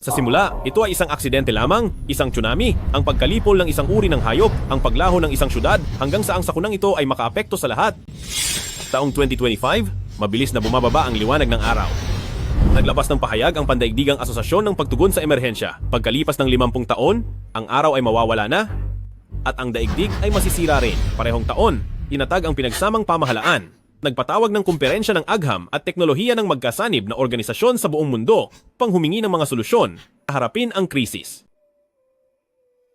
Sa simula, ito ay isang aksidente lamang, isang tsunami, ang pagkalipol ng isang uri ng hayop, ang paglaho ng isang syudad, hanggang sa ang sakunang ito ay makaapekto sa lahat. Taong 2025, mabilis na bumababa ang liwanag ng araw. Naglabas ng pahayag ang Pandaigdigang Asosasyon ng Pagtugon sa Emerhensya. Pagkalipas ng 50 taon, ang araw ay mawawala na at ang daigdig ay masisira rin. Parehong taon, inatag ang pinagsamang pamahalaan. Nagpatawag ng kumperensya ng agham at teknolohiya ng magkasanib na organisasyon sa buong mundo pang humingi ng mga solusyon para harapin ang krisis.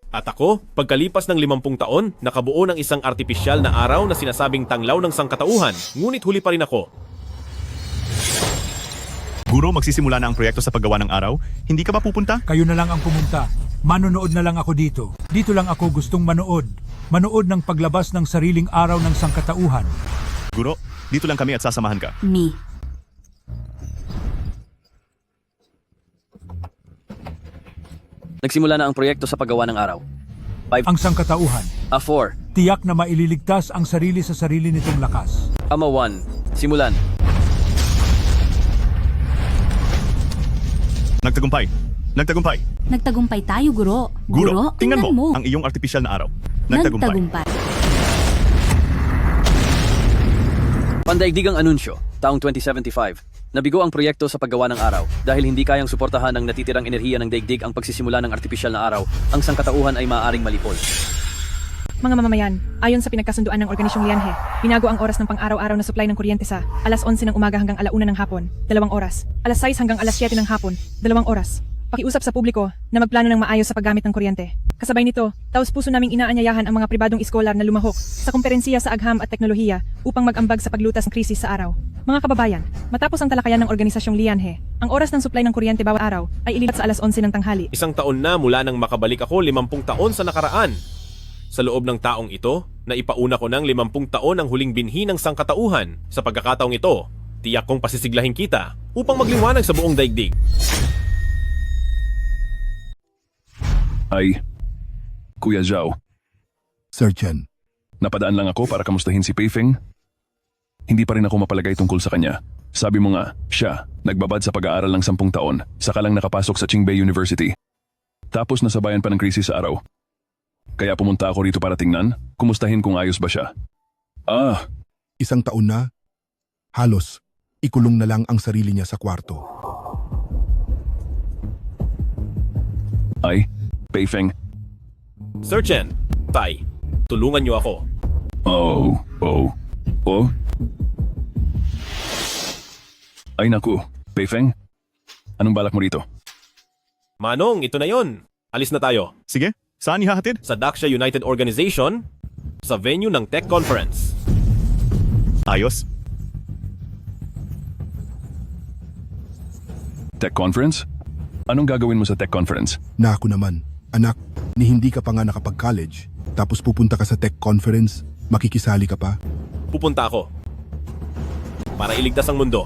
At ako, pagkalipas ng 50 taon, nakabuo ng isang artipisyal na araw na sinasabing tanglaw ng sangkatauhan, ngunit huli pa rin ako. Guro, magsisimula na ang proyekto sa paggawa ng araw. Hindi ka ba pupunta? Kayo na lang ang pumunta. Manonood na lang ako dito. Dito lang ako gustong manood. Manood ng paglabas ng sariling araw ng sangkatauhan. Guro, dito lang kami at sasamahan ka. Me. Nagsimula na ang proyekto sa paggawa ng araw. Ang sangkatauhan, 4. tiyak na maililigtas ang sarili sa sarili nitong lakas. Ama 1. Simulan. Nagtagumpay. Nagtagumpay. Nagtagumpay tayo, Guro. Guro, tingnan tingnan mo ang iyong artipisyal na araw. Nagtagumpay. Nagtagumpay. Pandaigdigang anunsyo, taong 2075. Nabigo ang proyekto sa paggawa ng araw. Dahil hindi kayang suportahan ng natitirang enerhiya ng daigdig ang pagsisimula ng artipisyal na araw, ang sangkatauhan ay maaaring malipol. Mga mamamayan, ayon sa pinagkasunduan ng Organisyong Lianhe, binago ang oras ng pang-araw-araw na supply ng kuryente sa alas 11 ng umaga hanggang alauna ng hapon, 2 oras. Alas 6 hanggang alas 7 ng hapon, 2 oras. Pakiusap sa publiko na magplano ng maayos sa paggamit ng kuryente. Kasabay nito, taos-puso naming inaanyayahan ang mga pribadong iskolar na lumahok sa kumperensiya sa agham at teknolohiya upang mag-ambag sa paglutas ng krisis sa araw. Mga kababayan, matapos ang talakayan ng Organisasyong Lianhe, ang oras ng supply ng kuryente bawat araw ay ilipat sa alas 11 ng tanghali. Isang taon na mula nang makabalik ako 50 taon sa nakaraan. Sa loob ng taong ito, naipauna ko ng 50 taon ang huling binhi ng sangkatauhan. Sa pagkakataong ito, tiyak kong pasisiglahin kita upang magliwanag sa buong daigdig. Ay, Kuya Zhao, Sir Chen, napadaan lang ako para kamustahin si Pei Feng. Hindi pa rin ako mapalagay tungkol sa kanya. Sabi mo nga, siya, nagbabad sa pag-aaral ng 10 taon, saka lang nakapasok sa Qingbei University. Tapos nasabayan pa ng krisis sa araw. Kaya pumunta ako rito para tingnan, kumustahin kung ayos ba siya. Ah, isang taon na, halos, ikulong na lang ang sarili niya sa kwarto. ay, Pei Feng. Sir Chen, Tai, tulungan niyo ako. Oh. Ay naku, Pei Feng. Anong balak mo rito? Manong, ito na yon. Alis na tayo. Sige, saan ihahatid? Sa Daxia United Organization, sa venue ng Tech Conference. Ayos. Tech conference? Anong gagawin mo sa tech conference? Na ako naman, anak, ni hindi ka pa nga nakapag-college, tapos pupunta ka sa tech conference, makikisali ka pa. Pupunta ako. Para iligtas ang mundo.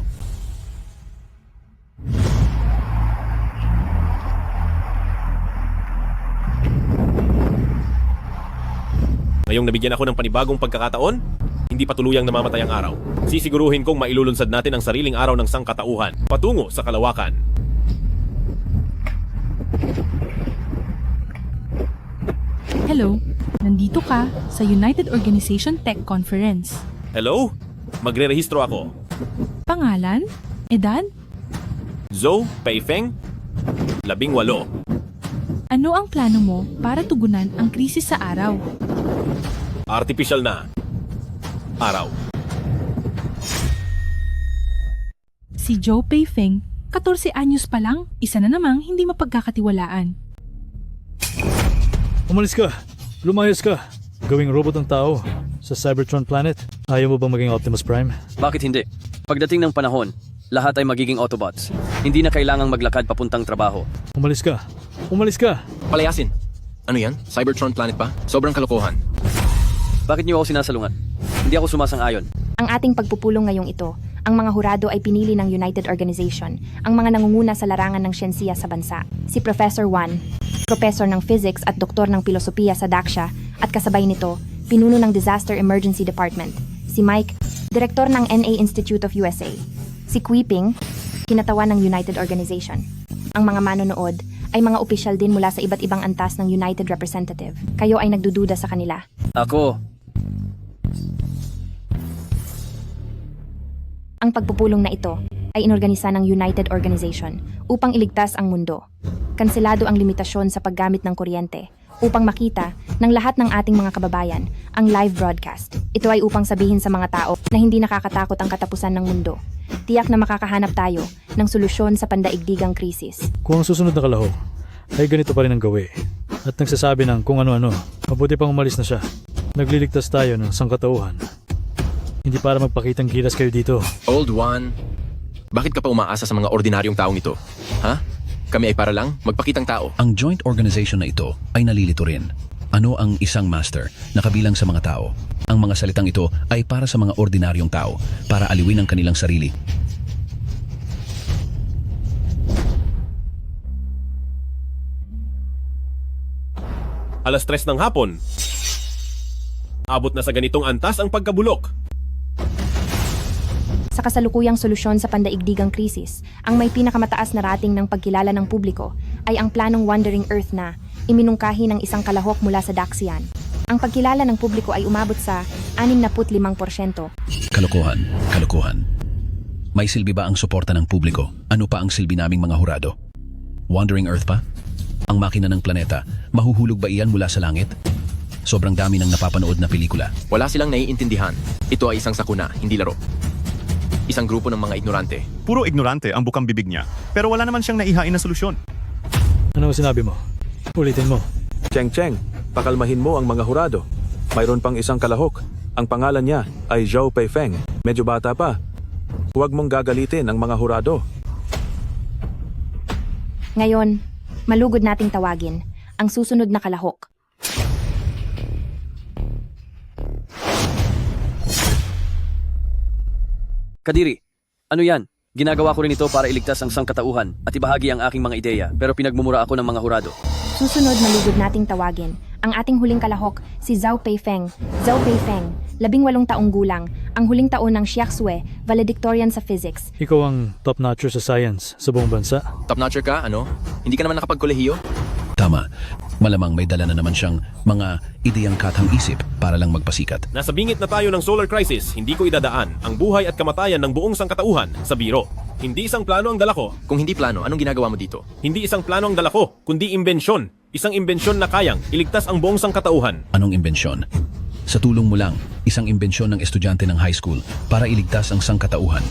Ngayong nabigyan ako ng panibagong pagkakataon, hindi pa tuluyang namamatay ang araw. Sisiguruhin kong mailulunsad natin ang sariling araw ng sangkatauhan patungo sa kalawakan. Hello, nandito ka sa United Organization Tech Conference. Hello? Magre-rehistro ako. Pangalan? Edad? Zhou Pei Feng, 18. Ano ang plano mo para tugunan ang krisis sa araw? Artificial na araw. Si Zhou Pei Feng, 14 anyos pa lang, isa na namang hindi mapagkakatiwalaan. Umalis ka. Lumayas ka. Gawing robot ang tao sa Cybertron planet. Ayaw mo bang maging Optimus Prime? Bakit hindi? Pagdating ng panahon, lahat ay magiging Autobots. Hindi na kailangang maglakad papuntang trabaho. Umalis ka. Umalis ka. Palayasin. Ano yan? Cybertron planet pa? Sobrang kalokohan. Bakit niyo ako sinasalungat? Hindi ako sumasang-ayon. Ang ating pagpupulong ngayong ito, ang mga hurado ay pinili ng United Organization, ang mga nangunguna sa larangan ng siyensiya sa bansa. Si Professor Wan, professor ng physics at doktor ng filosofiya sa Daxia, at kasabay nito, pinuno ng Disaster Emergency Department. Si Mike, direktor ng NA Institute of USA. Si Kui Ping, kinatawan ng United Organization. Ang mga manonood ay mga opisyal din mula sa iba't ibang antas ng United Representative. Kayo ay nagdududa sa kanila. Ako, Ang pagpupulong na ito ay inorganisa ng United Organization upang iligtas ang mundo. Kanselado ang limitasyon sa paggamit ng kuryente upang makita ng lahat ng ating mga kababayan ang live broadcast. Ito ay upang sabihin sa mga tao na hindi nakakatakot ang katapusan ng mundo. Tiyak na makakahanap tayo ng solusyon sa pandaigdigang krisis. Kung ang susunod na kalahok ay ganito pa rin ang gawi at nagsasabi ng kung ano-ano, mabuti pang umalis na siya. Nagliligtas tayo ng sangkatauhan. Hindi para magpakitang gilas kayo dito. Old One, bakit ka pa umaasa sa mga ordinaryong taong ito? Ha? Kami ay para lang magpakitang tao. Ang joint organization na ito ay nalilito rin. Ano ang isang master na kabilang sa mga tao? Ang mga salitang ito ay para sa mga ordinaryong tao, para aliwin ang kanilang sarili. Alas 3 ng hapon. Abot na sa ganitong antas ang pagkabulok. Sa kasalukuyang solusyon sa pandaigdigang krisis, ang may pinakamataas na rating ng pagkilala ng publiko ay ang planong Wandering Earth na iminungkahi ng isang kalahok mula sa Daxian. Ang pagkilala ng publiko ay umabot sa 65%. Kalokohan, kalokohan. May silbi ba ang suporta ng publiko? Ano pa ang silbi naming mga hurado? Wandering Earth pa? Ang makina ng planeta, mahuhulog ba iyan mula sa langit? Sobrang dami ng napapanood na pelikula. Wala silang naiintindihan. Ito ay isang sakuna, hindi laro. Isang grupo ng mga ignorante. Puro ignorante ang bukang bibig niya, pero wala naman siyang naihain na solusyon. Ano ang sinabi mo? Ulitin mo. Cheng, pakalmahin mo ang mga hurado. Mayroon pang isang kalahok. Ang pangalan niya ay Zhao Peifeng. Medyo bata pa. Huwag mong gagalitin ang mga hurado. Ngayon, malugod nating tawagin ang susunod na kalahok. Kadiri, ano yan? Ginagawa ko rin ito para iligtas ang sangkatauhan at ibahagi ang aking mga ideya, pero pinagmumura ako ng mga hurado. Susunod, malugod nating tawagin ang ating huling kalahok, si Zhao Peifeng. Zhao Peifeng, 18 taong gulang, ang huling taon ng Xiaxue, valedictorian sa physics. Ikaw ang top-notcher sa science sa buong bansa. Top-notcher ka, ano? Hindi ka naman nakapagkolehiyo? Tama. Malamang may dala na naman siyang mga ideyang kathang isip para lang magpasikat. Nasa bingit na tayo ng solar crisis, hindi ko idadaan ang buhay at kamatayan ng buong sangkatauhan sa biro. Hindi isang plano ang dala ko. Kung hindi plano, anong ginagawa mo dito? Hindi isang plano ang dala ko, kundi imbensyon. Isang imbensyon na kayang iligtas ang buong sangkatauhan. Anong imbensyon? Sa tulong mo lang, isang imbensyon ng estudyante ng high school para iligtas ang sangkatauhan.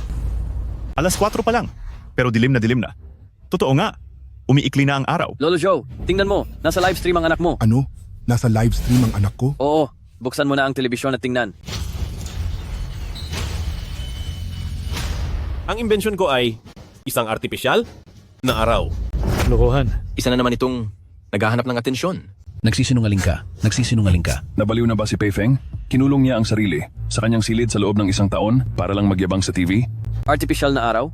Alas 4 pa lang, pero dilim na dilim na. Totoo nga, umiikli na ang araw. Lolo Joe, tingnan mo, nasa live stream ang anak mo. Ano? Nasa live stream ang anak ko? Oo, buksan mo na ang telebisyon at tingnan. Ang imbensyon ko ay isang artipisyal na araw. Lokohan. Isa na naman itong naghahanap ng atensyon. Nagsisinungaling ka. Nagsisinungaling ka. Nabaliw na ba si Peifeng? Kinulong niya ang sarili sa kanyang silid sa loob ng 1 taon para lang magyabang sa TV? Artificial na araw?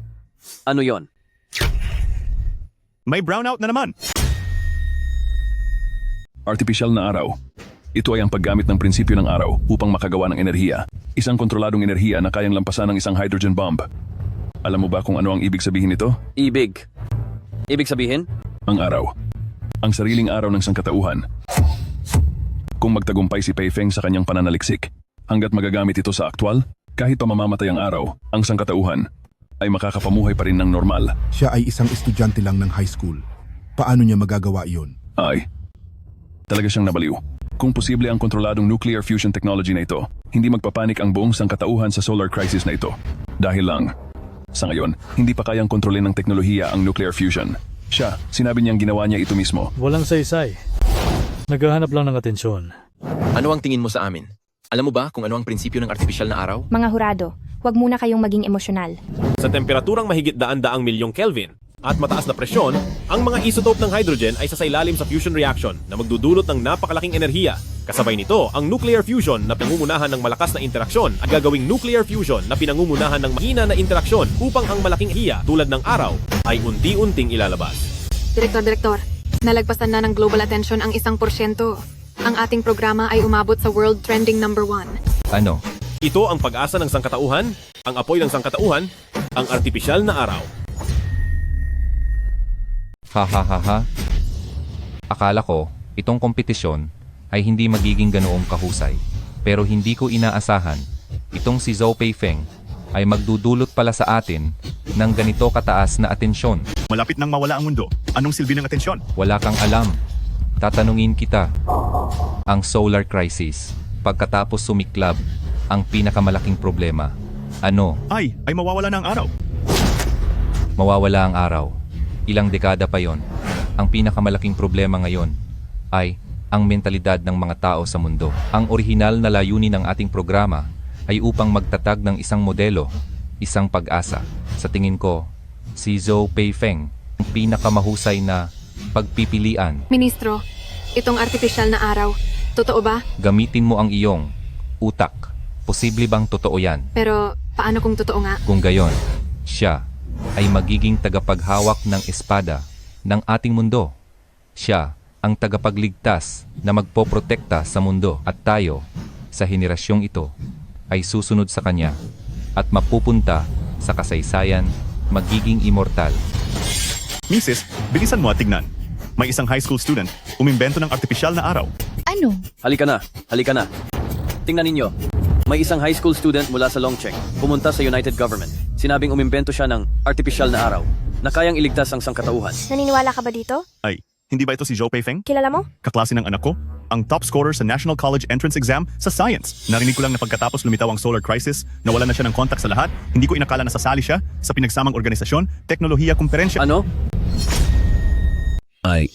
Ano yon? May brownout na naman. Artipisyal na araw. Ito ay ang paggamit ng prinsipyo ng araw upang makagawa ng enerhiya. Isang kontroladong enerhiya na kayang lampasan ng isang hydrogen bomb. Alam mo ba kung ano ang ibig sabihin nito? Ibig. Ibig sabihin? Ang araw. Ang sariling araw ng sangkatauhan. Kung magtagumpay si Peifeng sa kanyang pananaliksik, hanggat magagamit ito sa aktwal, kahit pa mamamatay ang araw, ang sangkatauhan ay makakapamuhay pa rin ng normal. Siya ay isang estudyante lang ng high school. Paano niya magagawa iyon? Ay, talaga siyang nabaliw. Kung posible ang kontroladong nuclear fusion technology na ito, hindi magpapanik ang buong sangkatauhan sa solar crisis na ito. Dahil lang, sa ngayon, hindi pa kayang kontrolin ng teknolohiya ang nuclear fusion. Siya, sinabi niyang ginawa niya ito mismo. Walang saysay. Naghahanap lang ng atensyon. Ano ang tingin mo sa amin? Alam mo ba kung ano ang prinsipyo ng artipisyal na araw? Mga hurado, huwag muna kayong maging emosyonal. Sa temperaturang mahigit 100 milyong Kelvin at mataas na presyon, ang mga isotope ng hydrogen ay sasailalim sa fusion reaction na magdudulot ng napakalaking enerhiya. Kasabay nito, ang nuclear fusion na pinangungunahan ng malakas na interaksyon at gagawing nuclear fusion na pinangungunahan ng mahina na interaksyon upang ang malaking enerhiya tulad ng araw ay unti-unting ilalabas. Direktor, nalagpasan na ng global attention ang 1%. Ang ating programa ay umabot sa world trending number 1. Ano? Ito ang pag-asa ng sangkatauhan, ang apoy ng sangkatauhan, ang artipisyal na araw. Hahaha. Akala ko, itong kompetisyon ay hindi magiging ganoong kahusay. Pero hindi ko inaasahan, itong si Zhou Peifeng ay magdudulot pala sa atin ng ganito kataas na atensyon. Malapit nang mawala ang mundo. Anong silbi ng atensyon? Wala kang alam. Tatanungin kita. Ang solar crisis, pagkatapos sumiklab, ang pinakamalaking problema. Ano? Ay mawawala na ang araw. Mawawala ang araw. Ilang dekada pa yon. Ang pinakamalaking problema ngayon ay ang mentalidad ng mga tao sa mundo. Ang orihinal na layunin ng ating programa ay upang magtatag ng isang modelo, isang pag-asa. Sa tingin ko, si Zhou Peifeng ang pinakamahusay na pagpipilian. Ministro, itong artificial na araw, totoo ba? Gamitin mo ang iyong utak. Posible bang totoo yan? Pero paano kung totoo nga? Kung gayon, siya ay magiging tagapaghawak ng espada ng ating mundo. Siya ang tagapagligtas na magpoprotekta sa mundo at tayo, sa henerasyong ito, ay susunod sa kanya at mapupunta sa kasaysayan, magiging immortal. Mrs., bilisan mo at tignan. May isang high school student umimbento ng artipisyal na araw. Ano? Halika na, halika na. Tingnan ninyo. May isang high school student mula sa Longcheng pumunta sa United Government. Sinabing umimbento siya ng artipisyal na araw na kayang iligtas ang sangkatauhan. Naniniwala ka ba dito? Ay, hindi ba ito si Zhou Peifeng? Kilala mo? Kaklase ng anak ko, ang top scorer sa National College Entrance Exam sa Science. Narinig ko lang na pagkatapos lumitaw ang solar crisis, nawala na siya ng kontak sa lahat. Hindi ko inakala na sasali siya sa pinagsamang organisasyon, teknolohiya, kumperensya. Ano? Ay,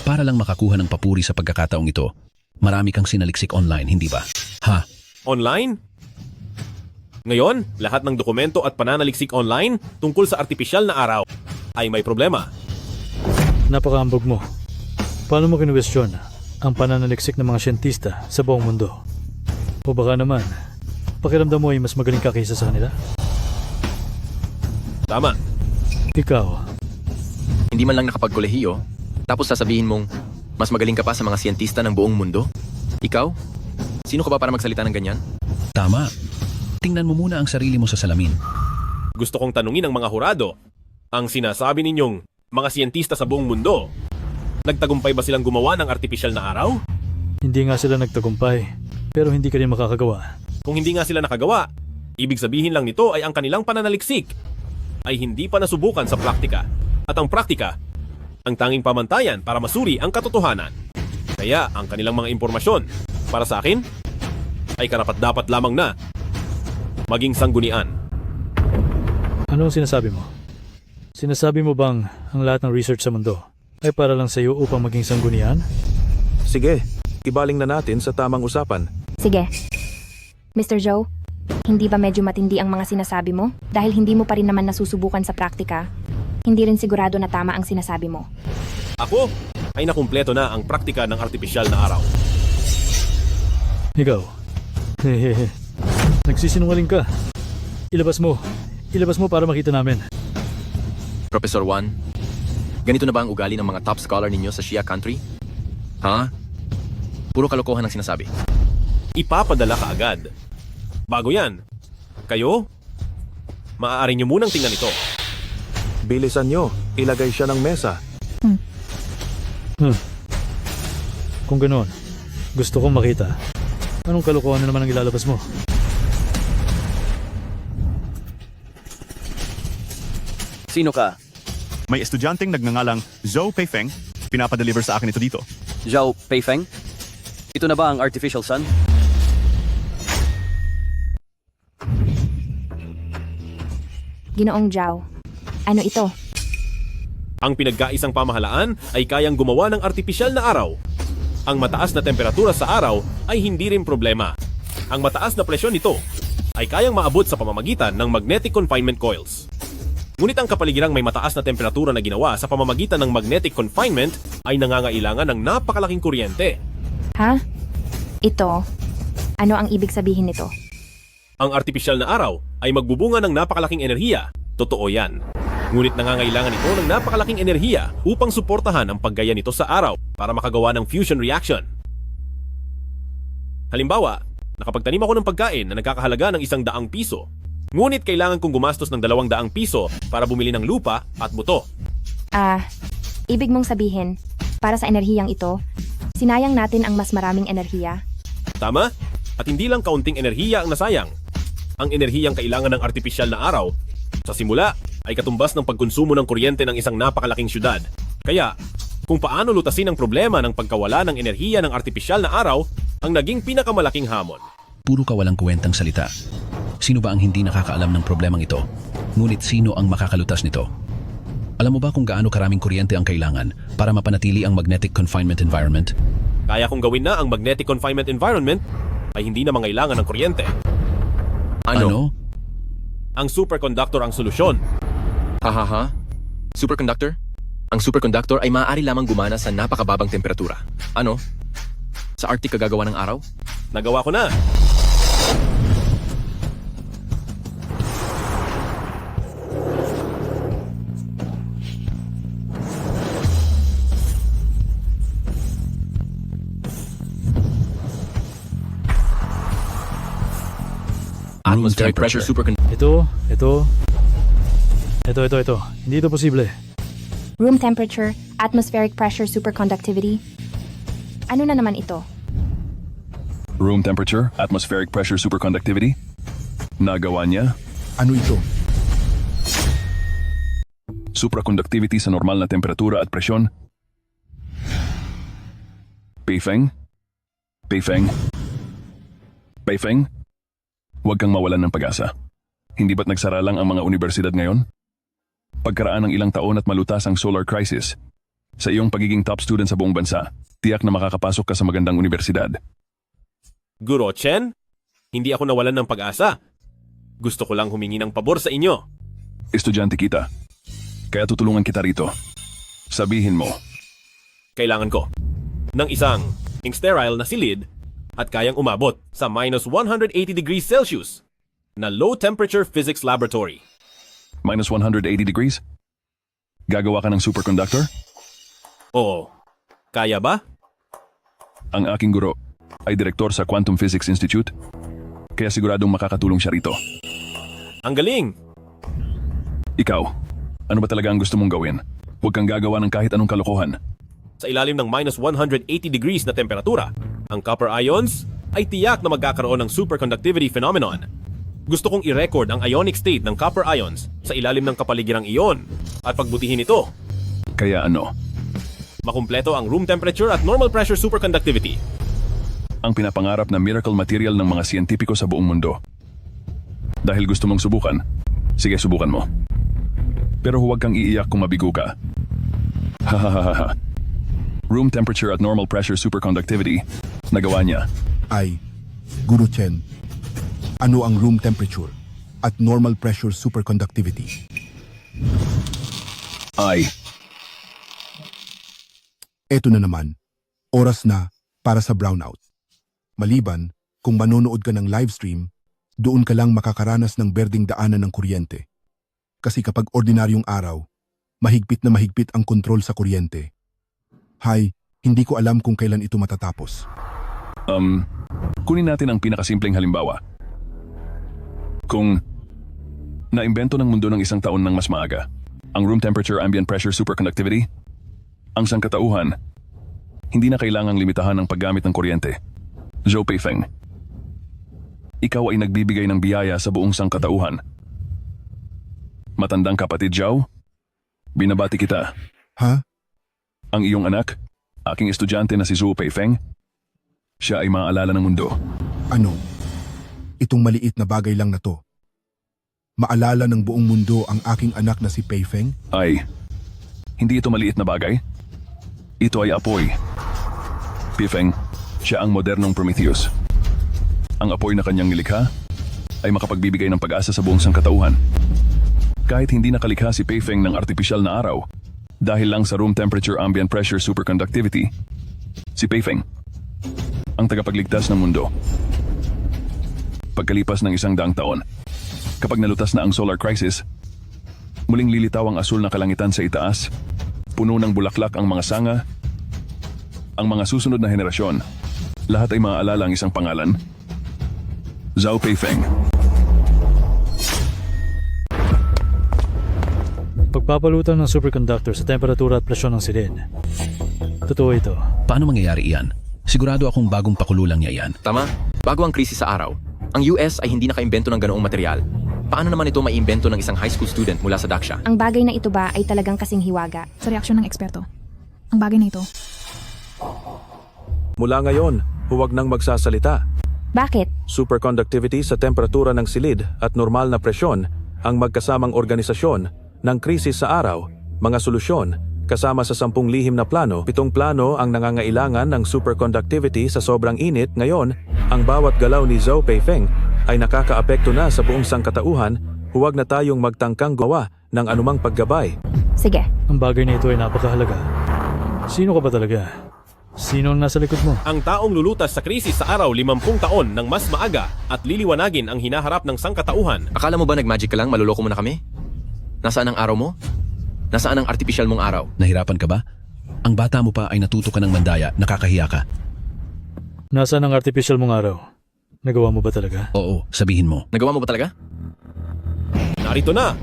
para lang makakuha ng papuri sa pagkakataong ito, marami kang sinaliksik online, hindi ba? Ha? Online? Ngayon, lahat ng dokumento at pananaliksik online tungkol sa artipisyal na araw ay may problema. Napakaambog mo. Paano mo kinuwestiyon ang pananaliksik ng mga siyentista sa buong mundo? O baka naman, pakiramdam mo ay mas magaling ka kaysa sa kanila? Tama. Ikaw, Hindi man lang nakapagkolehiyo, tapos sasabihin mong mas magaling ka pa sa mga siyentista ng buong mundo? Ikaw? Sino ka ba para magsalita ng ganyan? Tama. Tingnan mo muna ang sarili mo sa salamin. Gusto kong tanungin ang mga hurado. Ang sinasabi ninyong mga siyentista sa buong mundo, nagtagumpay ba silang gumawa ng artipisyal na araw? hindi nga sila nagtagumpay, pero hindi ka rin makakagawa. Kung hindi nga sila nakagawa, ibig sabihin lang nito ay ang kanilang pananaliksik ay hindi pa nasubukan sa praktika. At ang praktika, ang tanging pamantayan para masuri ang katotohanan. Kaya ang kanilang mga impormasyon, para sa akin, ay karapat-dapat lamang na maging sanggunian. Ano ang sinasabi mo? Sinasabi mo bang ang lahat ng research sa mundo ay para lang sa iyo upang maging sanggunian? Sige, ibaling na natin sa tamang usapan. Sige. Mr. Zhou, hindi ba medyo matindi ang mga sinasabi mo? Dahil hindi mo pa rin naman nasusubukan sa praktika, hindi rin sigurado na tama ang sinasabi mo. Ako ay nakumpleto na ang praktika ng artipisyal na araw. Ikaw, hehehe, nagsisinungaling ka. Ilabas mo para makita namin. Professor Juan, ganito na ba ang ugali ng mga top scholar ninyo sa Shia country? Ha? Puro kalokohan ang sinasabi. Ipapadala ka agad. Bago yan, kayo, maaari nyo munang tingnan ito. Bilisan nyo, ilagay siya ng mesa. Kung ganoon, gusto kong makita. Anong kalokohan na naman ang ilalabas mo? Sino ka? May estudyanteng nagngangalang Zhou Peifeng, pinapadeliver sa akin ito dito. Zhou Peifeng? Ito na ba ang artificial sun? Ginoong Zhao, ano ito? Ang pinagkaisang pamahalaan ay kayang gumawa ng artipisyal na araw. Ang mataas na temperatura sa araw ay hindi rin problema. Ang mataas na presyon nito ay kayang maabot sa pamamagitan ng magnetic confinement coils. Ngunit ang kapaligiran may mataas na temperatura na ginawa sa pamamagitan ng magnetic confinement ay nangangailangan ng napakalaking kuryente. Ha? Ito? Ano ang ibig sabihin nito? Ang artipisyal na araw ay magbubunga ng napakalaking enerhiya. Totoo yan. Ngunit nangangailangan ito ng napakalaking enerhiya upang suportahan ang paggaya nito sa araw para makagawa ng fusion reaction. Halimbawa, nakapagtanim ako ng pagkain na nagkakahalaga ng 100 piso. Ngunit kailangan kong gumastos ng 200 piso para bumili ng lupa at buto. Ibig mong sabihin, para sa enerhiyang ito, sinayang natin ang mas maraming enerhiya? Tama? At hindi lang kaunting enerhiya ang nasayang. Ang enerhiyang kailangan ng artipisyal na araw, sa simula, ay katumbas ng pagkonsumo ng kuryente ng isang napakalaking syudad. Kaya, kung paano lutasin ang problema ng pagkawala ng enerhiya ng artipisyal na araw, ang naging pinakamalaking hamon. Puro ka walang kwentang salita. Sino ba ang hindi nakakaalam ng problemang ito? Ngunit sino ang makakalutas nito? Alam mo ba kung gaano karaming kuryente ang kailangan para mapanatili ang magnetic confinement environment? Kaya kung gawin na ang magnetic confinement environment, ay hindi na mangailangan ng kuryente. Ano? Ang superconductor ang solusyon. Hahaha. Superconductor? Ang superconductor ay maaari lamang gumana sa napakababang temperatura. Ano? Sa Arctic kagagawa ng araw? Nagawa ko na. Atmospheric pressure Ito. Hindi ito posible. Room temperature, atmospheric pressure superconductivity. Ano na naman ito? Room temperature, atmospheric pressure superconductivity. Nagawa niya. Ano ito? Supraconductivity sa normal na temperatura at presyon. Peifeng? Huwag kang mawalan ng pag-asa. Hindi ba't nagsara lang ang mga universidad ngayon? Pagkaraan ng ilang taon at malutas ang solar crisis, sa iyong pagiging top student sa buong bansa, tiyak na makakapasok ka sa magandang universidad. Guro Chen, hindi ako nawalan ng pag-asa. Gusto ko lang humingi ng pabor sa inyo. Estudyante kita, kaya tutulungan kita rito. Sabihin mo. Kailangan ko ng isang sterile na silid at kayang umabot sa minus 180 degrees Celsius na low temperature physics laboratory. Minus 180 degrees? Gagawa ka ng superconductor? Oo. Kaya ba? Ang aking guro ay direktor sa Quantum Physics Institute, kaya siguradong makakatulong siya rito. Ang galing! Ikaw, ano ba talaga ang gusto mong gawin? Huwag kang gagawa ng kahit anong kalokohan. Sa ilalim ng minus 180 degrees na temperatura, ang copper ions ay tiyak na magkakaroon ng superconductivity phenomenon. Gusto kong i-record ang ionic state ng copper ions sa ilalim ng kapaligirang iyon at pagbutihin ito. Kaya ano? Makumpleto ang room temperature at normal pressure superconductivity. Ang pinapangarap na miracle material ng mga siyentipiko sa buong mundo. Dahil gusto mong subukan, sige subukan mo. Pero huwag kang iiyak kung mabigo ka. Hahaha. Room temperature at normal pressure superconductivity. Nagawa niya. Ay, Guru Chen, ano ang room temperature at normal pressure superconductivity? Ay, Eto na naman, oras na para sa brownout. Maliban, kung manonood ka ng livestream, doon ka lang makakaranas ng berdeng daanan ng kuryente. Kasi kapag ordinaryong araw, mahigpit na mahigpit ang kontrol sa kuryente. Hay, hindi ko alam kung kailan ito matatapos. Kunin natin ang pinakasimpleng halimbawa. Kung naimbento ng mundo ng isang taon ng mas maaga, ang room temperature ambient pressure superconductivity, ang sangkatauhan, hindi na kailangang limitahan ang paggamit ng kuryente. Zhou Peifeng, ikaw ay nagbibigay ng biyaya sa buong sangkatauhan. Matandang kapatid Zhao, binabati kita. Ha? Ang iyong anak, aking estudyante na si Zhou Peifeng, siya ay maaalala ng mundo. Ano? Itong maliit na bagay lang na to. Maalala ng buong mundo ang aking anak na si Peifeng? Ay, hindi ito maliit na bagay. Ito ay apoy. Peifeng, siya ang modernong Prometheus. Ang apoy na kanyang nilikha ay makapagbibigay ng pag-asa sa buong sangkatauhan. Kahit hindi nakalikha si Peifeng ng artipisyal na araw, dahil lang sa room temperature ambient pressure superconductivity, si Peifeng, ang tagapagligtas ng mundo. Pagkalipas ng 100 taon, kapag nalutas na ang solar crisis, muling lilitaw ang asul na kalangitan sa itaas, puno ng bulaklak ang mga sanga, ang mga susunod na henerasyon, lahat ay maaalala ang isang pangalan, Zhou Peifeng. Nagpapalutang ng superconductor sa temperatura at presyon ng silid. Totoo ito. Paano mangyayari iyan? Sigurado akong bagong pakulo lang niya yan. Tama, bago ang krisis sa araw, ang US ay hindi nakaimbento ng ganoong material. Paano naman ito maiimbento ng isang high school student mula sa Daksha? Ang bagay na ito ba ay talagang kasing hiwaga? Sa reaksyon ng eksperto, ang bagay na ito. Mula ngayon, huwag nang magsasalita. Bakit? Superconductivity sa temperatura ng silid at normal na presyon ang magkasamang organisasyon ng krisis sa araw, mga solusyon, kasama sa 10 lihim na plano, 7 plano ang nangangailangan ng superconductivity sa sobrang init. Ngayon, ang bawat galaw ni Zhou Peifeng ay nakakaapekto na sa buong sangkatauhan. Huwag na tayong magtangkang gawa ng anumang paggabay. Sige. Ang bagay na ito ay napakahalaga. Sino ka ba talaga? Sino ang nasa likod mo? Ang taong lulutas sa krisis sa araw 50 taon ng mas maaga at liliwanagin ang hinaharap ng sangkatauhan. Akala mo ba nag-magic ka lang, maluloko mo na kami? Nasaan ang araw mo? Nasaan ang artificial mong araw? Nahirapan ka ba? Ang bata mo pa ay natuto ka ng mandaya, nakakahiya ka. Nasaan ang artificial mong araw? Nagawa mo ba talaga? Oo, sabihin mo. Nagawa mo ba talaga? Narito na!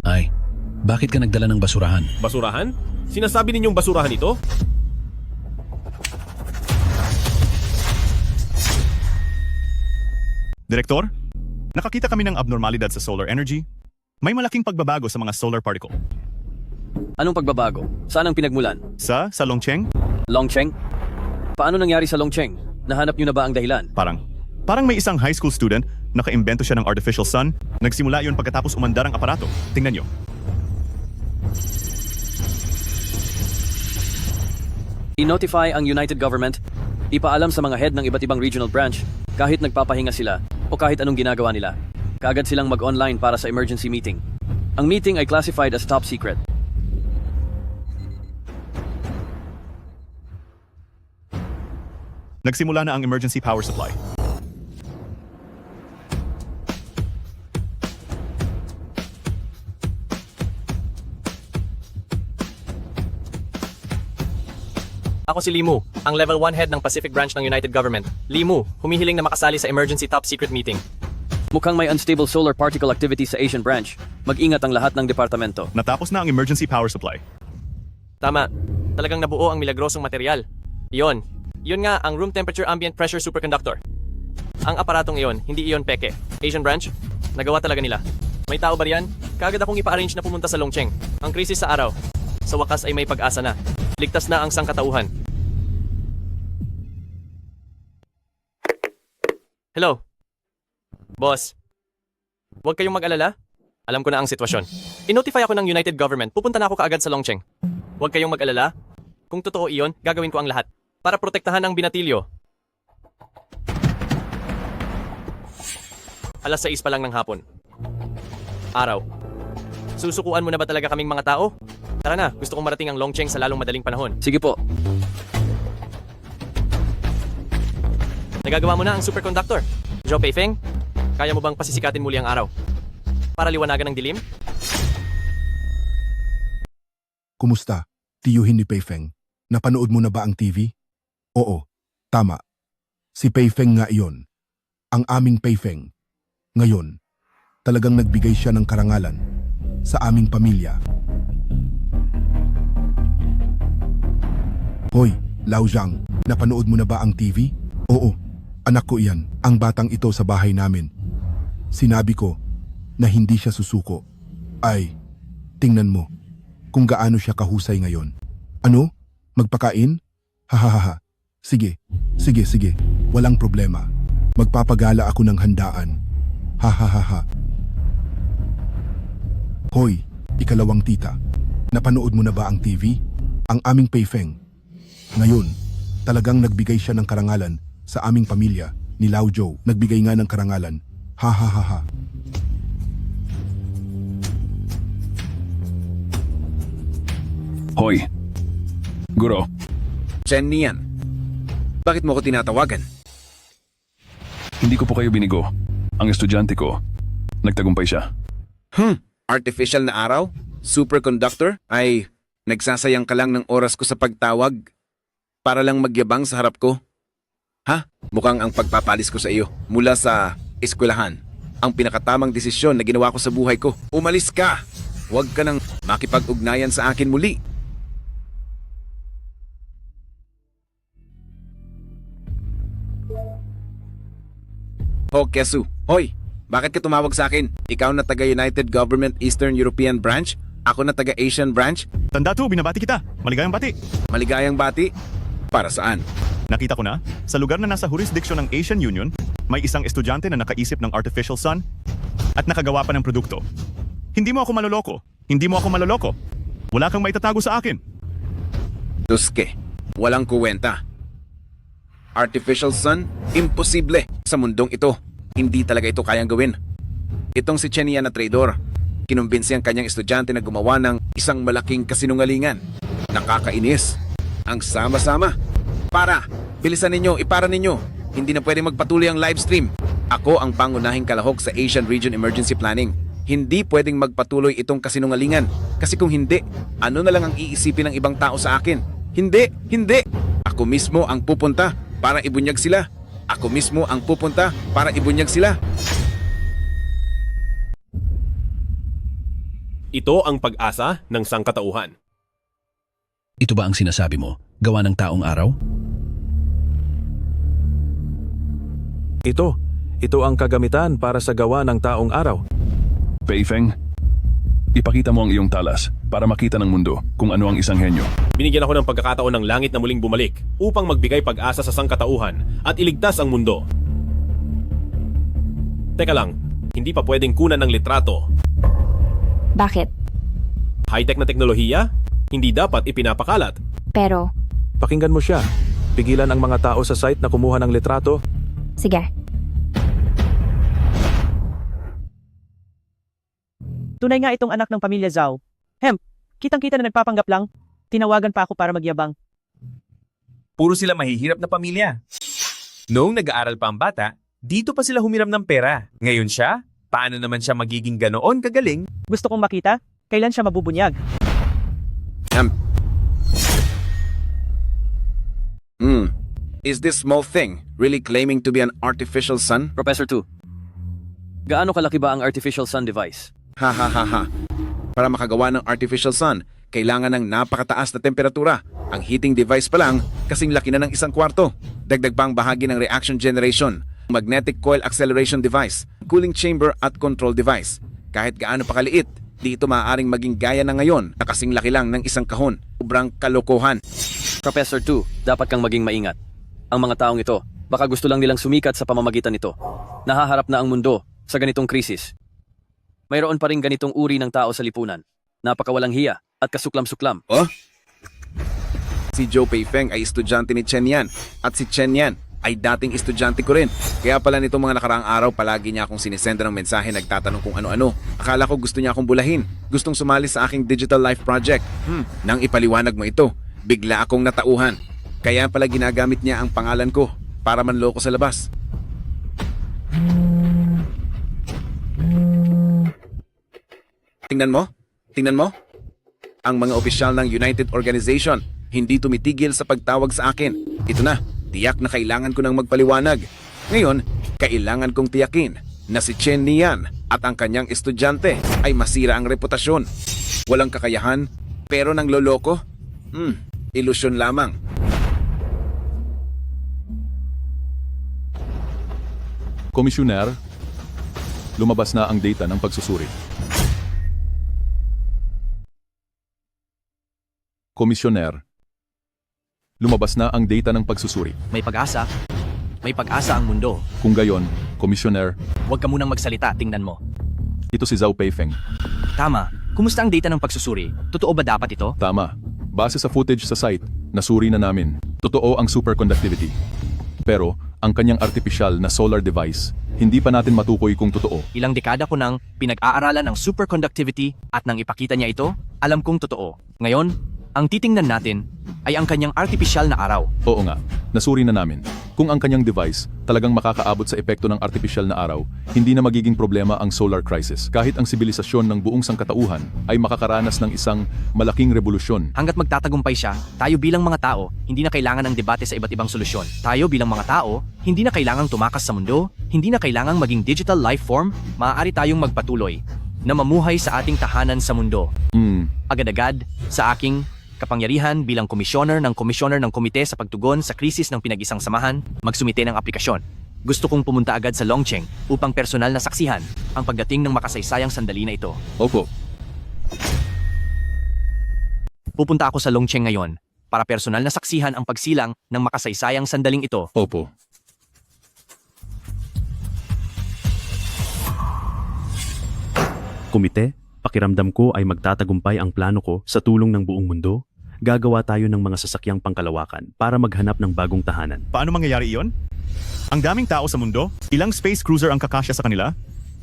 Ay, bakit ka nagdala ng basurahan? Basurahan? Sinasabi ninyong basurahan ito? Direktor, nakakita kami ng abnormalidad sa solar energy. May malaking pagbabago sa mga solar particle. Anong pagbabago? Saan ang pinagmulan? Sa Longcheng? Longcheng? Paano nangyari sa Longcheng? Nahanap niyo na ba ang dahilan? Parang may isang high school student, nakaimbento siya ng artificial sun. Nagsimula yun pagkatapos umandar ang aparato. Tingnan nyo. I-notify ang United Government, ipaalam sa mga head ng iba't ibang regional branch, kahit nagpapahinga sila o kahit anong ginagawa nila. Kaagad silang mag-online para sa emergency meeting. Ang meeting ay classified as top secret. Nagsimula na ang emergency power supply. Ako si Limu, ang level 1 head ng Pacific branch ng United Government. Limu, humihiling na makasali sa emergency top secret meeting. Mukhang may unstable solar particle activity sa Asian branch. Mag-ingat ang lahat ng departamento. Natapos na ang emergency power supply. Tama, talagang nabuo ang milagrosong material. Yun nga ang room temperature ambient pressure superconductor. Ang aparatong iyon, hindi iyon peke. Asian branch, nagawa talaga nila. May tao ba riyan? Kaagad akong ipa-arrange na pumunta sa Longcheng. Ang krisis sa araw. Sa wakas ay may pag-asa na. Ligtas na ang sangkatauhan. Hello? Boss? Huwag kayong mag-alala. Alam ko na ang sitwasyon. I-notify ako ng United Government. Pupunta na ako kaagad sa Longcheng. Huwag kayong mag-alala. Kung totoo iyon, gagawin ko ang lahat. Para protektahan ang binatilyo. Alas 6 pa lang ng hapon. Araw. Susukuan mo na ba talaga kaming mga tao? Tara na, gusto kong marating ang Longcheng sa lalong madaling panahon. Sige po. Nagagawa mo na ang superconductor. Zhou Peifeng, kaya mo bang pasisikatin muli ang araw? Para liwanagan ng dilim? Kumusta? Tiyuhin ni Peifeng. Napanood mo na ba ang TV? Oo, tama. Si Peifeng nga iyon. Ang aming Peifeng. Ngayon, talagang nagbigay siya ng karangalan sa aming pamilya. Hoy, Lao Zhang, napanood mo na ba ang TV? Oo, anak ko iyan, ang batang ito sa bahay namin. Sinabi ko na hindi siya susuko. Ay, tingnan mo kung gaano siya kahusay ngayon. Ano? Magpakain? Hahaha. Sige, sige. Walang problema. Magpapagala ako ng handaan. Hahaha. Hoy, ikalawang tita. Napanood mo na ba ang TV? Ang aming Peifeng. Ngayon, talagang nagbigay siya ng karangalan sa aming pamilya ni Lao Zhou. Nagbigay nga ng karangalan. Hahaha. Hoy. Guro. Chen Nian. Bakit mo ko tinatawagan? Hindi ko po kayo binigo. Ang estudyante ko, nagtagumpay siya. Artificial na araw? Superconductor? Ay, nagsasayang ka lang ng oras ko sa pagtawag para lang magyabang sa harap ko? Ha? Mukhang ang pagpapalis ko sa iyo mula sa eskwelahan. Ang pinakatamang desisyon na ginawa ko sa buhay ko. Umalis ka! Huwag ka nang makipag-ugnayan sa akin muli. Ho, Kesu. Hoy! Bakit ka tumawag sa akin? Ikaw na taga United Government Eastern European Branch? Ako na taga Asian Branch? Tanda to, binabati kita. Maligayang bati. Maligayang bati? Para saan? Nakita ko na, sa lugar na nasa jurisdiction ng Asian Union, may isang estudyante na nakaisip ng artificial sun at nakagawa pa ng produkto. Hindi mo ako maloloko. Hindi mo ako maloloko. Wala kang maitatago sa akin. Tuske, walang kuwenta. Artificial sun? Imposible sa mundong ito. Hindi talaga ito kayang gawin. Itong si Chenia na traidor, kinumbinsi ang kanyang estudyante na gumawa ng isang malaking kasinungalingan. Nakakainis. Ang sama-sama. Para! Bilisan ninyo, ipara ninyo. Hindi na pwede magpatuloy ang live stream. Ako ang pangunahing kalahok sa Asian Region Emergency Planning. Hindi pwedeng magpatuloy itong kasinungalingan. Kasi kung hindi, ano na lang ang iisipin ng ibang tao sa akin? Hindi! Hindi! Ako mismo ang pupunta para ibunyag sila. Ako mismo ang pupunta para ibunyag sila. Ito ang pag-asa ng sangkatauhan. Ito ba ang sinasabi mo? Gawa ng taong araw? Ito ang kagamitan para sa gawa ng taong araw. Pei Feng, ipakita mo ang iyong talas para makita ng mundo kung ano ang isang henyo. Binigyan ako ng pagkakataon ng langit na muling bumalik upang magbigay pag-asa sa sangkatauhan at iligtas ang mundo. Teka lang, hindi pa pwedeng kunan ng litrato. Bakit? High-tech na teknolohiya? Hindi dapat ipinapakalat. Pero, Pakinggan mo siya. Pigilan ang mga tao sa site na kumuha ng litrato. sige. Tunay nga itong anak ng pamilya Zhao. Kitang-kita na nagpapanggap lang. Tinawagan pa ako para magyabang. Puro sila mahihirap na pamilya. Noong nag-aaral pa ang bata, dito pa sila humiram ng pera. Ngayon siya, paano naman siya magiging ganoon kagaling? Gusto kong makita, kailan siya mabubunyag. Is this small thing really claiming to be an artificial sun? Professor 2, gaano kalaki ba ang artificial sun device? Ha. Para makagawa ng artificial sun, kailangan ng napakataas na temperatura. Ang heating device pa lang, kasing laki na ng isang kwarto. Dagdag pang bahagi ng reaction generation, magnetic coil acceleration device, cooling chamber at control device. Kahit gaano pa kaliit, di ito maaaring maging gaya na ngayon na kasing laki lang ng isang kahon. Sobrang kalokohan. Professor 2, dapat kang maging maingat. Ang mga taong ito, baka gusto lang nilang sumikat sa pamamagitan nito. Nahaharap na ang mundo sa ganitong krisis. Mayroon pa rin ganitong uri ng tao sa lipunan. Napakawalang hiya at kasuklam-suklam. Oh? Si Zhou Peifeng ay estudyante ni Chen Yan at si Chen Yan ay dating estudyante ko rin. Kaya pala nitong mga nakaraang araw palagi niya akong sinisenda ng mensahe nagtatanong kung ano-ano. Akala ko gusto niya akong bulahin. Gustong sumali sa aking digital life project. Nang ipaliwanag mo ito, bigla akong natauhan. Kaya pala ginagamit niya ang pangalan ko para manloko sa labas. Tingnan mo? Ang mga opisyal ng United Organization hindi tumitigil sa pagtawag sa akin. Ito na, tiyak na kailangan ko nang magpaliwanag. Ngayon, kailangan kong tiyakin na si Chen Nian at ang kanyang estudyante ay masira ang reputasyon. Walang kakayahan, pero nang loloko? Ilusyon lamang. Komisyoner, lumabas na ang data ng pagsusuri. Komisyoner, lumabas na ang data ng pagsusuri. May pag-asa. May pag-asa ang mundo. Kung gayon, Komisyoner, Huwag ka munang magsalita, tingnan mo. ito si Zhao Peifeng. Tama. Kumusta ang data ng pagsusuri? Totoo ba dapat ito? Tama. Base sa footage sa site, nasuri na namin. Totoo ang superconductivity. Pero, ang kanyang artificial na solar device, hindi pa natin matukoy kung totoo. Ilang dekada ko nang pinag-aaralan ang superconductivity at nang ipakita niya ito, alam kong totoo. Ngayon, Ang titingnan natin ay ang kanyang artipisyal na araw. Oo nga, nasuri na namin. Kung ang kanyang device talagang makakaabot sa epekto ng artipisyal na araw, hindi na magiging problema ang solar crisis. Kahit ang sibilisasyon ng buong sangkatauhan ay makakaranas ng isang malaking revolusyon. Hanggat magtatagumpay siya, tayo bilang mga tao, hindi na kailangan ng debate sa iba't ibang solusyon. Tayo bilang mga tao, hindi na kailangang tumakas sa mundo, hindi na kailangang maging digital life form, maaari tayong magpatuloy na mamuhay sa ating tahanan sa mundo. Agad-agad sa aking kapangyarihan bilang komisyoner ng komite sa pagtugon sa krisis ng pinag-isang samahan, magsumite ng aplikasyon. Gusto kong pumunta agad sa Longcheng upang personal na saksihan ang pagdating ng makasaysayang sandali na ito. Opo. Pupunta ako sa Longcheng ngayon para personal na saksihan ang pagsilang ng makasaysayang sandaling ito. Opo. Komite, pakiramdam ko ay magtatagumpay ang plano ko sa tulong ng buong mundo. Gagawa tayo ng mga sasakyang pangkalawakan para maghanap ng bagong tahanan. Paano mangyayari iyon? Ang daming tao sa mundo, ilang space cruiser ang kakasya sa kanila?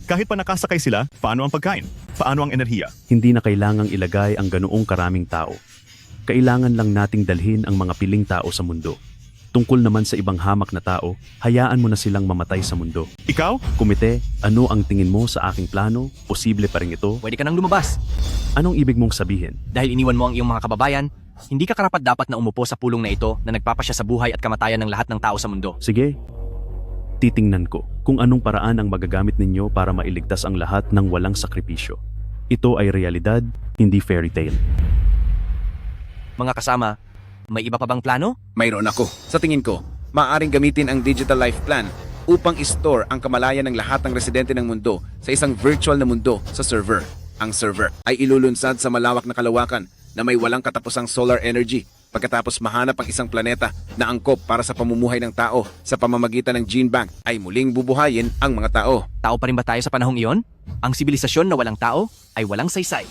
Kahit pa nakasakay sila, paano ang pagkain? Paano ang enerhiya? Hindi na kailangang ilagay ang ganoong karaming tao. Kailangan lang nating dalhin ang mga piling tao sa mundo. Tungkol naman sa ibang hamak na tao, hayaan mo na silang mamatay sa mundo. Ikaw? Komite, ano ang tingin mo sa aking plano? Posible pa rin ito? Pwede ka nang lumabas. Anong ibig mong sabihin? Dahil iniwan mo ang iyong mga kababayan, hindi ka karapat-dapat na umupo sa pulong na ito na nagpapasya sa buhay at kamatayan ng lahat ng tao sa mundo. Sige. Titingnan ko kung anong paraan ang magagamit ninyo para mailigtas ang lahat ng walang sakripisyo. Ito ay realidad, hindi fairy tale. Mga kasama, may iba pa bang plano? Mayroon ako. Sa tingin ko, maaaring gamitin ang Digital Life Plan upang i-store ang kamalayan ng lahat ng residente ng mundo sa isang virtual na mundo sa server. Ang server ay ilulunsad sa malawak na kalawakan na may walang katapusang solar energy pagkatapos mahanap ang isang planeta na angkop para sa pamumuhay ng tao sa pamamagitan ng gene bank ay muling bubuhayin ang mga tao. Tao pa rin ba tayo sa panahong iyon? Ang sibilisasyon na walang tao ay walang saysay.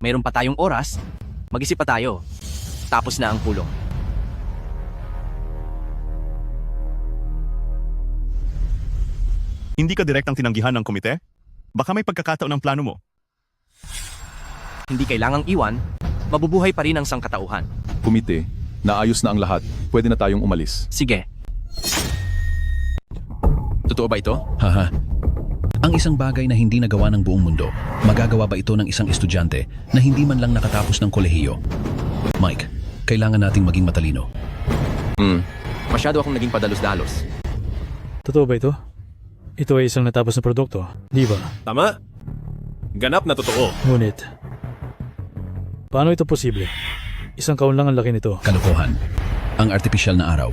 Mayroon pa tayong oras, mag-isip pa tayo. Tapos na ang pulong. Hindi ka direktang tinanggihan ng komite? Baka may pagkakataon ng plano mo. Hindi kailangang iwan, mabubuhay pa rin ang sangkatauhan. Komite, naayos na ang lahat. Pwede na tayong umalis. Sige. Totoo ba ito? Haha. Ang isang bagay na hindi nagawa ng buong mundo, magagawa ba ito ng isang estudyante na hindi man lang nakatapos ng kolehiyo? Mike, kailangan nating maging matalino. Masyado akong naging padalos-dalos. Totoo ba ito? Ito ay isang natapos na produkto, di ba? Tama. Ganap na totoo. Ngunit, paano ito posible? Isang kahon lang ang laki nito. Kalokohan. Ang artipisyal na araw.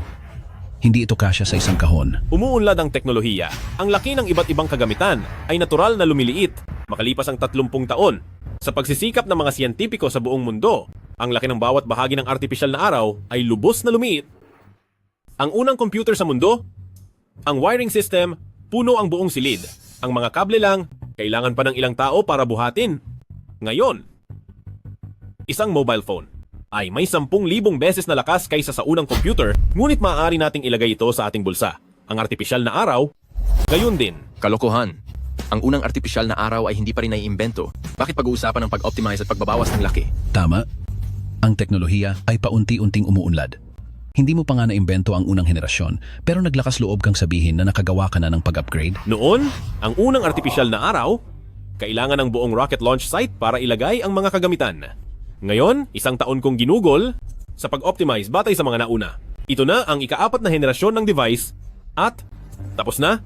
Hindi ito kasya sa isang kahon. Umuunlad ang teknolohiya. Ang laki ng iba't ibang kagamitan ay natural na lumiliit makalipas ang 30 taon. Sa pagsisikap ng mga siyentipiko sa buong mundo, ang laki ng bawat bahagi ng artipisyal na araw ay lubos na lumiit. Ang unang computer sa mundo, ang wiring system, puno ang buong silid. Ang mga kable lang, kailangan pa ng ilang tao para buhatin. Ngayon, isang mobile phone ay may 10,000 beses na lakas kaysa sa unang computer, ngunit maaari nating ilagay ito sa ating bulsa. Ang artipisyal na araw, gayon din. Kalokohan. Ang unang artipisyal na araw ay hindi pa rin naiimbento. Bakit pag-uusapan ng pag-optimize at pagbabawas ng laki? Tama. Ang teknolohiya ay paunti-unting umuunlad. Hindi mo pa nga naimbento ang unang henerasyon, pero naglakas loob kang sabihin na nakagawa ka na ng pag-upgrade? Noon, ang unang artipisyal na araw, kailangan ng buong rocket launch site para ilagay ang mga kagamitan. Ngayon, 1 taon kong ginugol sa pag-optimize batay sa mga nauna. Ito na ang ika-4 na henerasyon ng device at tapos na.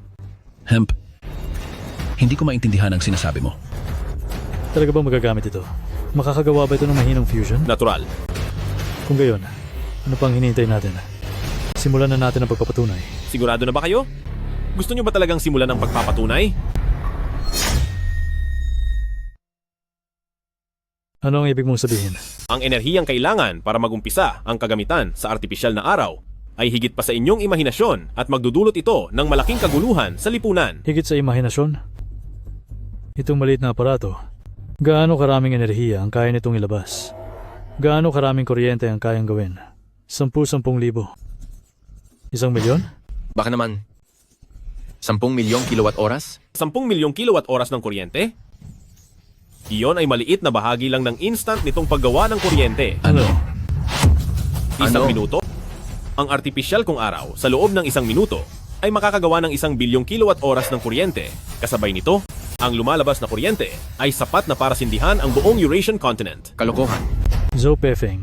Hemp, hindi ko maintindihan ang sinasabi mo. Talaga bang magagamit ito? Makakagawa ba ito ng mahinang fusion? Natural. Kung gayon, ano pang hinihintay natin? Simulan na natin ang pagpapatunay. Sigurado na ba kayo? Gusto nyo ba talagang simulan ang pagpapatunay? Ano ang ibig mong sabihin? Ang enerhiyang kailangan para magumpisa ang kagamitan sa artipisyal na araw ay higit pa sa inyong imahinasyon at magdudulot ito ng malaking kaguluhan sa lipunan. Higit sa imahinasyon? Itong maliit na aparato, gaano karaming enerhiya ang kaya nitong ilabas? Gaano karaming kuryente ang kayang gawin? 10,000 libo. 1 milyon? Baka naman 10 milyong kilowatt oras? 10 milyong kilowatt oras ng kuryente? Iyon ay maliit na bahagi lang ng instant nitong paggawa ng kuryente. Ano? Isang minuto? Ang artipisyal kong araw sa loob ng 1 minuto ay makakagawa ng 1 bilyong kilowatt oras ng kuryente. Kasabay nito, ang lumalabas na kuryente ay sapat na para sindihan ang buong Eurasian continent. Kalokohan. Zhou Peifeng,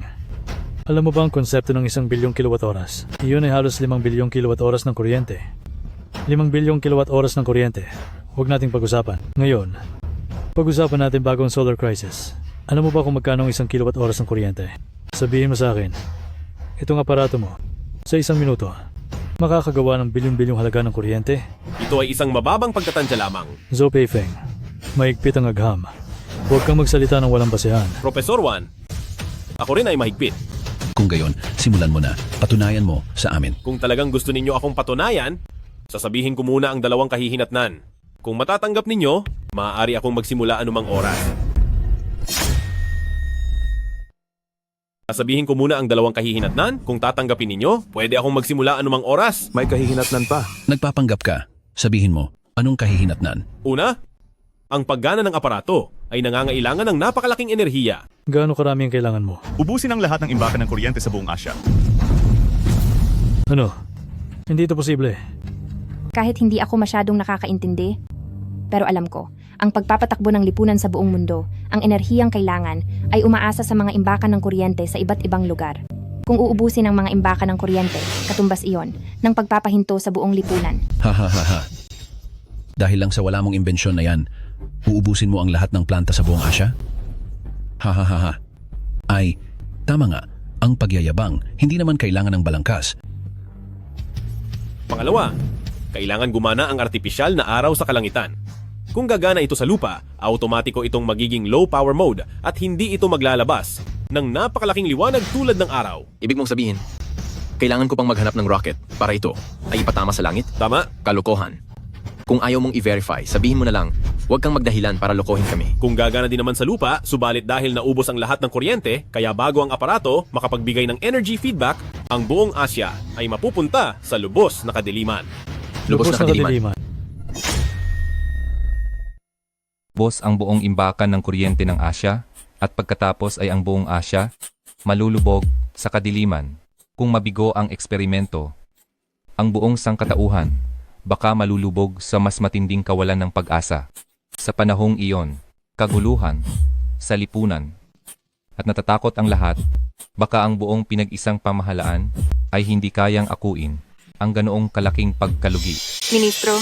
alam mo ba ang konsepto ng 1 bilyong kilowatt oras? Iyon ay halos 5 bilyong kilowatt oras ng kuryente. 5 bilyong kilowatt oras ng kuryente. Huwag nating pag-usapan. Ngayon, pag-usapan natin bagong solar crisis. Alam mo ba kung magkano ang 1 kilowatt oras ng kuryente? Sabihin mo sa akin, itong aparato mo, sa 1 minuto, makakagawa ng bilyon-bilyong halaga ng kuryente? Ito ay isang mababang pagtatantya lamang. Zhou Peifeng, mahigpit ang agham. Huwag kang magsalita ng walang basehan. Professor Juan, ako rin ay mahigpit. Kung gayon, simulan mo na. Patunayan mo sa amin. Kung talagang gusto ninyo akong patunayan, sasabihin ko muna ang 2 kahihinatnan. Kung matatanggap ninyo, maaari akong magsimula anumang oras. Sasabihin ko muna ang 2 kahihinatnan. Kung tatanggapin ninyo, pwede akong magsimula anumang oras. May kahihinatnan pa. Nagpapanggap ka. Sabihin mo, anong kahihinatnan? Una, ang paggana ng aparato ay nangangailangan ng napakalaking enerhiya. Gaano karami ang kailangan mo? Ubusin ang lahat ng imbakan ng kuryente sa buong Asya. Ano? Hindi ito posible. Kahit hindi ako masyadong nakakaintindi, pero alam ko, ang pagpapatakbo ng lipunan sa buong mundo, ang enerhiyang kailangan ay umaasa sa mga imbakan ng kuryente sa iba't ibang lugar. Kung uubusin ang mga imbakan ng kuryente, katumbas iyon, ng pagpapahinto sa buong lipunan. Ha. Dahil lang sa wala mong imbensyon na yan, uubusin mo ang lahat ng planta sa buong Asya? Ha. Ay, tama nga, ang pagyayabang hindi naman kailangan ng balangkas. Pangalawa, kailangan gumana ang artipisyal na araw sa kalangitan. Kung gagana ito sa lupa, automatiko itong magiging low power mode at hindi ito maglalabas ng napakalaking liwanag tulad ng araw. Ibig mong sabihin, kailangan ko pang maghanap ng rocket para ito ay ipatama sa langit? Tama. Kalokohan. Kung ayaw mong i-verify, sabihin mo na lang, huwag kang magdahilan para lokohin kami. Kung gagana din naman sa lupa, subalit dahil naubos ang lahat ng kuryente, kaya bago ang aparato makapagbigay ng energy feedback, ang buong Asya ay mapupunta sa lubos na kadiliman. Lubos na kadiliman. Boss ang buong imbakan ng kuryente ng Asya, at pagkatapos ay ang buong Asya, malulubog sa kadiliman. Kung mabigo ang eksperimento, ang buong sangkatauhan, baka malulubog sa mas matinding kawalan ng pag-asa. Sa panahong iyon, kaguluhan, sa lipunan, at natatakot ang lahat, baka ang buong pinag-isang pamahalaan ay hindi kayang akuin ang ganoong kalaking pagkalugi. Ministro,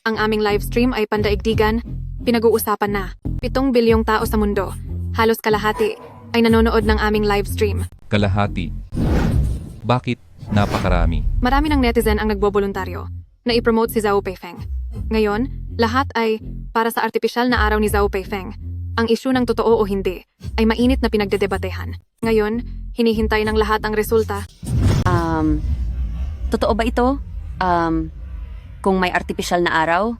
ang aming livestream ay pandaigdigan. Pinag-uusapan na. 7 bilyong tao sa mundo. Halos kalahati ay nanonood ng aming livestream. Kalahati. Bakit napakarami? Marami ng netizen ang nagboboluntaryo na i-promote si Zhou Peifeng. Ngayon, lahat ay para sa artipisyal na araw ni Zhou Peifeng. Ang isyu ng totoo o hindi ay mainit na pinagdedebatehan. Ngayon, hinihintay ng lahat ang resulta. Totoo ba ito? Kung may artipisyal na araw,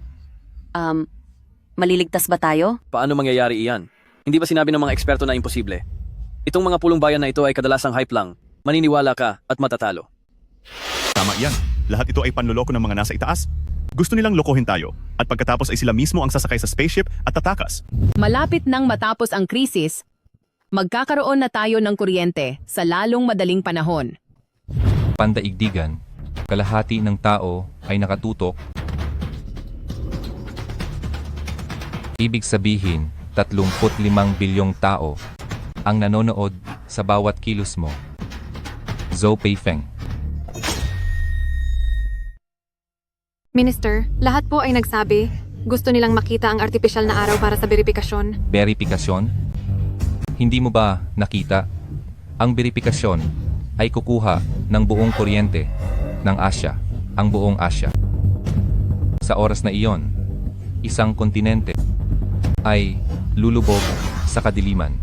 maliligtas ba tayo? Paano mangyayari iyan? Hindi ba sinabi ng mga eksperto na imposible? Itong mga pulong bayan na ito ay kadalasang hype lang. Maniniwala ka at matatalo. Tama yan. Lahat ito ay panloloko ng mga nasa itaas. Gusto nilang lokohin tayo at pagkatapos ay sila mismo ang sasakay sa spaceship at tatakas. Malapit nang matapos ang krisis, magkakaroon na tayo ng kuryente sa lalong madaling panahon. Pandaigdigan, kalahati ng tao ay nakatutok. Ibig sabihin, 35 bilyong tao ang nanonood sa bawat kilos mo. Zhou Peifeng. Minister, lahat po ay nagsabi, gusto nilang makita ang artipisyal na araw para sa beripikasyon. Beripikasyon? Hindi mo ba nakita? Ang beripikasyon ay kukuha ng buong kuryente ng Asya, ang buong Asya. Sa oras na iyon, isang kontinente ay lulubog sa kadiliman.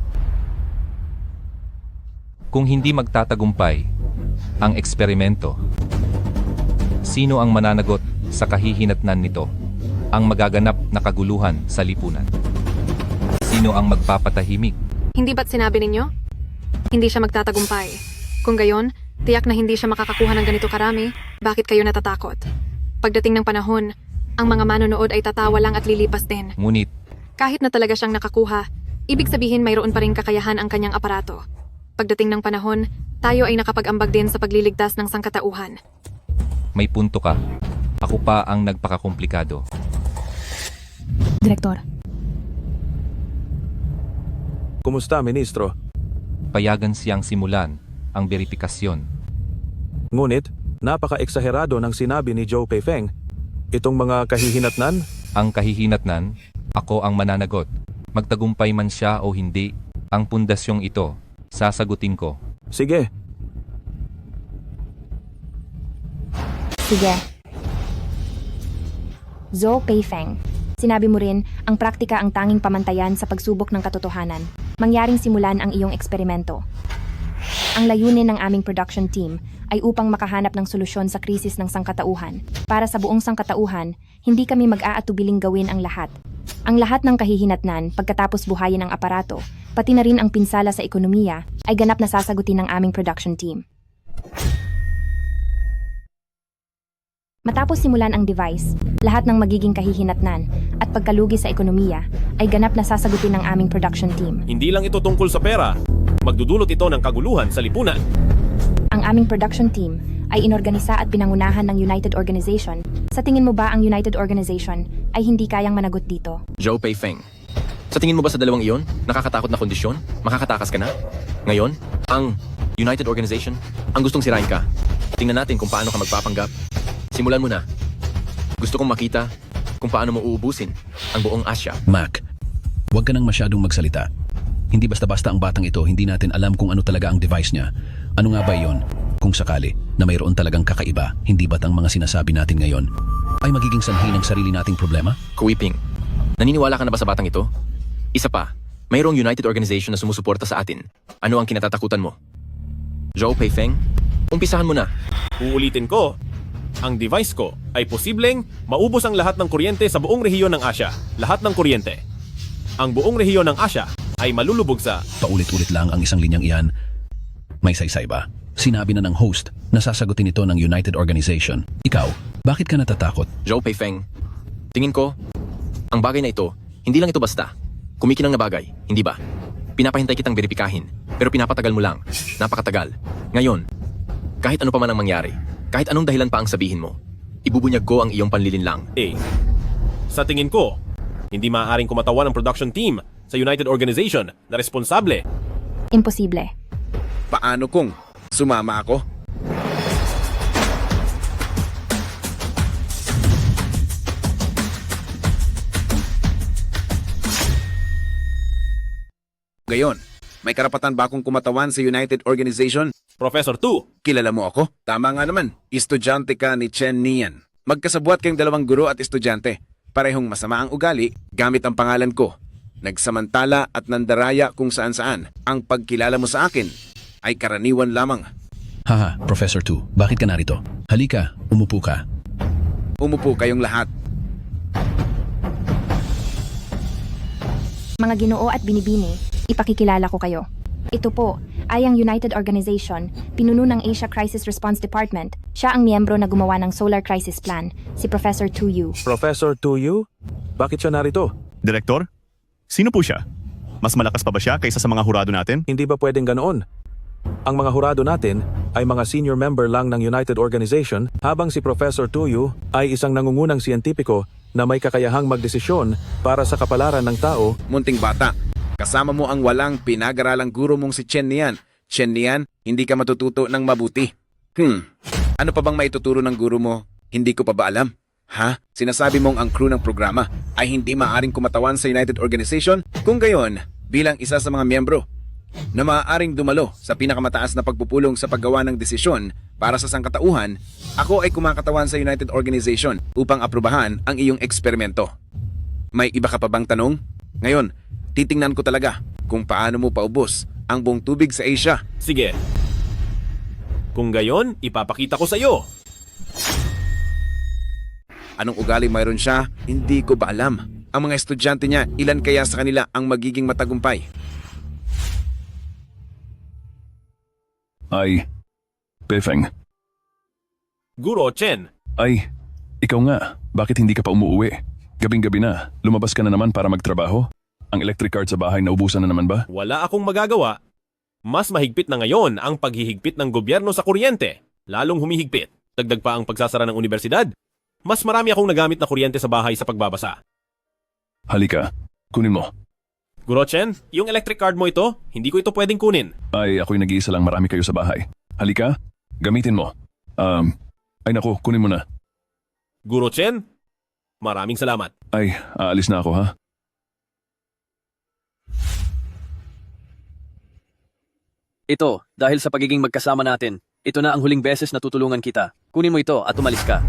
Kung hindi magtatagumpay ang eksperimento, sino ang mananagot sa kahihinatnan nito? Ang magaganap na kaguluhan sa lipunan? Sino ang magpapatahimik? Hindi ba't sinabi ninyo? Hindi siya magtatagumpay. Kung gayon, tiyak na hindi siya makakakuha ng ganito karami, bakit kayo natatakot? Pagdating ng panahon, ang mga manonood ay tatawa lang at lilipas din. Ngunit, Kahit na talaga siyang nakakuha, Ibig sabihin mayroon pa rin kakayahan ang kanyang aparato. Pagdating ng panahon, tayo ay nakapag-ambag din sa pagliligtas ng sangkatauhan. May punto ka. Ako pa ang nagpakakomplikado. Direktor, Kumusta, Ministro? Payagan siyang simulan ang verifikasyon. Ngunit, napaka-eksaherado ng sinabi ni Zhou Peifeng. Itong mga kahihinatnan? Ang kahihinatnan, ako ang mananagot. Magtagumpay man siya o hindi, ang pundasyong ito, sasagutin ko. Sige. sige. Zhou Peifeng, sinabi mo rin, ang praktika ang tanging pamantayan sa pagsubok ng katotohanan. Mangyaring simulan ang iyong eksperimento. Ang layunin ng aming production team ay upang makahanap ng solusyon sa krisis ng sangkatauhan. Para sa buong sangkatauhan, hindi kami mag-aatubiling gawin ang lahat. Ang lahat ng kahihinatnan pagkatapos buhayin ang aparato, pati na rin ang pinsala sa ekonomiya, ay ganap na sasagutin ng aming production team. Matapos simulan ang device, lahat ng magiging kahihinatnan at pagkalugi sa ekonomiya ay ganap na sasagutin ng aming production team. Hindi lang ito tungkol sa pera. Magdudulot ito ng kaguluhan sa lipunan. Ang aming production team ay inorganisa at pinangunahan ng United Organization. Sa tingin mo ba ang United Organization ay hindi kayang managot dito? Zhou Peifeng, sa tingin mo ba sa dalawang iyon, nakakatakot na kondisyon, makakatakas ka na? Ngayon, ang United Organization, ang gustong sirain ka. Tingnan natin kung paano ka magpapanggap. Simulan mo na. Gusto kong makita kung paano mo uubusin ang buong Asya. Mac, huwag ka nang masyadong magsalita. Hindi basta-basta ang batang ito, hindi natin alam kung ano talaga ang device niya. Ano nga ba iyon? Kung sakali na mayroon talagang kakaiba, hindi ba't ang mga sinasabi natin ngayon ay magiging sanhi ng sarili nating problema? Kuwiping, naniniwala ka na ba sa batang ito? Isa pa, mayroong United Organization na sumusuporta sa atin. Ano ang kinatatakutan mo? Zhou Peifeng, umpisahan mo na. Uulitin ko, ang device ko ay posibleng maubos ang lahat ng kuryente sa buong rehiyon ng Asya. Lahat ng kuryente. Ang buong rehiyon ng Asya ay malulubog sa... Paulit-ulit lang ang isang linyang iyan. May saysay ba? Sinabi na ng host na sasagutin ito ng United Organization. Ikaw, bakit ka natatakot? Zhou Peifeng, tingin ko, ang bagay na ito, hindi lang ito basta. Kumikinang na bagay, hindi ba? Pinapahintay kitang veripikahin, pero pinapatagal mo lang. Napakatagal. Ngayon, kahit ano pa man ang mangyari, kahit anong dahilan pa ang sabihin mo, ibubunyag ko ang iyong panlilinlang. Sa tingin ko, hindi maaaring kumatawan ang production team sa United Organization na responsable. Imposible. Paano kung sumama ako? Gayon, may karapatan ba akong kumatawan sa United Organization? Professor Tu. Kilala mo ako? Tama nga naman. Estudyante ka ni Chen Nian. Magkasabwat kayong dalawang guro at estudyante. Parehong masama ang ugali gamit ang pangalan ko. Nagsamantala at nandaraya kung saan-saan. Ang pagkilala mo sa akin ay karaniwan lamang. Haha, Professor Tu, bakit ka narito? Halika, umupo ka. Umupo kayong lahat. Mga Ginoo at Binibini, ipakikilala ko kayo. Ito po ay ang United Organization, pinuno ng Asia Crisis Response Department. Siya ang miyembro na gumawa ng Solar Crisis Plan, si Professor Tu Yu. Professor Tu Yu? Bakit siya narito? Direktor? Sino po siya? Mas malakas pa ba siya kaysa sa mga hurado natin? Hindi ba pwedeng ganoon? Ang mga hurado natin ay mga senior member lang ng United Organization, habang si Professor Tu Yu ay isang nangungunang siyentipiko na may kakayahang magdesisyon para sa kapalaran ng tao. Munting bata, kasama mo ang walang pinag-aralang guro mong si Chen Nian. Chen Nian, hindi ka matututo ng mabuti. Ano pa bang maituturo ng guro mo? Hindi ko pa ba alam? Ha? Sinasabi mong ang crew ng programa ay hindi maaaring kumatawan sa United Organization? Kung gayon, bilang isa sa mga miyembro na maaaring dumalo sa pinakamataas na pagpupulong sa paggawa ng desisyon para sa sangkatauhan, ako ay kumakatawan sa United Organization upang aprubahan ang iyong eksperimento. May iba ka pa bang tanong? Ngayon, titingnan ko talaga kung paano mo paubos ang buong tubig sa Asia. Sige. Kung gayon, ipapakita ko sa iyo. Anong ugali mayroon siya? Hindi ko ba alam. Ang mga estudyante niya, ilan kaya sa kanila ang magiging matagumpay? Ay, Peifeng. Guro Chen. Ay, ikaw nga. Bakit hindi ka pa umuuwi? Gabing-gabi na. Lumabas ka na naman para magtrabaho? Ang electric card sa bahay naubusan na naman ba? Wala akong magagawa. Mas mahigpit na ngayon ang paghihigpit ng gobyerno sa kuryente. Lalong humihigpit. Dagdag pa ang pagsasara ng universidad. Mas marami akong nagamit na kuryente sa bahay sa pagbabasa. Halika, kunin mo. Guro Chen, yung electric card mo ito, hindi ko ito pwedeng kunin. Ay, ako'y nag-iisa lang, marami kayo sa bahay. Halika, gamitin mo. Ay naku, kunin mo na. Guro Chen, maraming salamat. Ay, aalis na ako ha. Ito, dahil sa pagiging magkasama natin, ito na ang huling beses na tutulungan kita. Kunin mo ito at umalis ka.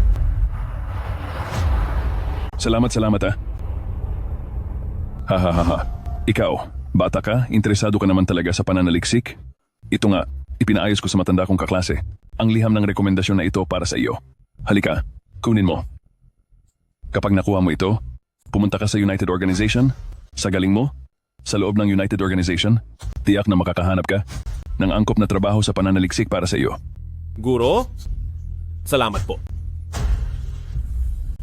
Salamat ha. Ha. Ikaw, bata ka, interesado ka naman talaga sa pananaliksik? Ito nga, ipinaayos ko sa matanda kong kaklase. Ang liham ng rekomendasyon na ito para sa iyo. Halika, kunin mo. Kapag nakuha mo ito, pumunta ka sa United Organization, sa galing mo, sa loob ng United Organization, tiyak na makakahanap ka ng angkop na trabaho sa pananaliksik para sa iyo. Guro, salamat po.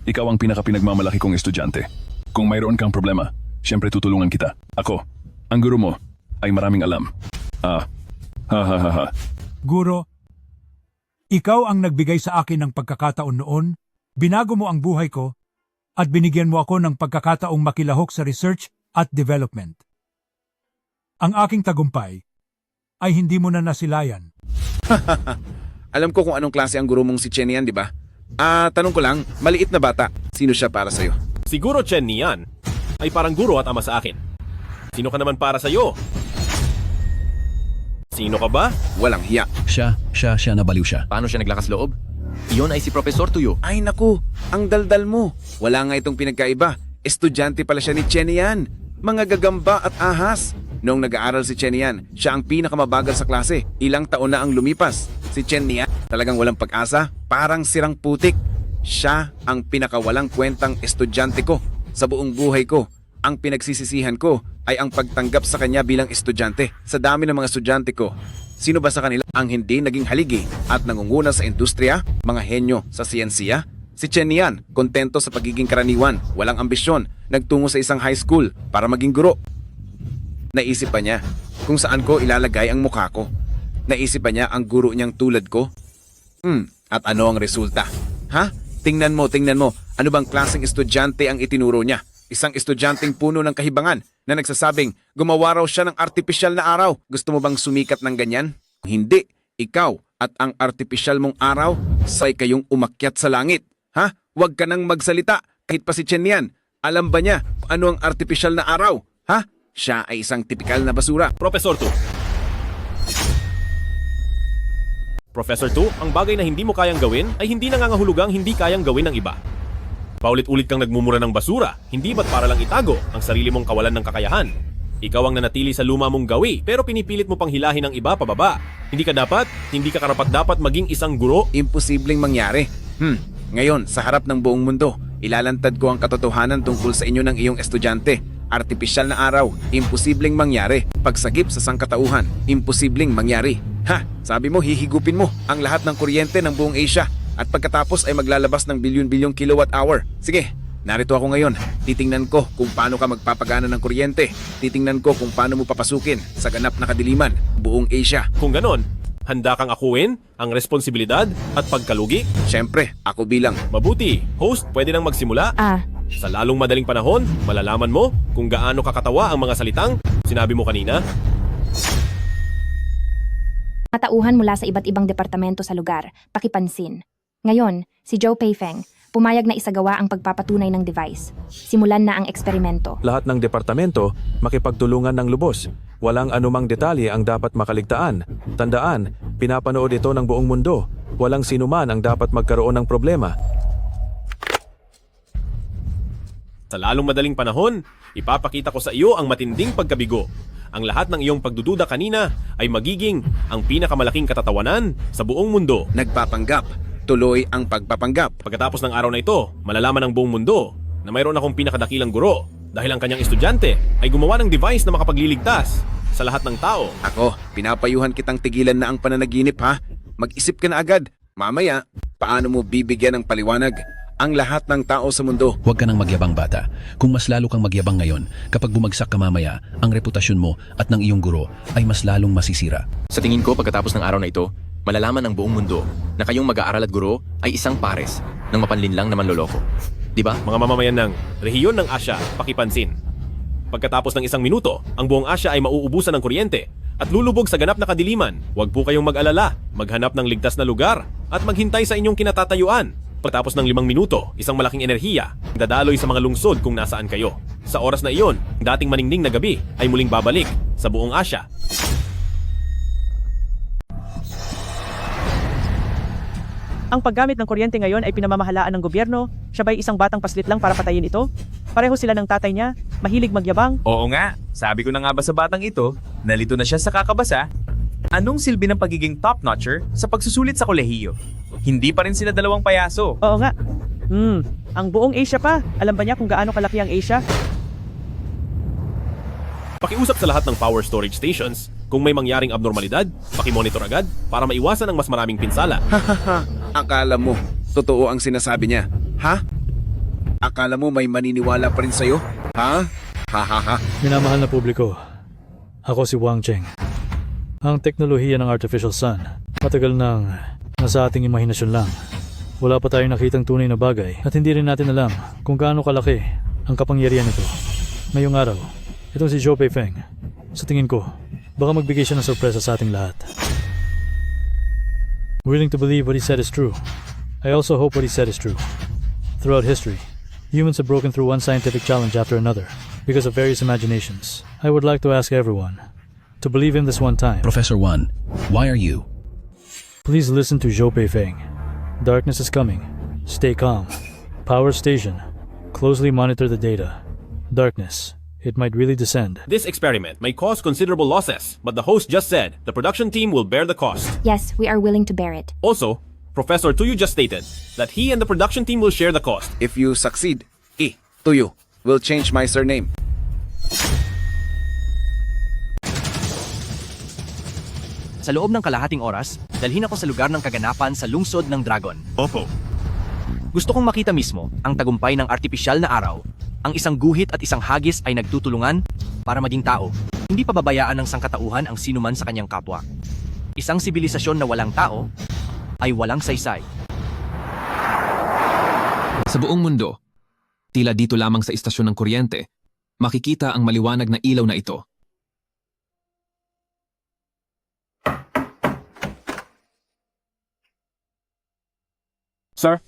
Ikaw ang pinaka-pinagmamalaki kong estudyante. Kung mayroon kang problema, siyempre tutulungan kita. Ako, ang guro mo, ay maraming alam. Ha. Guro, ikaw ang nagbigay sa akin ng pagkakataon noon, binago mo ang buhay ko, at binigyan mo ako ng pagkakataong makilahok sa research at development. Ang aking tagumpay ay hindi mo na nasilayan. Alam ko kung anong klase ang guro mong si Chen yan, di ba? Tanong ko lang, maliit na bata, sino siya para sa'yo? Siguro Chen niyan ay parang guro at ama sa akin. Sino ka naman para sa'yo? Sino ka ba? Walang hiya. Siya, nabaliw siya. Paano siya naglakas loob? Iyon ay si Professor Tuyo. Ay naku, ang daldal mo. Wala nga itong pinagkaiba. Estudyante pala siya ni Chen yan. Mga gagamba at ahas. Noong nag-aaral si Chen yan, siya ang pinakamabagal sa klase. Ilang taon na ang lumipas. Si Chen yan, talagang walang pag-asa. Parang sirang putik. Siya ang pinakawalang kwentang estudyante ko. Sa buong buhay ko, ang pinagsisisihan ko ay ang pagtanggap sa kanya bilang estudyante. Sa dami ng mga estudyante ko, sino ba sa kanila ang hindi naging haligi at nangunguna sa industriya, mga henyo sa siyensiya? Si Chen yan, kontento sa pagiging karaniwan, walang ambisyon, nagtungo sa isang high school para maging guro. Naisip pa niya kung saan ko ilalagay ang mukha ko. Naisip pa niya ang guro niyang tulad ko. At ano ang resulta? Ha? Tingnan mo, ano bang klaseng estudyante ang itinuro niya? Isang estudyanteng puno ng kahibangan na nagsasabing gumawa raw siya ng artipisyal na araw. Gusto mo bang sumikat ng ganyan? Hindi. Ikaw at ang artipisyal mong araw, say kayong umakyat sa langit. Ha? Huwag ka nang magsalita. Kahit pa si Chen yan. Alam ba niya kung ano ang artipisyal na araw? Ha? Siya ay isang tipikal na basura. Professor Tu. Professor Tu, ang bagay na hindi mo kayang gawin ay hindi nangangahulugang hindi kayang gawin ng iba. Paulit-ulit kang nagmumura ng basura, hindi ba't para lang itago ang sarili mong kawalan ng kakayahan? Ikaw ang nanatili sa luma mong gawi, pero pinipilit mo pang hilahin ng iba pababa. Hindi ka karapat-dapat maging isang guro? Imposibleng mangyari. Ngayon, sa harap ng buong mundo, ilalantad ko ang katotohanan tungkol sa inyo ng iyong estudyante. Artipisyal na araw, imposibleng mangyari. Pagsagip sa sangkatauhan, imposibleng mangyari. Ha! Sabi mo, hihigupin mo ang lahat ng kuryente ng buong Asia at pagkatapos ay maglalabas ng bilyon-bilyong kilowatt hour. Sige, narito ako ngayon. Titingnan ko kung paano ka magpapagana ng kuryente. Titingnan ko kung paano mo papasukin sa ganap na kadiliman buong Asia. Kung ganon, handa kang akuin ang responsibilidad at pagkalugi? Siyempre, ako bilang. Mabuti. Host, pwede nang magsimula? Sa lalong madaling panahon, malalaman mo kung gaano kakatawa ang mga salitang sinabi mo kanina. Matauhan mula sa iba't ibang departamento sa lugar, pakipansin. Ngayon, si Zhou Peifeng, pumayag na isagawa ang pagpapatunay ng device. Simulan na ang eksperimento. Lahat ng departamento makipagtulungan ng lubos. Walang anumang detalye ang dapat makaligtaan. Tandaan, pinapanood ito ng buong mundo. Walang sinuman ang dapat magkaroon ng problema. Sa lalong madaling panahon, ipapakita ko sa iyo ang matinding pagkabigo. Ang lahat ng iyong pagdududa kanina ay magiging ang pinakamalaking katatawanan sa buong mundo. Nagpapanggap. Tuloy ang pagpapanggap. Pagkatapos ng araw na ito, malalaman ng buong mundo na mayroon akong pinakadakilang guro dahil ang kanyang estudyante ay gumawa ng device na makapagliligtas sa lahat ng tao. Ako, pinapayuhan kitang tigilan na ang pananaginip ha. Mag-isip ka na agad. Mamaya, paano mo bibigyan ng paliwanag ang lahat ng tao sa mundo. Huwag ka nang magyabang bata. Kung mas lalo kang magyabang ngayon, kapag bumagsak ka mamaya, ang reputasyon mo at ng iyong guro ay mas lalong masisira. Sa tingin ko, pagkatapos ng araw na ito, malalaman ng buong mundo na kayong mag-aaral at guro ay isang pares ng mapanlinlang na manloloko. Di ba? Mga mamamayan ng rehiyon ng Asya, pakipansin. Pagkatapos ng 1 minuto, ang buong Asya ay mauubusan ng kuryente at lulubog sa ganap na kadiliman. Huwag po kayong mag-alala, maghanap ng ligtas na lugar at maghintay sa inyong kinatatayuan. Pagkatapos ng 5 minuto, isang malaking enerhiya dadaloy sa mga lungsod kung nasaan kayo. Sa oras na iyon, ang dating maningning na gabi ay muling babalik sa buong Asya. Ang paggamit ng kuryente ngayon ay pinamamahalaan ng gobyerno. Siya ba'y isang batang paslit lang para patayin ito? Pareho sila ng tatay niya, mahilig magyabang. Oo nga, sabi ko na nga ba sa batang ito, nalito na siya sa kakabasa. Anong silbi ng pagiging top-notcher sa pagsusulit sa kolehiyo? Hindi pa rin sila dalawang payaso. Oo nga. Ang buong Asia pa. Alam ba niya kung gaano kalaki ang Asia? Pakiusap sa lahat ng power storage stations. Kung may mangyaring abnormalidad, pakimonitor agad para maiwasan ang mas maraming pinsala. Akala mo, totoo ang sinasabi niya? Ha? Akala mo may maniniwala pa rin sa'yo? Ha? Ha? Minamahal na publiko, ako si Wang Cheng. Ang teknolohiya ng Artificial Sun, matagal nang nasa ating imahinasyon lang. Wala pa tayong nakitang tunay na bagay at hindi rin natin alam kung gaano kalaki ang kapangyarihan nito. Ngayong araw, itong si Zhou Peifeng. Sa tingin ko, baka magbigay siya ng sorpresa sa ating lahat. Willing to believe what he said is true. I also hope what he said is true. Throughout history, humans have broken through one scientific challenge after another because of various imaginations. I would like to ask everyone to believe him this one time. Professor Wan, why are you? Please listen to Zhou Peifeng. Darkness is coming. Stay calm. Power station. Closely monitor the data. Darkness. It might really descend. This experiment may cause considerable losses, but the host just said the production team will bear the cost. Yes, we are willing to bear it. Also, Professor Tuyu just stated that he and the production team will share the cost. If you succeed, Tuyo will change my surname. Sa loob ng kalahating oras, dalhin ako sa lugar ng kaganapan sa lungsod ng Dragon. Opo. Gusto kong makita mismo ang tagumpay ng artipisyal na araw. Ang isang guhit at isang hagis ay nagtutulungan para maging tao. Hindi pababayaan ng sangkatauhan ang sinuman sa kanyang kapwa. Isang sibilisasyon na walang tao ay walang saysay. Sa buong mundo, tila dito lamang sa istasyon ng kuryente, makikita ang maliwanag na ilaw na ito. Sir,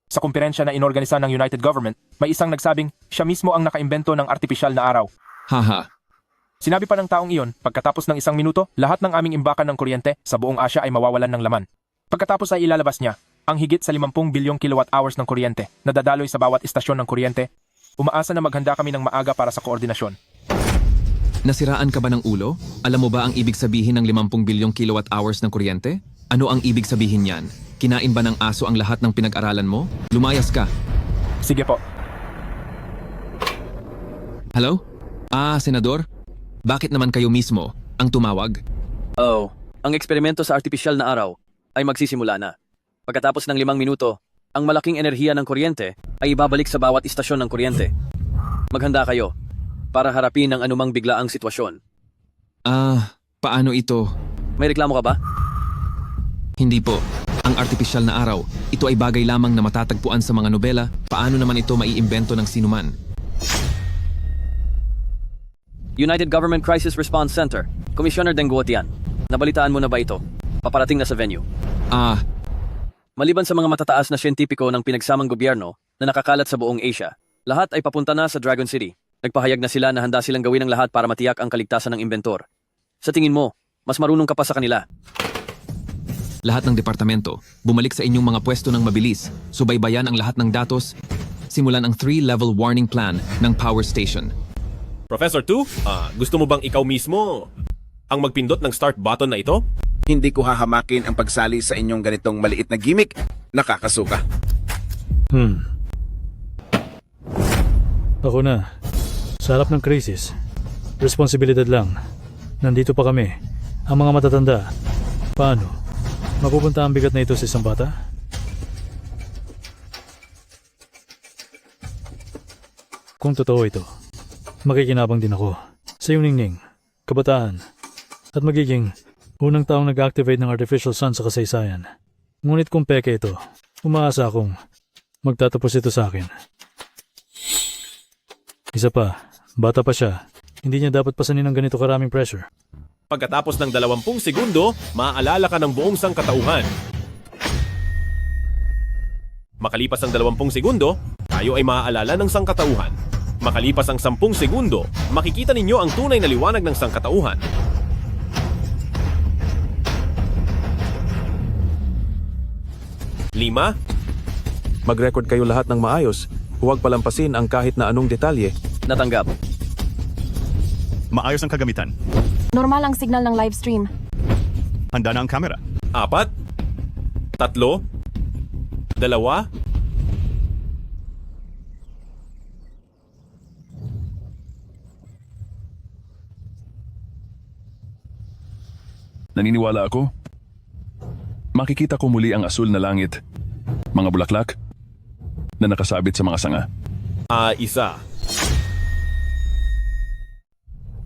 sa kumperensya na inorganisa ng United Government, may isang nagsabing siya mismo ang nakaimbento ng artipisyal na araw. Haha. Sinabi pa ng taong iyon, pagkatapos ng 1 minuto, lahat ng aming imbakan ng kuryente sa buong Asya ay mawawalan ng laman. Pagkatapos ay ilalabas niya ang higit sa 50 bilyong kilowatt-hours ng kuryente na dadaloy sa bawat istasyon ng kuryente. Umaasa na maghanda kami ng maaga para sa koordinasyon. Nasiraan ka ba ng ulo? Alam mo ba ang ibig sabihin ng 50 bilyong kilowatt-hours ng kuryente? Ano ang ibig sabihin niyan? Kinain ba ng aso ang lahat ng pinag-aralan mo? Lumayas ka. Sige po. Hello? Senador? Bakit naman kayo mismo ang tumawag? Ang eksperimento sa artipisyal na araw ay magsisimula na. Pagkatapos ng 5 minuto, ang malaking enerhiya ng kuryente ay ibabalik sa bawat istasyon ng kuryente. Maghanda kayo para harapin ang anumang biglaang sitwasyon. Paano ito? May reklamo ka ba? Hindi po. Ang artipisyal na araw, ito ay bagay lamang na matatagpuan sa mga nobela. Paano naman ito maiimbento ng sinuman? United Government Crisis Response Center, Commissioner Denguotian. Nabalitaan mo na ba ito? Paparating na sa venue. Maliban sa mga matataas na siyentipiko ng pinagsamang gobyerno na nakakalat sa buong Asia, lahat ay papunta na sa Dragon City. Nagpahayag na sila na handa silang gawin ang lahat para matiyak ang kaligtasan ng inventor. Sa tingin mo, mas marunong ka pa sa kanila. Lahat ng departamento, bumalik sa inyong mga pwesto ng mabilis, subaybayan ang lahat ng datos, simulan ang 3-level warning plan ng power station. Professor Tu, gusto mo bang ikaw mismo ang magpindot ng start button na ito? Hindi ko hahamakin ang pagsali sa inyong ganitong maliit na gimmick. Nakakasuka. Ako na. Sa harap ng krisis, responsibilidad lang. Nandito pa kami. Ang mga matatanda. Paano? Mapupunta ang bigat na ito sa isang bata? Kung totoo ito, makikinabang din ako sa iyong ningning, kabataan, at magiging unang taong nag-activate ng artificial sun sa kasaysayan. Ngunit kung peke ito, umaasa akong magtatapos ito sa akin. Isa pa, bata pa siya. Hindi niya dapat pasanin ng ganito karaming pressure. Pagkatapos ng 20 segundo, maaalala ka ng buong sangkatauhan. Makalipas ang 20 segundo, tayo ay maaalala ng sangkatauhan. Makalipas ang 10 segundo, makikita ninyo ang tunay na liwanag ng sangkatauhan. Lima, Mag-record kayo lahat ng maayos. Huwag palampasin ang kahit na anong detalye. Natanggap. Maayos ang kagamitan. Normal ang signal ng live stream. Handa na ang camera. 4, 3, 2, Naniniwala ako. Makikita ko muli ang asul na langit, mga bulaklak na nakasabit sa mga sanga. isa.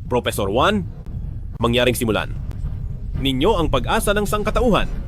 Professor 1, mangyaring simulan. Ninyo ang pag-asa ng sangkatauhan.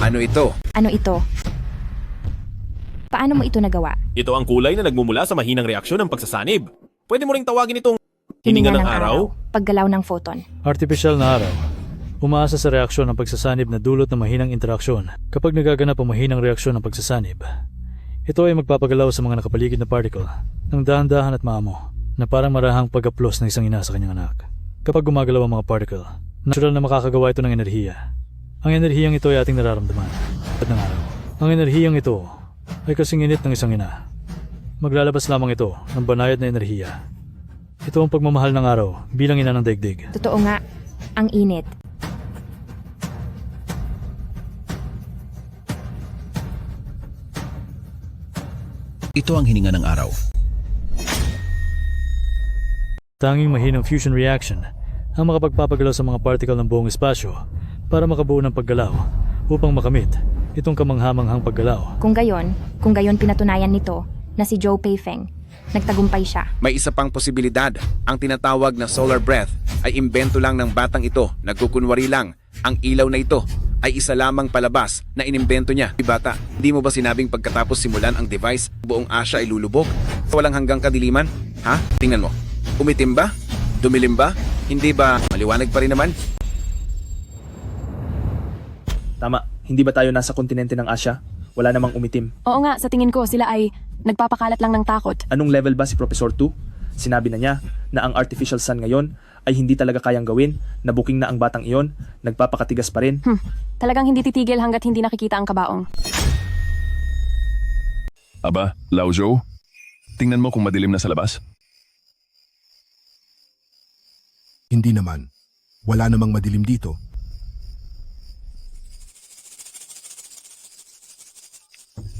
Ano ito? Ano ito? Paano mo ito nagawa? Ito ang kulay na nagmumula sa mahinang reaksyon ng pagsasanib. Pwede mo ring tawagin itong hininga ng araw. Paggalaw ng photon. Artificial na araw. Umaasa sa reaksyon ng pagsasanib na dulot ng mahinang interaksyon. Kapag nagaganap ang mahinang reaksyon ng pagsasanib, ito ay magpapagalaw sa mga nakapaligid na particle ng dahan-dahan at maamo na parang marahang pag-aplos ng isang ina sa kanyang anak. Kapag gumagalaw ang mga particle, natural na makakagawa ito ng enerhiya. Ang enerhiyang ito ay ating nararamdaman at ng araw. Ang enerhiyang ito ay kasing init ng isang ina. Maglalabas lamang ito ng banayad na enerhiya. Ito ang pagmamahal ng araw bilang ina ng daigdig. Totoo nga, ang init. Ito ang hininga ng araw. Tanging mahinang fusion reaction ang makapagpapagalaw sa mga particle ng buong espasyo para makabuo ng paggalaw upang makamit itong kamanghamanghang paggalaw. Kung gayon pinatunayan nito na si Zhou Peifeng, nagtagumpay siya. May isa pang posibilidad. Ang tinatawag na solar breath ay imbento lang ng batang ito. Nagkukunwari lang. Ang ilaw na ito ay isa lamang palabas na inimbento niya. Bata, hindi mo ba sinabing pagkatapos simulan ang device, buong Asya ay lulubog? Walang hanggang kadiliman? Ha? Tingnan mo. Umitim ba? Dumilim ba? Hindi ba maliwanag pa rin naman? Tama, hindi ba tayo nasa kontinente ng Asya? Wala namang umitim. Oo nga, sa tingin ko sila ay nagpapakalat lang ng takot. Anong level ba si Professor 2? Sinabi na niya na ang artificial sun ngayon ay hindi talaga kayang gawin, na booking na ang batang iyon, nagpapakatigas pa rin. Talagang hindi titigil hanggat hindi nakikita ang kabaong. Aba, Lao Zhou, tingnan mo kung madilim na sa labas. Hindi naman. Wala namang madilim dito.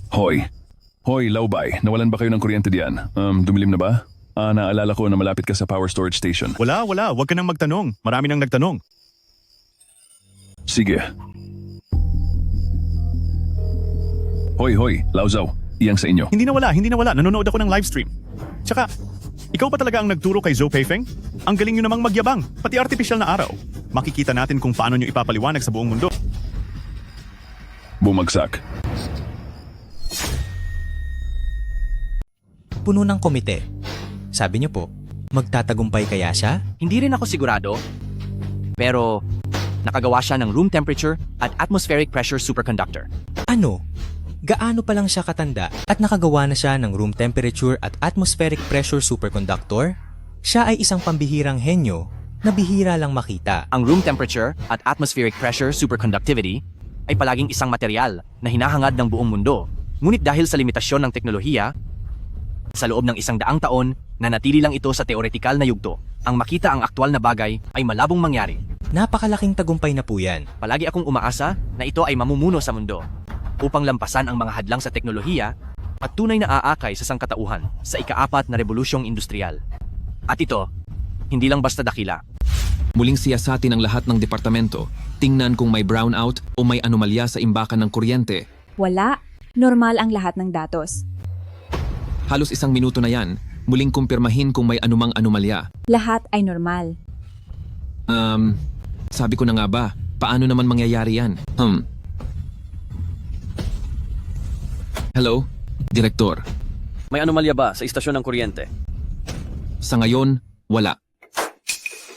Hoy, Laubay, nawalan ba kayo ng kuryente diyan? Dumilim na ba? Naalala ko na malapit ka sa power storage station. Wala. Huwag ka nang magtanong. Marami nang nagtanong. Sige. Hoy, Lao Zhou, iyang sa inyo. Hindi na wala. Nanonood ako ng live stream. Tsaka, ikaw pa talaga ang nagturo kay Zhou Peifeng? Ang galing nyo namang magyabang, pati artificial na araw. Makikita natin kung paano nyo ipapaliwanag sa buong mundo. Bumagsak. puno ng komite. Sabi niyo po, magtatagumpay kaya siya? Hindi rin ako sigurado, pero nakagawa siya ng room temperature at atmospheric pressure superconductor. Ano? Gaano pa lang siya katanda at nakagawa na siya ng room temperature at atmospheric pressure superconductor? Siya ay isang pambihirang henyo na bihira lang makita. Ang room temperature at atmospheric pressure superconductivity ay palaging isang material na hinahangad ng buong mundo. Ngunit dahil sa limitasyon ng teknolohiya, sa loob ng 100 taon, nanatili lang ito sa teoretikal na yugto. Ang makita ang aktwal na bagay ay malabong mangyari. Napakalaking tagumpay na po yan. Palagi akong umaasa na ito ay mamumuno sa mundo upang lampasan ang mga hadlang sa teknolohiya at tunay na aakay sa sangkatauhan sa ika-4 na revolusyong industrial. At ito, hindi lang basta dakila. Muling siyasatin ang lahat ng departamento. Tingnan kung may brownout o may anomalya sa imbakan ng kuryente. Wala. Normal ang lahat ng datos. Halos 1 minuto na yan. Muling kumpirmahin kung may anumang anomalya. Lahat ay normal. Sabi ko na nga ba, paano naman mangyayari yan? Hello, Direktor. May anomalya ba sa istasyon ng kuryente? Sa ngayon, wala.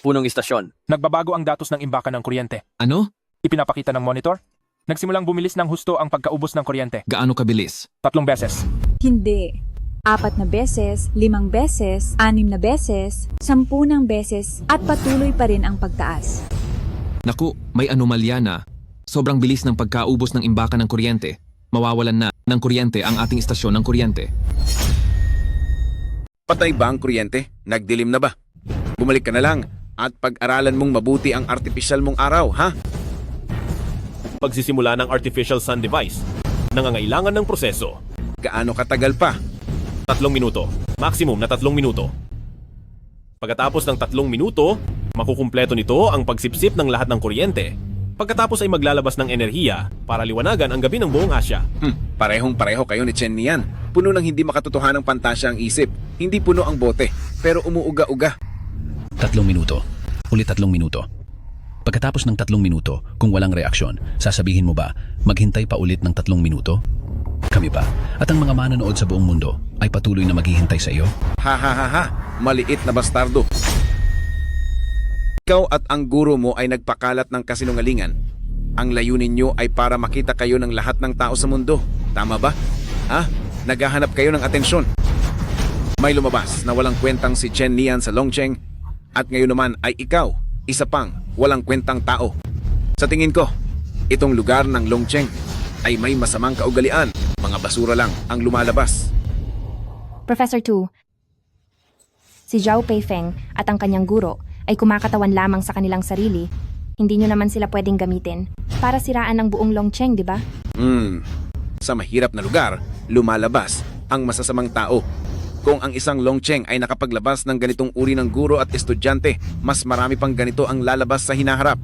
Punong istasyon. Nagbabago ang datos ng imbakan ng kuryente. Ano? Ipinapakita ng monitor. Nagsimulang bumilis ng husto ang pagkaubos ng kuryente. Gaano kabilis? 3 beses. Hindi. 4 na beses, 5 beses, 6 na beses, 10 ng beses, at patuloy pa rin ang pagtaas. Naku, may anomalya na. Sobrang bilis ng pagkaubos ng imbakan ng kuryente. Mawawalan na ng kuryente ang ating istasyon ng kuryente. Patay ba ang kuryente? Nagdilim na ba? Bumalik ka na lang at pag-aralan mong mabuti ang artificial mong araw, ha? Pagsisimula ng artificial sun device, nangangailangan ng proseso. Gaano katagal pa? 3 minuto. Maximum na 3 minuto. Pagkatapos ng 3 minuto, makukumpleto nito ang pagsipsip ng lahat ng kuryente. Pagkatapos ay maglalabas ng enerhiya para liwanagan ang gabi ng buong Asya. Parehong-pareho kayo ni Chen Nian. Puno ng hindi makatotohanang pantasya ang isip. Hindi puno ang bote, pero umuuga-uga. 3 minuto. Ulit 3 minuto. Pagkatapos ng 3 minuto, kung walang reaksyon, sasabihin mo ba, maghintay pa ulit ng 3 minuto? Kami pa, at ang mga manonood sa buong mundo, ay patuloy na maghihintay sa iyo? Ha, maliit na bastardo. Ikaw at ang guro mo ay nagpakalat ng kasinungalingan. Ang layunin nyo ay para makita kayo ng lahat ng tao sa mundo. Tama ba? Naghahanap kayo ng atensyon. May lumabas na walang kwentang si Chen Nian sa Longcheng at ngayon naman ay ikaw, isa pang walang kwentang tao. Sa tingin ko, itong lugar ng Longcheng ay may masamang kaugalian. Mga basura lang ang lumalabas. Professor Tu, si Zhao Peifeng at ang kanyang guro ay kumakatawan lamang sa kanilang sarili. Hindi nyo naman sila pwedeng gamitin para siraan ang buong Longcheng, di ba? Sa mahirap na lugar, lumalabas ang masasamang tao. Kung ang isang Longcheng ay nakapaglabas ng ganitong uri ng guro at estudyante, mas marami pang ganito ang lalabas sa hinaharap.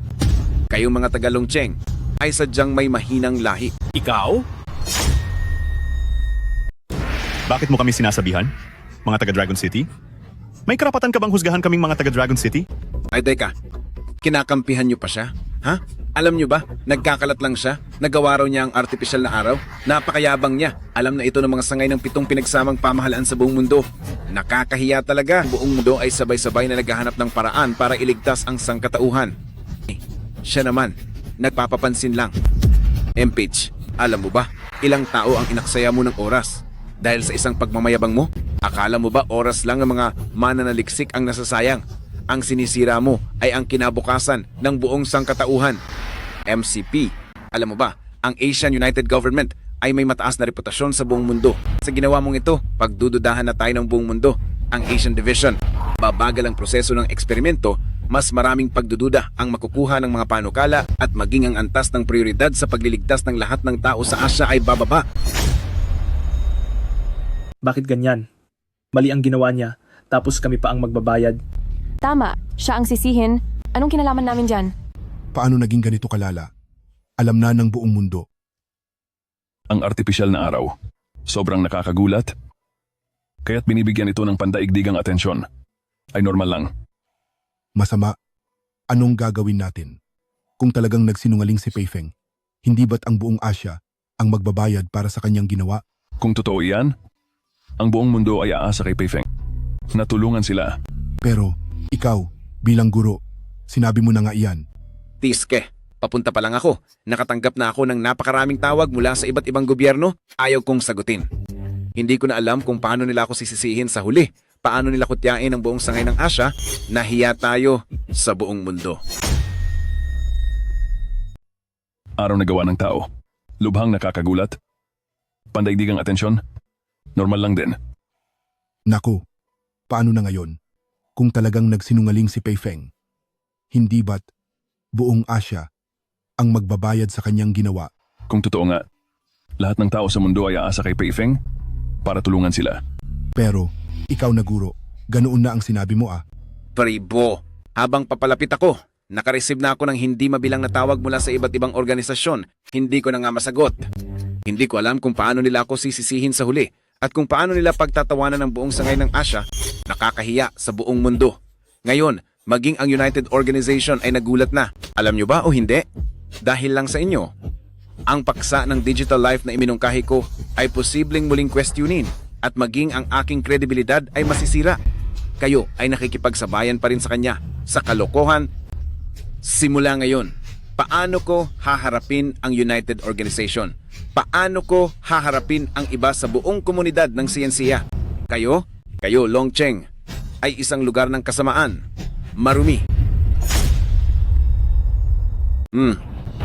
Kayong mga taga Longcheng ay sadyang may mahinang lahi. Ikaw? Bakit mo kami sinasabihan? Mga taga Dragon City? May karapatan ka bang husgahan kaming mga taga Dragon City? Ay teka, kinakampihan nyo pa siya? Ha? Alam nyo ba, nagkakalat lang siya, nagawa raw niya ang artificial na araw, napakayabang niya, alam na ito ng mga sangay ng 7 pinagsamang pamahalaan sa buong mundo. Nakakahiya talaga, buong mundo ay sabay-sabay na naghahanap ng paraan para iligtas ang sangkatauhan. Siya naman, nagpapapansin lang. Empage, alam mo ba, ilang tao ang inaksaya mo ng oras? Dahil sa isang pagmamayabang mo, akala mo ba oras lang ng mga mananaliksik ang nasasayang? Ang sinisira mo ay ang kinabukasan ng buong sangkatauhan. MCP, alam mo ba, ang Asian United Government ay may mataas na reputasyon sa buong mundo. Sa ginawa mong ito, pagdududahan na tayo ng buong mundo, ang Asian Division. Babagal ang proseso ng eksperimento, mas maraming pagdududa ang makukuha ng mga panukala at maging ang antas ng prioridad sa pagliligtas ng lahat ng tao sa Asya ay bababa. Bakit ganyan? Mali ang ginawa niya, tapos kami pa ang magbabayad. Tama, siya ang sisihin. Anong kinalaman namin dyan? Paano naging ganito kalala? Alam na ng buong mundo. Ang artipisyal na araw, sobrang nakakagulat. Kaya't binibigyan ito ng pandaigdigang atensyon. Ay normal lang. Masama. Anong gagawin natin? Kung talagang nagsinungaling si Peifeng, hindi ba't ang buong Asya ang magbabayad para sa kanyang ginawa? Kung totoo iyan, Ang buong mundo ay aasa kay Pei Feng. Natulungan sila. Pero, ikaw, bilang guro, sinabi mo na nga iyan. Tiske, papunta pa lang ako. Nakatanggap na ako ng napakaraming tawag mula sa iba't ibang gobyerno. Ayaw kong sagutin. Hindi ko na alam kung paano nila ako sisisihin sa huli. Paano nila kutyain ang buong sangay ng Asya. Nahiya tayo sa buong mundo. Araw na gawa ng tao. Lubhang nakakagulat. Pandaigdigang atensyon. Normal lang din. Naku, paano na ngayon? Kung talagang nagsinungaling si Pei Feng, hindi ba't buong Asya ang magbabayad sa kanyang ginawa? Kung totoo nga, lahat ng tao sa mundo ay aasa kay Pei Feng para tulungan sila. Pero, ikaw na guro, ganoon na ang sinabi mo ah. Pribo, habang papalapit ako, nakareceive na ako ng hindi mabilang na tawag mula sa iba't ibang organisasyon. Hindi ko na nga masagot. Hindi ko alam kung paano nila ako sisisihin sa huli at kung paano nila pagtatawanan ng buong sangay ng Asya. Nakakahiya sa buong mundo. Ngayon, maging ang United Organization ay nagulat na. Alam nyo ba o hindi? Dahil lang sa inyo, ang paksa ng digital life na iminungkahi ko ay posibleng muling questionin at maging ang aking kredibilidad ay masisira. Kayo ay nakikipagsabayan pa rin sa kanya sa kalokohan. Simula ngayon, paano ko haharapin ang United Organization? Paano ko haharapin ang iba sa buong komunidad ng siyensiya? Kayo, Longcheng, ay isang lugar ng kasamaan. Marumi.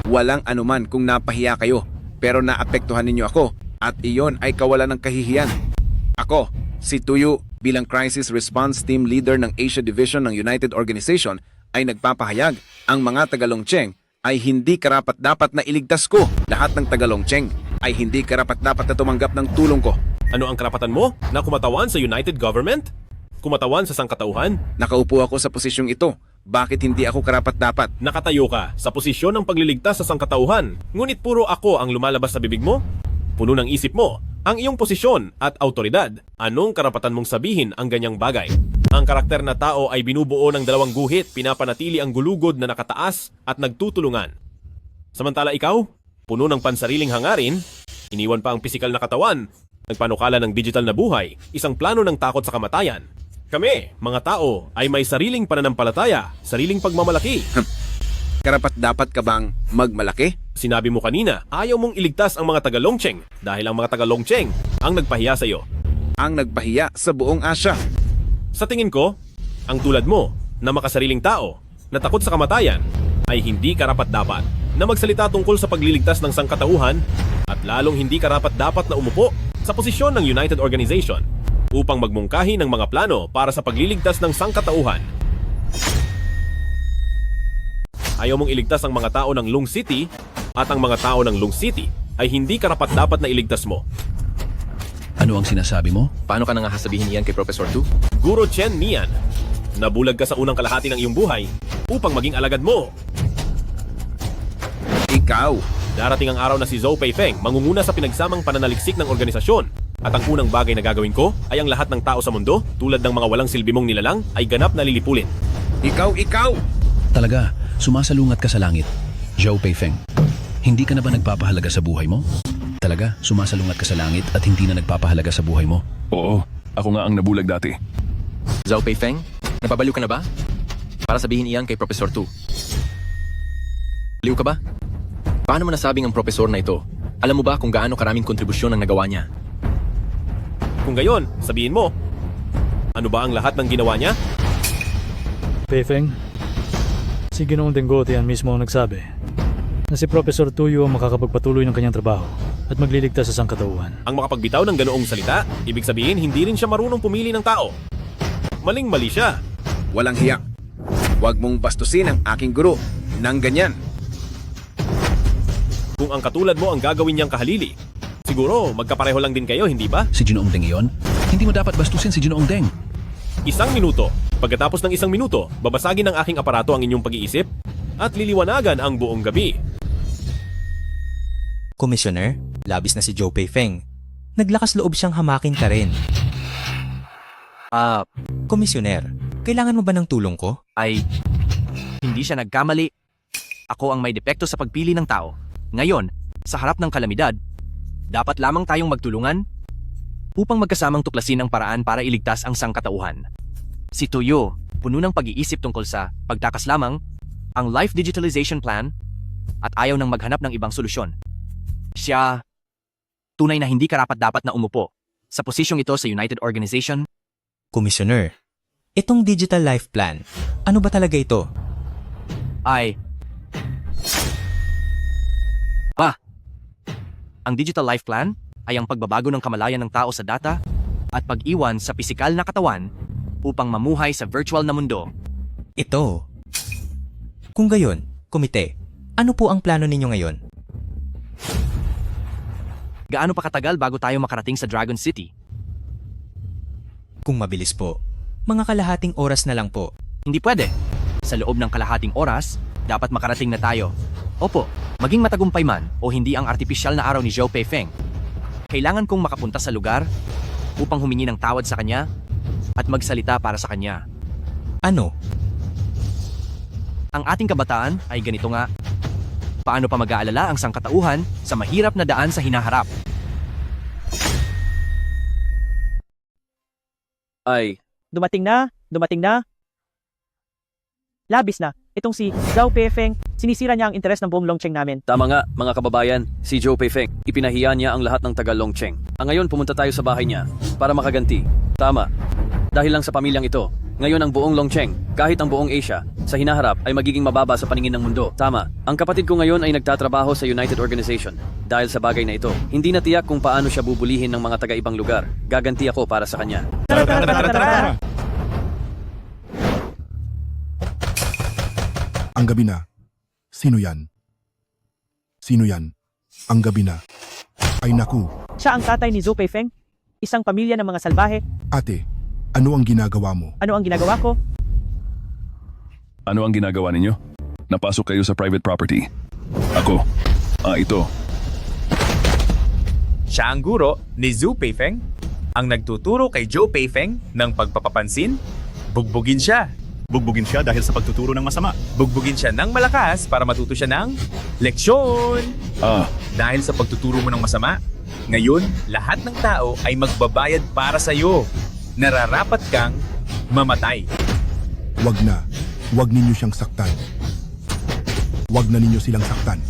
Walang anuman kung napahiya kayo, pero naapektuhan ninyo ako at iyon ay kawalan ng kahihiyan. Ako, si Tuyo, bilang Crisis Response Team Leader ng Asia Division ng United Organization, ay nagpapahayag ang mga Tagalongcheng ay hindi karapat-dapat na iligtas ko. Lahat ng Tagalongcheng ay hindi karapat-dapat na tumanggap ng tulong ko. Ano ang karapatan mo? Na kumatawan sa United Government? Kumatawan sa sangkatauhan? Nakaupo ako sa posisyong ito. Bakit hindi ako karapat-dapat? Nakatayo ka sa posisyon ng pagliligtas sa sangkatauhan. Ngunit puro ako ang lumalabas sa bibig mo? Puno ng isip mo ang iyong posisyon at autoridad. Anong karapatan mong sabihin ang ganyang bagay? Ang karakter na tao ay binubuo ng dalawang guhit, pinapanatili ang gulugod na nakataas at nagtutulungan. Samantala ikaw, puno ng pansariling hangarin, iniwan pa ang pisikal na katawan, nagpanukala ng digital na buhay, isang plano ng takot sa kamatayan. Kami, mga tao, ay may sariling pananampalataya, sariling pagmamalaki. Karapat-dapat ka bang magmalaki? Sinabi mo kanina, ayaw mong iligtas ang mga Tagalongcheng dahil ang mga Tagalongcheng ang nagpahiya sa iyo. Ang nagpahiya sa buong Asya. Sa tingin ko, ang tulad mo na makasariling tao na takot sa kamatayan ay hindi karapat-dapat na magsalita tungkol sa pagliligtas ng sangkatauhan at lalong hindi karapat-dapat na umupo sa posisyon ng United Organization upang magmungkahi ng mga plano para sa pagliligtas ng sangkatauhan. Ayaw mong iligtas ang mga tao ng Lung City at ang mga tao ng Lung City ay hindi karapat-dapat na iligtas mo. Ano ang sinasabi mo? Paano ka na nga sasabihin iyan kay Professor Tu? Guro Chen Mian, nabulag ka sa unang kalahati ng iyong buhay upang maging alagad mo. Ikaw! Darating ang araw na si Zhou Peifeng mangunguna sa pinagsamang pananaliksik ng organisasyon. At ang unang bagay na gagawin ko ay ang lahat ng tao sa mundo, tulad ng mga walang silbi mong nilalang, ay ganap na lilipulin. Ikaw! Talaga, sumasalungat ka sa langit. Zhou Peifeng, hindi ka na ba nagpapahalaga sa buhay mo? Talaga, sumasalungat ka sa langit at hindi na nagpapahalaga sa buhay mo? Oo, ako nga ang nabulag dati. Zhou Peifeng, napabaliw ka na ba? Para sabihin iyan kay Professor Tu. Baliw ka ba? Paano mo nasabing ang profesor na ito? Alam mo ba kung gaano karaming kontribusyon ang nagawa niya? Kung gayon, sabihin mo, ano ba ang lahat ng ginawa niya? Peifeng, si Ginoong Dengote yan mismo ang nagsabi na si Professor Tuyo ang makakapagpatuloy ng kanyang trabaho at magliligtas sa sangkatauhan. Ang makapagbitaw ng ganoong salita, ibig sabihin hindi rin siya marunong pumili ng tao. Maling-mali siya. Walang hiya. Huwag mong bastusin ang aking guro ng ganyan. Kung ang katulad mo ang gagawin niyang kahalili, siguro magkapareho lang din kayo, hindi ba? Si Ginoong Deng iyon? Hindi mo dapat bastusin si Ginoong Deng. 1 minuto. Pagkatapos ng 1 minuto, babasagin ng aking aparato ang inyong pag-iisip at liliwanagan ang buong gabi. Commissioner, labis na si Zhou Peifeng. Naglakas loob siyang hamakin ka rin. Komisyoner, kailangan mo ba ng tulong ko? Ay, hindi siya nagkamali. Ako ang may depekto sa pagpili ng tao. Ngayon, sa harap ng kalamidad, dapat lamang tayong magtulungan. upang magkasamang tuklasin ang paraan para iligtas ang sangkatauhan. Si Toyo, puno ng pag-iisip tungkol sa pagtakas lamang, ang Life Digitalization Plan, at ayaw nang maghanap ng ibang solusyon. Siya, tunay na hindi karapat-dapat na umupo sa posisyong ito sa United Organization. Commissioner, itong Digital Life Plan, ano ba talaga ito? Ang Digital Life Plan ay ang pagbabago ng kamalayan ng tao sa data at pag-iwan sa pisikal na katawan upang mamuhay sa virtual na mundo. Ito. Kung gayon, komite, ano po ang plano ninyo ngayon? Gaano pa katagal bago tayo makarating sa Dragon City? Kung mabilis po, mga kalahating oras na lang po. Hindi pwede. Sa loob ng kalahating oras, dapat makarating na tayo. Opo, maging matagumpay man o hindi ang artipisyal na araw ni Zhou Peifeng, kailangan kong makapunta sa lugar upang humingi ng tawad sa kanya at magsalita para sa kanya. Ano? Ang ating kabataan ay ganito nga. Paano pa mag-aalala ang sangkatauhan sa mahirap na daan sa hinaharap? Dumating na. Labis na. Itong si Zhou Peifeng, sinisira niya ang interes ng buong Longcheng namin. Tama nga, mga kababayan, si Zhou Peifeng, ipinahiya niya ang lahat ng taga Longcheng. Ngayon pumunta tayo sa bahay niya para makaganti. Tama. Dahil lang sa pamilyang ito, ngayon ang buong Longcheng, kahit ang buong Asia, sa hinaharap ay magiging mababa sa paningin ng mundo. Tama. Ang kapatid ko ngayon ay nagtatrabaho sa United Organization. Dahil sa bagay na ito, hindi na tiyak kung paano siya bubulihin ng mga taga-ibang lugar. Gaganti ako para sa kanya. Tara! Ang gabi na. Sino yan? Ang gabi na. Ay naku. Siya ang tatay ni Zhou Peifeng, isang pamilya ng mga salbahe. Ate, ano ang ginagawa mo? Ano ang ginagawa ko? Ano ang ginagawa ninyo? Napasok kayo sa private property. Ako. Ito. Siya ang guro ni Zhou Peifeng, ang nagtuturo kay Zhou Peifeng ng pagpapapansin. Bugbugin siya dahil sa pagtuturo ng masama. Bugbugin siya ng malakas para matuto siya ng leksyon. Dahil sa pagtuturo mo ng masama, ngayon lahat ng tao ay magbabayad para sa iyo. Nararapat kang mamatay. Wag ninyo siyang saktan. Wag na ninyo silang saktan.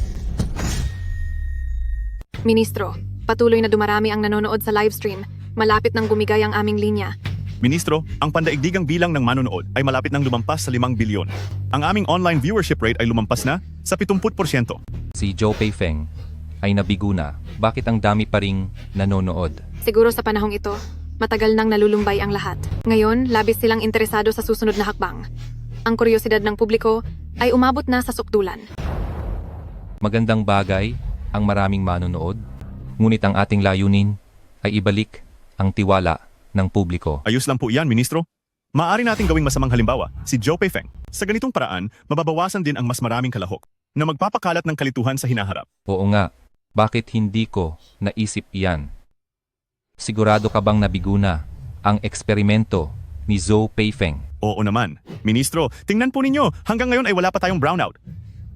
Ministro, patuloy na dumarami ang nanonood sa livestream. Malapit nang gumigay ang aming linya. Ministro, ang pandaigdigang bilang ng manonood ay malapit nang lumampas sa 5 bilyon. Ang aming online viewership rate ay lumampas na sa 70%. Si Zhou Peifeng ay nabigo na. Bakit ang dami pa ring nanonood? Siguro sa panahong ito, matagal nang nalulumbay ang lahat. Ngayon, labis silang interesado sa susunod na hakbang. Ang kuryosidad ng publiko ay umabot na sa sukdulan. Magandang bagay ang maraming manonood, ngunit ang ating layunin ay ibalik ang tiwala ng publiko. Ayos lang po iyan, Ministro. Maaari nating gawing masamang halimbawa, si Zhou Peifeng. Sa ganitong paraan, mababawasan din ang mas maraming kalahok na magpapakalat ng kalituhan sa hinaharap. Oo nga, bakit hindi ko naisip iyan? Sigurado ka bang nabigo na ang eksperimento ni Zhou Peifeng? Oo naman. Ministro, tingnan po ninyo, hanggang ngayon ay wala pa tayong brownout.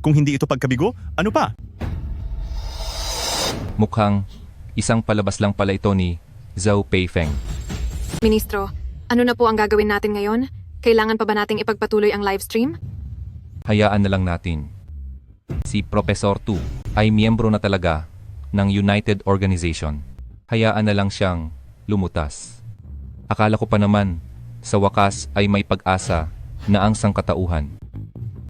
Kung hindi ito pagkabigo, ano pa? Mukhang isang palabas lang pala ito ni Zhou Peifeng. Ministro, ano na po ang gagawin natin ngayon? Kailangan pa ba nating ipagpatuloy ang livestream? Hayaan na lang natin. Si Professor Tu ay miyembro na talaga ng United Organization. Hayaan na lang siyang lumutas. Akala ko pa naman, sa wakas ay may pag-asa na ang sangkatauhan.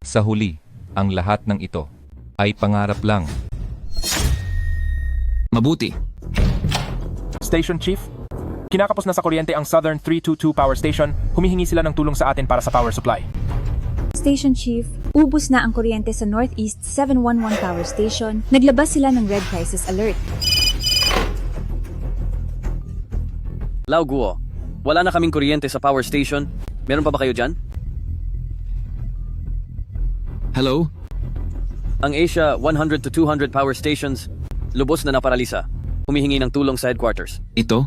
Sa huli, ang lahat ng ito ay pangarap lang. Mabuti. Station Chief, kinakapos na sa kuryente ang Southern 322 Power Station. Humihingi sila ng tulong sa atin para sa power supply. Station Chief, ubos na ang kuryente sa Northeast 711 Power Station. Naglabas sila ng Red Crisis Alert. Lao Guo, wala na kaming kuryente sa power station. Meron pa ba kayo dyan? Hello? Ang Asia 100 to 200 power stations, lubos na naparalisa. Humihingi ng tulong sa headquarters. Ito?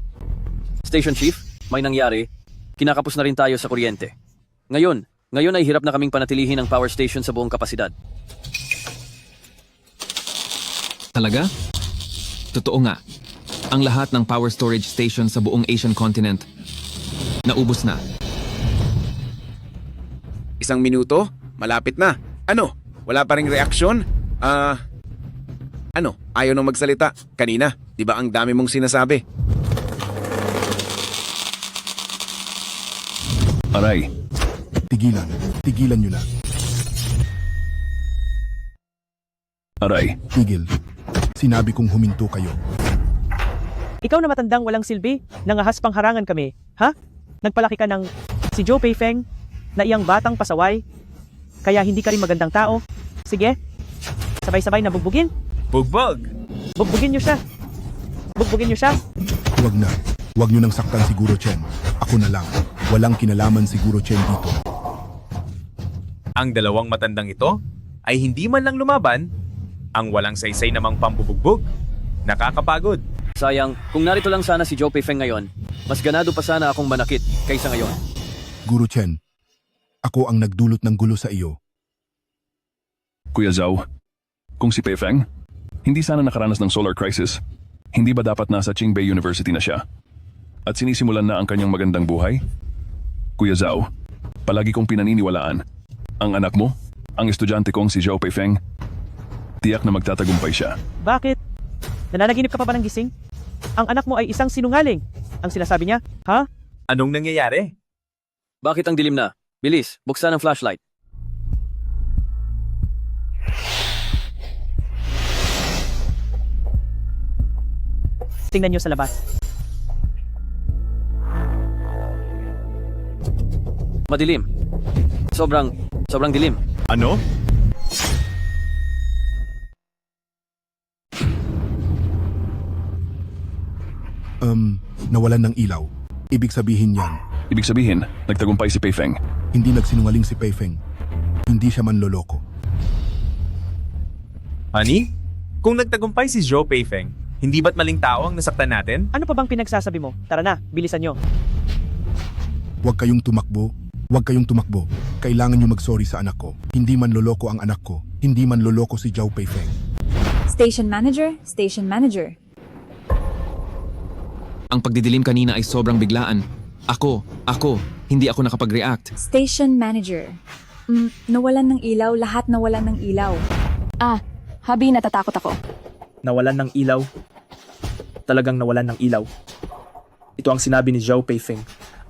Station Chief, may nangyari. Kinakapos na rin tayo sa kuryente. Ngayon ay hirap na kaming panatilihin ang power station sa buong kapasidad. Talaga? Totoo nga. Ang lahat ng power storage station sa buong Asian continent naubos na. 1 minuto? Malapit na. Ano? Wala pa ring reaksyon? Ano? Ayaw nang magsalita. Kanina, di ba ang dami mong sinasabi? Aray, Tigilan nyo na. aray. Tigil. Sinabi kong huminto kayo. Ikaw na matandang walang silbi, nangahas pang harangan kami, ha? Nagpalaki ka ng si Zhou Peifeng na iyang batang pasaway, kaya hindi ka rin magandang tao. Sige, sabay-sabay na bugbugin. Bugbog! Bugbugin niyo siya. Bugbugin niyo siya. Huwag na. Huwag nyo nang saktan si Guro Chen. Ako na lang. Walang kinalaman si Guro Chen dito. Ang dalawang matandang ito ay hindi man lang lumaban, ang walang saysay namang pambubugbog. Nakakapagod. Sayang, kung narito lang sana si Zhou Peifeng ngayon, mas ganado pa sana akong manakit kaysa ngayon. Guro Chen, ako ang nagdulot ng gulo sa iyo. Kuya Zhao, kung si Peifeng, hindi sana nakaranas ng solar crisis, hindi ba dapat nasa Qingbei University na siya? At sinisimulan na ang kanyang magandang buhay? Kuya Zhao, palagi kong pinaniniwalaan. Ang anak mo, ang estudyante kong si Zhou Peifeng, tiyak na magtatagumpay siya. Bakit? Nananaginip ka pa ba ng gising? Ang anak mo ay isang sinungaling. Ang sinasabi niya, ha? Anong nangyayari? Bakit ang dilim na? Bilis, buksan ang flashlight. Tingnan niyo sa labas. Madilim. Sobrang dilim. Ano? Nawalan ng ilaw. Ibig sabihin yan, Ibig sabihin, nagtagumpay si Peifeng. hindi nagsinungaling si Peifeng. Hindi siya manloloko. Honey? Kung nagtagumpay si Zhou Peifeng, hindi ba't maling tao ang nasaktan natin? Ano pa bang pinagsasabi mo? Tara na, bilisan niyo. Huwag kayong tumakbo. Huwag kayong tumakbo. Kailangan niyo mag-sorry sa anak ko. Hindi manloloko ang anak ko. Hindi manloloko si Zhou Peifeng. Station manager, station manager. Ang pagdidilim kanina ay sobrang biglaan. Hindi ako nakapag-react. Station manager. Nawalan ng ilaw, lahat nawalan ng ilaw. Habi, natatakot ako. Nawalan ng ilaw. Talagang nawalan ng ilaw. Ito ang sinabi ni Zhou Peifeng,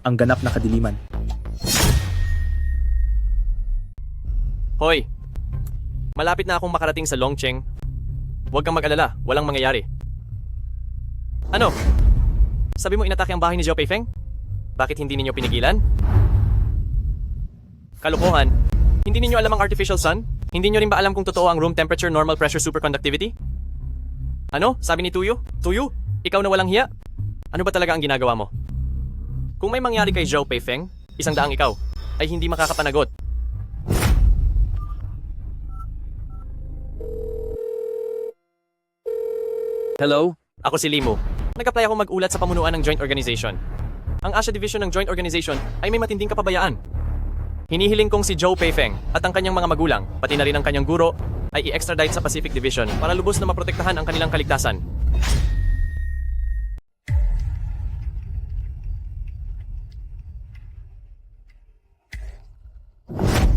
ang ganap na kadiliman. Hoy! Malapit na akong makarating sa Longcheng. Huwag kang mag-alala, walang mangyayari. Ano? Sabi mo inatake ang bahay ni Zhou Peifeng? Bakit hindi ninyo pinigilan? Kalokohan. Hindi ninyo alam ang artificial sun? Hindi nyo rin ba alam kung totoo ang room temperature normal pressure superconductivity? Ano? Sabi ni Tuyo? Tuyo? Ikaw na walang hiya? Ano ba talaga ang ginagawa mo? Kung may mangyari kay Zhou Peifeng, 100 ikaw, ay hindi makakapanagot. Hello? Ako si Limo. Nag-apply ako mag-ulat sa pamunuan ng Joint Organization. Ang Asia Division ng Joint Organization ay may matinding kapabayaan. Hinihiling kong si Zhou Peifeng at ang kanyang mga magulang, pati na rin ang kanyang guro, ay i-extradite sa Pacific Division para lubos na maprotektahan ang kanilang kaligtasan.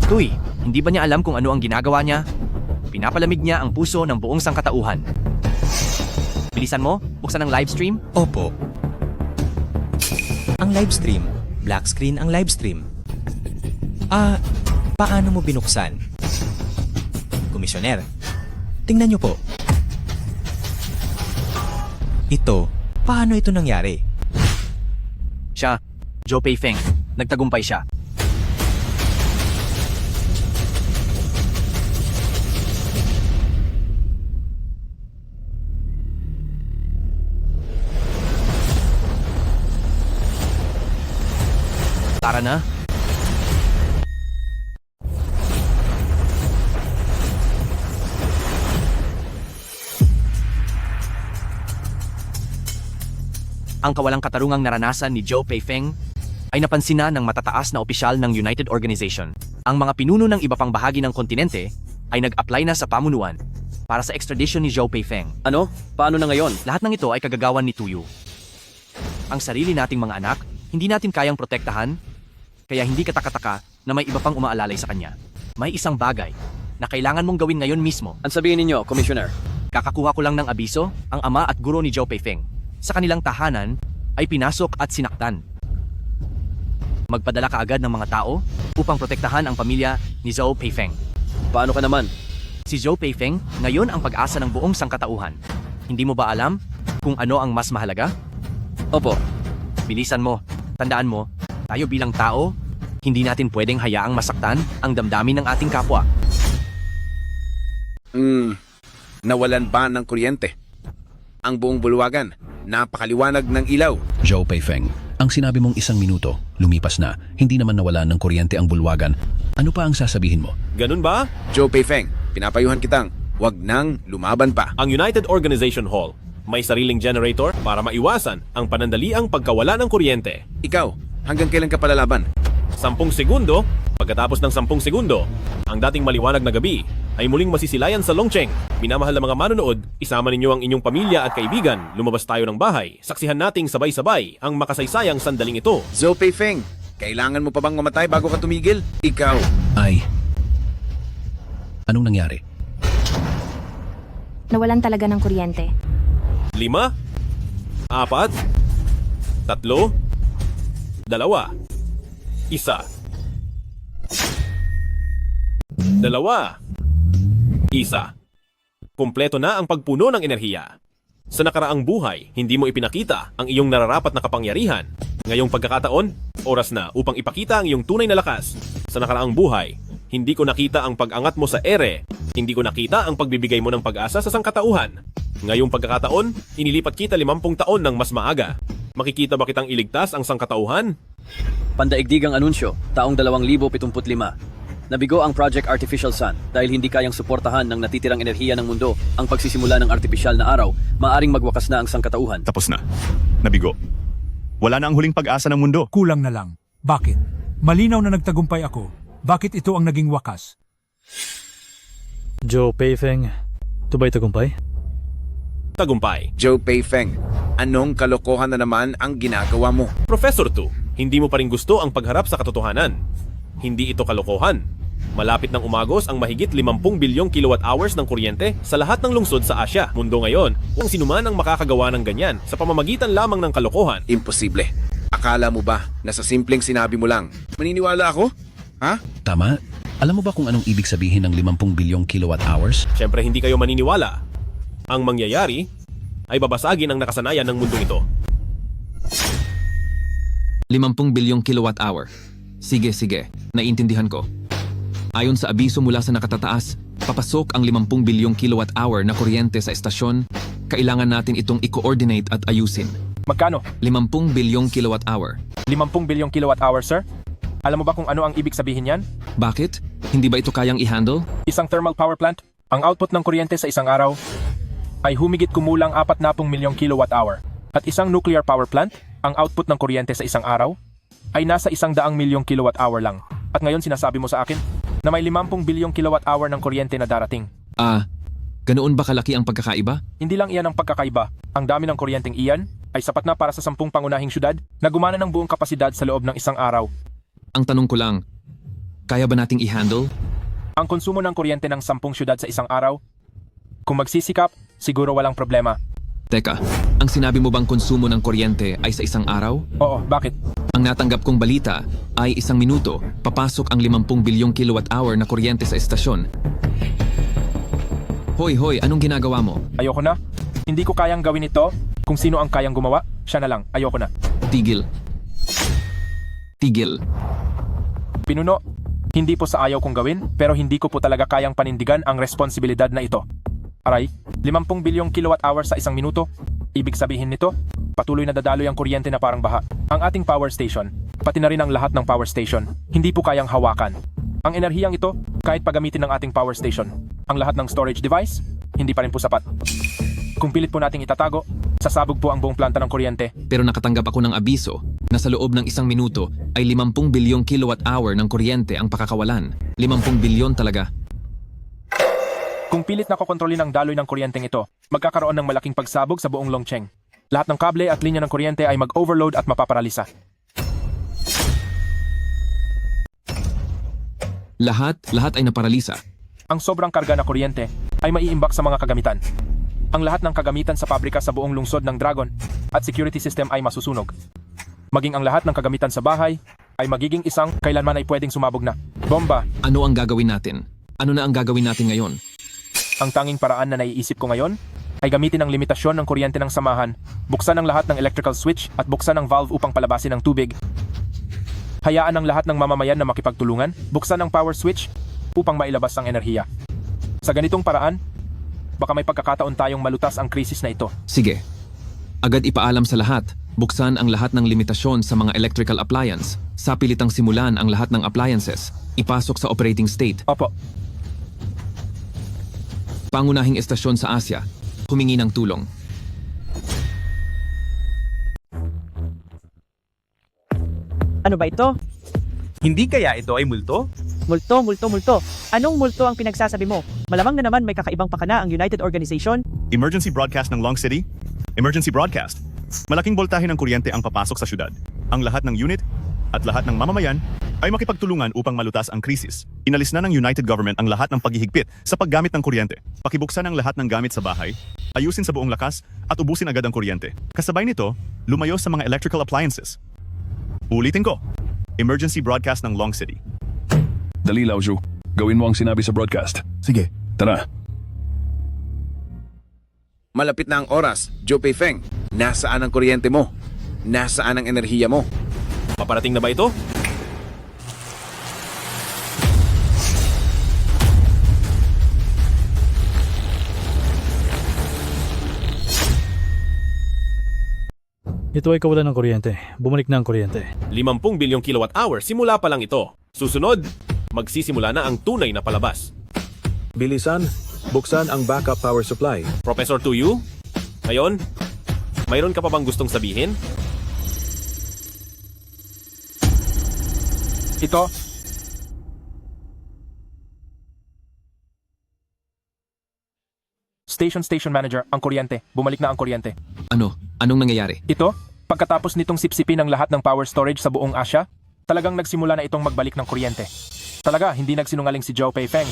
Tuy, hindi ba niya alam kung ano ang ginagawa niya? Pinapalamig niya ang puso ng buong sangkatauhan. Bilisan mo, buksan ang livestream. Opo. Ang livestream. Black screen ang livestream. Paano mo binuksan? Komisyoner, tingnan niyo po. Ito, paano ito nangyari? Siya, Zhou Peifeng, nagtagumpay siya. Tara na. Ang kawalang katarungang naranasan ni Zhou Peifeng ay napansin na ng matataas na opisyal ng United Organization. Ang mga pinuno ng iba pang bahagi ng kontinente ay nag-apply na sa pamunuan. para sa extradition ni Zhou Peifeng. Ano? Paano na ngayon? Lahat ng ito ay kagagawan ni Tuyu. Ang sarili nating mga anak, hindi natin kayang protektahan, kaya hindi katakataka na may iba pang umaalalay sa kanya. May isang bagay na kailangan mong gawin ngayon mismo. Ang sabihin ninyo, Commissioner. Kakakuha ko lang ng abiso, ang ama at guro ni Zhou Peifeng sa kanilang tahanan ay pinasok at sinaktan. Magpadala ka agad ng mga tao upang protektahan ang pamilya ni Zhou Peifeng. Paano ka naman? Si Zhou Peifeng ngayon ang pag-asa ng buong sangkatauhan. Hindi mo ba alam kung ano ang mas mahalaga? Opo. Bilisan mo. Tandaan mo, tayo bilang tao, hindi natin pwedeng hayaang masaktan ang damdamin ng ating kapwa. Nawalan ba ng kuryente? Ang buong bulwagan, napakaliwanag ng ilaw. Zhou Peifeng, ang sinabi mong 1 minuto, lumipas na, hindi naman nawalan ng kuryente ang bulwagan. Ano pa ang sasabihin mo? Ganun ba? Zhou Peifeng, pinapayuhan kitang, wag nang lumaban pa. Ang United Organization Hall may sariling generator para maiwasan ang panandaliang pagkawala ng kuryente. Ikaw, hanggang kailan ka palalaban? 10 segundo, pagkatapos ng 10 segundo, ang dating maliwanag na gabi ay muling masisilayan sa Longcheng. Minamahal na mga manonood, isama ninyo ang inyong pamilya at kaibigan. Lumabas tayo ng bahay. Saksihan nating sabay-sabay ang makasaysayang sandaling ito. Zhou Peifeng, kailangan mo pa bang mamatay bago ka tumigil? Ikaw. Ay, anong nangyari? Nawalan talaga ng kuryente. 5, 4, 3, 2, 1. 2. Isa. Kumpleto na ang pagpuno ng enerhiya. Sa nakaraang buhay, hindi mo ipinakita ang iyong nararapat na kapangyarihan. Ngayong pagkakataon, oras na upang ipakita ang iyong tunay na lakas. Sa nakaraang buhay, hindi ko nakita ang pag-angat mo sa ere. Hindi ko nakita ang pagbibigay mo ng pag-asa sa sangkatauhan. Ngayong pagkakataon, inilipat kita 50 taon ng mas maaga. Makikita ba kitang iligtas ang sangkatauhan? Pandaigdigang anunsyo, taong 2075. Nabigo ang Project Artificial Sun dahil hindi kayang suportahan ng natitirang enerhiya ng mundo ang pagsisimula ng artipisyal na araw, maaring magwakas na ang sangkatauhan. Tapos na. Nabigo. Wala na ang huling pag-asa ng mundo. Kulang na lang. Bakit? Malinaw na nagtagumpay ako. Bakit ito ang naging wakas? Zhou Peifeng, ito ba'y tagumpay? Tagumpay. Zhou Peifeng, anong kalokohan na naman ang ginagawa mo? Professor Tu, hindi mo pa rin gusto ang pagharap sa katotohanan. Hindi ito kalokohan. Malapit nang umagos ang mahigit 50 bilyong kilowatt-hours ng kuryente sa lahat ng lungsod sa Asya. Mundo ngayon, kung sinuman ang makakagawa ng ganyan sa pamamagitan lamang ng kalokohan. Imposible. Akala mo ba na sa simpleng sinabi mo lang, maniniwala ako? Ha? Tama. Alam mo ba kung anong ibig sabihin ng 50 bilyong kilowatt-hours? Siyempre hindi kayo maniniwala. Ang mangyayari ay babasagin ang nakasanayan ng mundong ito. 50 bilyong kilowatt-hour. Sige, naiintindihan ko. Ayon sa abiso mula sa nakatataas, papasok ang 50 bilyong kilowatt-hour na kuryente sa estasyon, kailangan natin itong i-coordinate at ayusin. Magkano? 50 bilyong kilowatt-hour. 50 bilyong kilowatt-hour, sir? Alam mo ba kung ano ang ibig sabihin yan? Bakit? Hindi ba ito kayang i-handle? Isang thermal power plant, ang output ng kuryente sa isang araw ay humigit kumulang 40 milyong kilowatt-hour. At isang nuclear power plant, ang output ng kuryente sa isang araw ay nasa 100 milyong kilowatt-hour lang. At ngayon sinasabi mo sa akin na may 50 bilyong kilowatt-hour ng kuryente na darating. Ganoon ba kalaki ang pagkakaiba? Hindi lang iyan ang pagkakaiba. Ang dami ng kuryenteng iyan ay sapat na para sa 10 pangunahing syudad na gumana ng buong kapasidad sa loob ng isang araw. Ang tanong ko lang, kaya ba nating i-handle? Ang konsumo ng kuryente ng 10 syudad sa isang araw? Kung magsisikap, siguro walang problema. Teka, ang sinabi mo bang konsumo ng kuryente ay sa isang araw? Oo, bakit? Ang natanggap kong balita ay 1 minuto, papasok ang 50 bilyong kilowatt-hour na kuryente sa estasyon. Hoy, anong ginagawa mo? Ayoko na. Hindi ko kayang gawin ito. Kung sino ang kayang gumawa, siya na lang. Ayoko na. Tigil. Pinuno, hindi po sa ayaw kong gawin, pero hindi ko po talaga kayang panindigan ang responsibilidad na ito. Aray, 50 bilyong kilowatt-hour sa 1 minuto. Ibig sabihin nito, patuloy na dadaloy ang kuryente na parang baha. Ang ating power station, pati na rin ang lahat ng power station, hindi po kayang hawakan. Ang enerhiyang ito, kahit pagamitin ng ating power station, ang lahat ng storage device, hindi pa rin po sapat. Kung pilit po nating itatago, sasabog po ang buong planta ng kuryente. Pero nakatanggap ako ng abiso na sa loob ng 1 minuto ay 50 bilyong kilowatt-hour ng kuryente ang pakakawalan. 50 bilyon talaga. Kung pilit na kokontrolin ang daloy ng kuryenteng ito, magkakaroon ng malaking pagsabog sa buong Longcheng. Lahat ng kable at linya ng kuryente ay mag-overload at mapaparalisa. Lahat ay naparalisa. Ang sobrang karga na kuryente ay maiimbak sa mga kagamitan. Ang lahat ng kagamitan sa pabrika sa buong lungsod ng Dragon at security system ay masusunog. Maging ang lahat ng kagamitan sa bahay ay magiging isang kailanman ay pwedeng sumabog na bomba. Ano ang gagawin natin? Ano na ang gagawin natin ngayon? Ang tanging paraan na naiisip ko ngayon ay gamitin ang limitasyon ng kuryente ng samahan, buksan ang lahat ng electrical switch at buksan ang valve upang palabasin ang tubig. Hayaan ang lahat ng mamamayan na makipagtulungan, buksan ang power switch upang mailabas ang enerhiya. Sa ganitong paraan, baka may pagkakataon tayong malutas ang krisis na ito. Sige. Agad ipaalam sa lahat. Buksan ang lahat ng limitasyon sa mga electrical appliance. Sapilitang simulan ang lahat ng appliances. Ipasok sa operating state. Opo. Pangunahing estasyon sa Asia. Humingi ng tulong. Ano ba ito? Hindi kaya ito ay multo? Multo. Anong multo ang pinagsasabi mo? Malamang na naman may kakaibang pakana ang United Organization. Emergency broadcast ng Long City? Emergency broadcast. Malaking boltahe ng kuryente ang papasok sa syudad. Ang lahat ng unit at lahat ng mamamayan ay makipagtulungan upang malutas ang krisis. Inalis na ng United Government ang lahat ng paghihigpit sa paggamit ng kuryente. Pakibuksan ang lahat ng gamit sa bahay, ayusin sa buong lakas at ubusin agad ang kuryente. Kasabay nito, lumayo sa mga electrical appliances. Ulitin ko, emergency broadcast ng Long City. Dali, Laoju. Gawin mo ang sinabi sa broadcast. Sige. Tara. Malapit na ang oras, Joe Peifeng. Nasaan ang kuryente mo? Nasaan ang enerhiya mo? Paparating na ba ito? Ito ay kawalan ng kuryente. Bumalik na ang kuryente. 50 bilyong kilowatt-hour simula pa lang ito. Susunod, magsisimula na ang tunay na palabas. Bilisan, buksan ang backup power supply. Professor Tuyu, ngayon, mayroon ka pa bang gustong sabihin? Ito, Station Manager, ang kuryente. Bumalik na ang kuryente. Ano? Anong nangyayari? Ito, pagkatapos nitong sipsipin ang lahat ng power storage sa buong Asia, talagang nagsimula na itong magbalik ng kuryente. Talaga, hindi nagsinungaling si Joe Peifeng.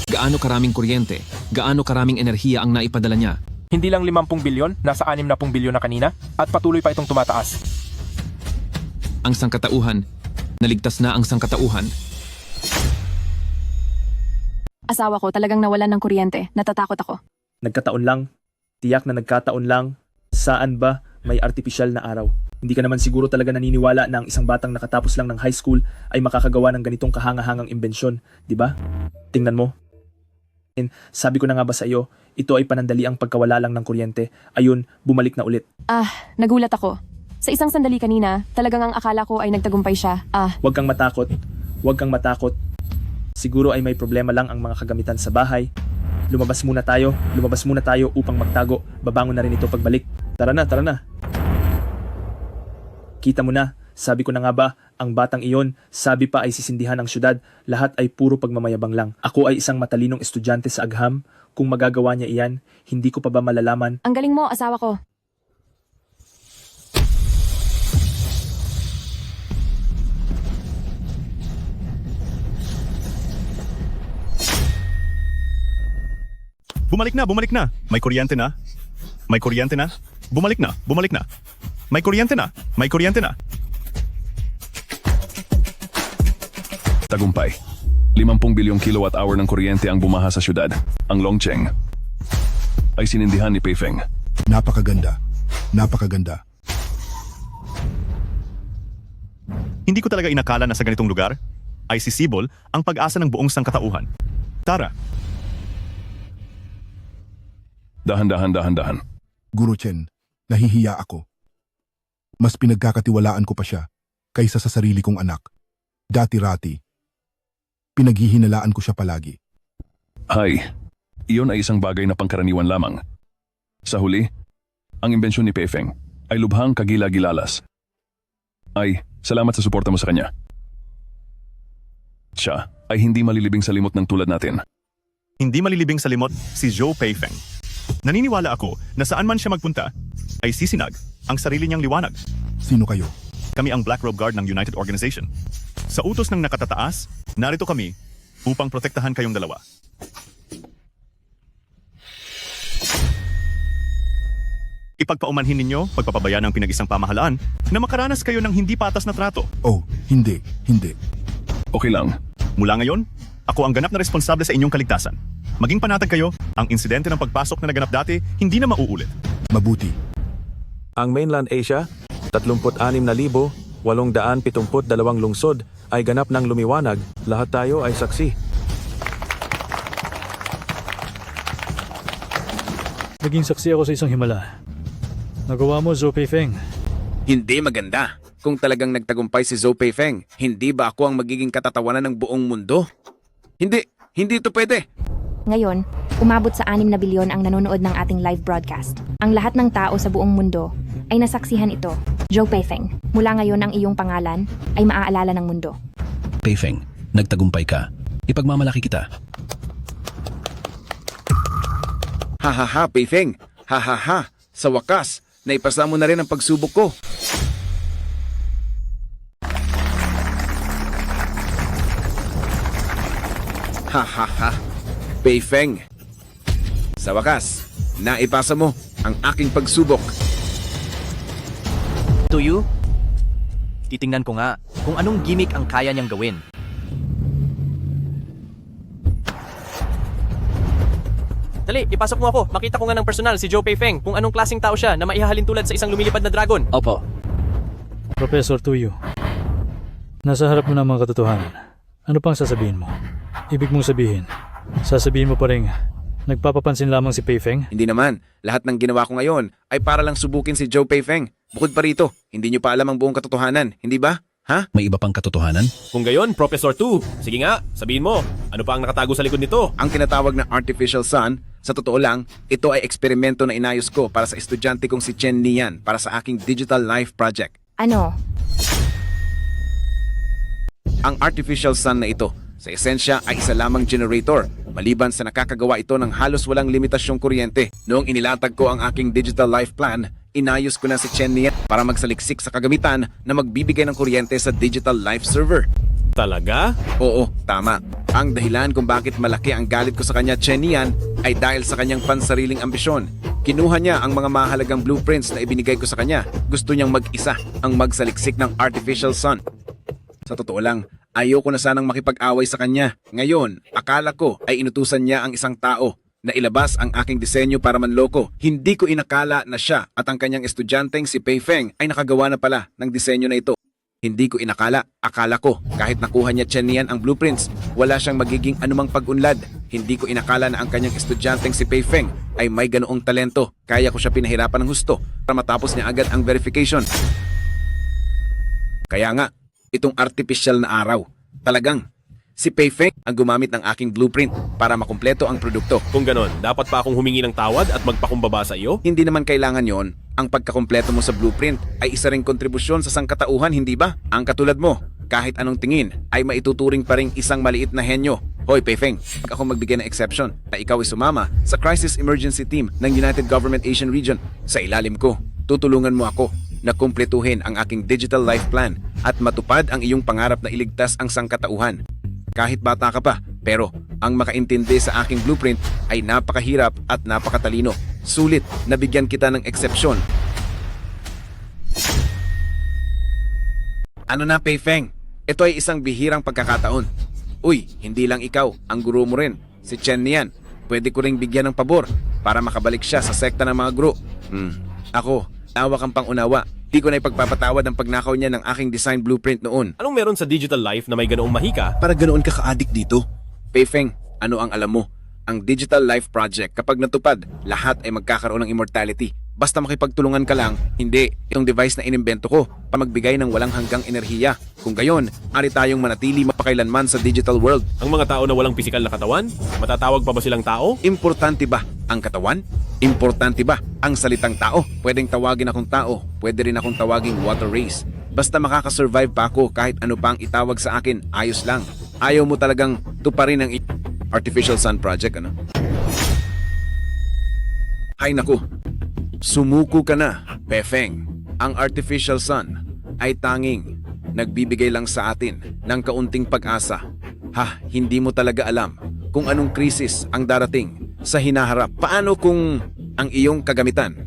Gaano karaming kuryente? Gaano karaming enerhiya ang naipadala niya? Hindi lang 50 bilyon, nasa 60 bilyon na kanina, at patuloy pa itong tumataas. Ang sangkatauhan. Naligtas na ang sangkatauhan. Asawa ko talagang nawalan ng kuryente. Natatakot ako. Nagkataon lang. Tiyak na nagkataon lang. Saan ba may artipisyal na araw? Hindi ka naman siguro talaga naniniwala na ang isang batang nakatapos lang ng high school ay makakagawa ng ganitong kahangahangang imbensyon, di ba? Tingnan mo. Sabi ko na nga ba sa iyo, ito ay panandali ang pagkawala lang ng kuryente. Ayun, bumalik na ulit. Nagulat ako. Sa isang sandali kanina, talagang ang akala ko ay nagtagumpay siya. Huwag kang matakot. Huwag kang matakot. Siguro ay may problema lang ang mga kagamitan sa bahay. Lumabas muna tayo upang magtago. Babangon na rin ito pagbalik. Tara na. Kita mo na, sabi ko na nga ba, ang batang iyon, sabi pa ay sisindihan ang syudad, lahat ay puro pagmamayabang lang. Ako ay isang matalinong estudyante sa Agham, kung magagawa niya iyan, hindi ko pa ba malalaman? Ang galing mo, asawa ko. Bumalik na. May kuryente na. Bumalik na. May kuryente na. Tagumpay. 50 bilyong kilowatt-hour ng kuryente ang bumaha sa syudad. Ang Longcheng ay sinindihan ni Peifeng. Napakaganda. Hindi ko talaga inakala na sa ganitong lugar ay sisibol ang pag-asa ng buong sangkatauhan. Tara. Dahan. Guru Chen, nahihiya ako. Mas pinagkakatiwalaan ko pa siya kaysa sa sarili kong anak. Dati-rati, pinaghihinalaan ko siya palagi. Iyon ay isang bagay na pangkaraniwan lamang. Sa huli, ang imbensyon ni Peifeng ay lubhang kagila-gilalas. Salamat sa suporta mo sa kanya. Siya ay hindi malilibing sa limot ng tulad natin. Hindi malilibing sa limot si Zhou Peifeng. Naniniwala ako na saan man siya magpunta, ay sisinag ang sarili niyang liwanag. Sino kayo? Kami ang Black Robe Guard ng United Organization. Sa utos ng nakatataas, narito kami upang protektahan kayong dalawa. Ipagpaumanhin ninyo pagpapabayaan ng pinag-isang pamahalaan na makaranas kayo ng hindi patas na trato. Oh, hindi. Okay lang. Mula ngayon, ako ang ganap na responsable sa inyong kaligtasan. Maging panatag kayo, ang insidente ng pagpasok na naganap dati hindi na mauulit. Mabuti. Ang mainland Asia, 36,872 lungsod ay ganap ng lumiwanag. Lahat tayo ay saksi. Naging saksi ako sa isang himala. Nagawa mo, Zhou Peifeng. Hindi maganda. Kung talagang nagtagumpay si Zhou Peifeng, hindi ba ako ang magiging katatawanan ng buong mundo? Hindi ito pwede. Ngayon, umabot sa 6 na bilyon ang nanonood ng ating live broadcast. Ang lahat ng tao sa buong mundo ay nasaksihan ito. Zhou Peifeng, mula ngayon ang iyong pangalan ay maaalala ng mundo. Peifeng, nagtagumpay ka. Ipagmamalaki kita. Ha, Peifeng. Ha. Sa wakas, naipasa mo na rin ang pagsubok ko. Ha. Peifeng. Sa wakas, naipasa mo ang aking pagsubok. Tuyu? Titingnan ko nga kung anong gimmick ang kaya niyang gawin. Dali, ipasok mo ako. Makita ko nga ng personal si Zhou Peifeng kung anong klaseng tao siya na maihahalin tulad sa isang lumilipad na dragon. Opo. Professor Tuyo, nasa harap mo ng mga katotohanan. Ano pang sasabihin mo? Ibig mong sabihin, sasabihin mo pa rin, nagpapapansin lamang si Peifeng? Hindi naman. Lahat ng ginawa ko ngayon ay para lang subukin si Zhou Peifeng. Bukod pa rito, hindi niyo pa alam ang buong katotohanan, hindi ba? Ha? May iba pang katotohanan? Kung gayon, Professor 2, sige nga, sabihin mo, ano pa ang nakatago sa likod nito? Ang tinatawag na artificial sun, sa totoo lang, ito ay eksperimento na inayos ko para sa estudyante kong si Chen Nian para sa aking Digital Life Project. Ano? Ang artificial sun na ito, sa esensya ay isa lamang generator, maliban sa nakakagawa ito ng halos walang limitasyong kuryente. Noong inilatag ko ang aking Digital Life Plan, inayos ko na si Chen Nian para magsaliksik sa kagamitan na magbibigay ng kuryente sa Digital Life Server. Talaga? Oo, tama. Ang dahilan kung bakit malaki ang galit ko sa kanya, Chen Nian, ay dahil sa kanyang pansariling ambisyon. Kinuha niya ang mga mahalagang blueprints na ibinigay ko sa kanya. Gusto niyang mag-isa ang magsaliksik ng artificial sun. Sa totoo lang, ayoko na sanang makipag-away sa kanya. Ngayon, akala ko ay inutusan niya ang isang tao na ilabas ang aking disenyo para manloko. Hindi ko inakala na siya at ang kanyang estudyanteng si Peifeng ay nakagawa na pala ng disenyo na ito. Hindi ko inakala, akala ko kahit nakuha niya Chen Nian ang blueprints, wala siyang magiging anumang pag-unlad. Hindi ko inakala na ang kanyang estudyanteng si Peifeng ay may ganoong talento. Kaya ko siya pinahirapan ng husto para matapos niya agad ang verification. Kaya nga, itong artificial na araw, talagang si Peifeng ang gumamit ng aking blueprint para makumpleto ang produkto. Kung ganon, dapat pa akong humingi ng tawad at magpakumbaba sa iyo? Hindi naman kailangan yon. Ang pagkakumpleto mo sa blueprint ay isa ring kontribusyon sa sangkatauhan, hindi ba? Ang katulad mo, kahit anong tingin, ay maituturing pa ring isang maliit na henyo. Hoy Peifeng, pag ako magbigay ng exception na ikaw ay sumama sa Crisis Emergency Team ng United Government Asian Region, sa ilalim ko, tutulungan mo ako na kumpletuhin ang aking Digital Life Plan at matupad ang iyong pangarap na iligtas ang sangkatauhan. Kahit bata ka pa, pero ang makaintindi sa aking blueprint ay napakahirap at napakatalino. Sulit na bigyan kita ng eksepsyon. Ano na, Peifeng? Ito ay isang bihirang pagkakataon. Uy, hindi lang ikaw, ang guro mo rin, si Chen Nian. Pwede ko ring bigyan ng pabor para makabalik siya sa sekta ng mga guro. Ako, tawa kang pangunawa. Di ko na ipagpapatawad ang pagnakaw niya ng aking design blueprint noon. Anong meron sa Digital Life na may ganoong mahika? Para ganoon ka ka-addict dito. Peifeng, ano ang alam mo? Ang Digital Life Project, kapag natupad, lahat ay magkakaroon ng immortality. Basta makipagtulungan ka lang, hindi. Itong device na inimbento ko, pamagbigay ng walang hanggang enerhiya. Kung gayon, ari tayong manatili mapakailanman sa digital world. Ang mga tao na walang pisikal na katawan, matatawag pa ba silang tao? Importante ba ang katawan? Importante ba ang salitang tao? Pwedeng tawagin akong tao, pwede rin akong tawaging water race. Basta makakasurvive pa ako kahit ano pa ang itawag sa akin, ayos lang. Ayaw mo talagang tuparin ang Artificial Sun Project, ano? Ay naku, sumuko ka na, Pefeng. Ang Artificial Sun ay tanging nagbibigay lang sa atin ng kaunting pag-asa. Hindi mo talaga alam kung anong krisis ang darating sa hinaharap. Paano kung ang iyong kagamitan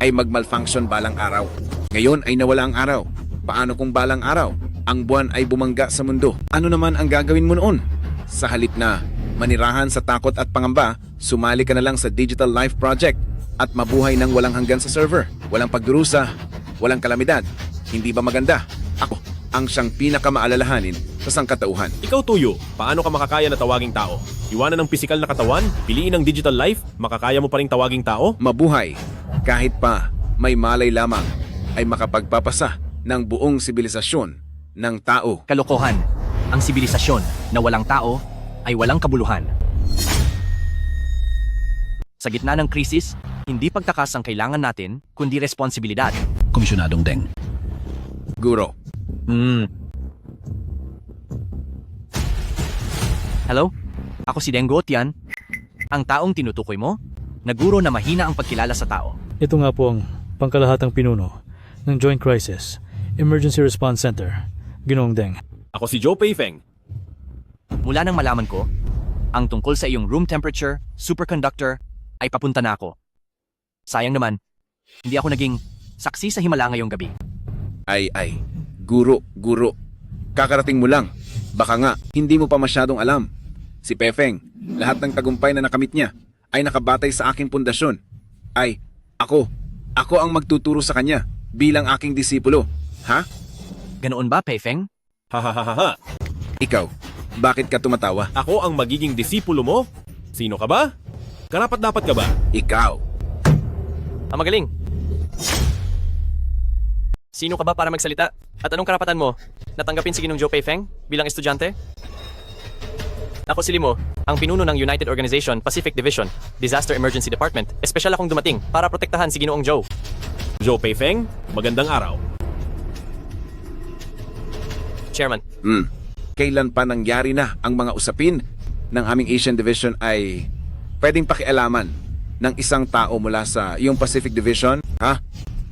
ay mag-malfunction balang araw? Ngayon ay nawala ang araw. Paano kung balang araw ang buwan ay bumangga sa mundo? Ano naman ang gagawin mo noon? Sa halip na manirahan sa takot at pangamba, sumali ka na lang sa Digital Life Project at mabuhay ng walang hanggan sa server. Walang pagdurusa, walang kalamidad. Hindi ba maganda? Ako ang siyang pinakamaalalahanin sa sangkatauhan. Ikaw, Tuyo, paano ka makakaya na tawaging tao? Iwanan ng pisikal na katawan? Piliin ang digital life? Makakaya mo pa ring tawaging tao? Mabuhay, kahit pa may malay lamang, ay makapagpapasa ng buong sibilisasyon ng tao. Kalokohan. Ang sibilisasyon na walang tao ay walang kabuluhan. Sa gitna ng krisis, hindi pagtakas ang kailangan natin, kundi responsibilidad. Komisyonadong Deng. Guro. Hello? Ako si Dengo Tian. Ang taong tinutukoy mo, naguro na mahina ang pagkilala sa tao. Ito nga po ang pangkalahatang pinuno ng Joint Crisis Emergency Response Center, Ginoong Deng. Ako si Joe Peifeng. Mula nang malaman ko, ang tungkol sa iyong room temperature, superconductor, ay papunta na ako. Sayang naman, hindi ako naging saksi sa himala ngayong gabi. Guro. Kakarating mo lang. Baka nga, hindi mo pa masyadong alam. Si Pefeng, lahat ng tagumpay na nakamit niya ay nakabatay sa aking pundasyon. Ako ang magtuturo sa kanya bilang aking disipulo. Ganoon ba, Peifeng? Ha. Ikaw, bakit ka tumatawa? Ako ang magiging disipulo mo? Sino ka ba? Karapat-dapat ka ba? Ikaw. Magaling. Sino ka ba para magsalita? At anong karapatan mo? Natanggapin si Ginong Joe Peifeng bilang estudyante? Ako si Limo, ang pinuno ng United Organization Pacific Division, Disaster Emergency Department. Espesyal akong dumating para protektahan si Ginoong Joe. Joe Peifeng, magandang araw. Chairman. Kailan pa nangyari na ang mga usapin ng aming Asian Division ay pwedeng pakialaman ng isang tao mula sa iyong Pacific Division?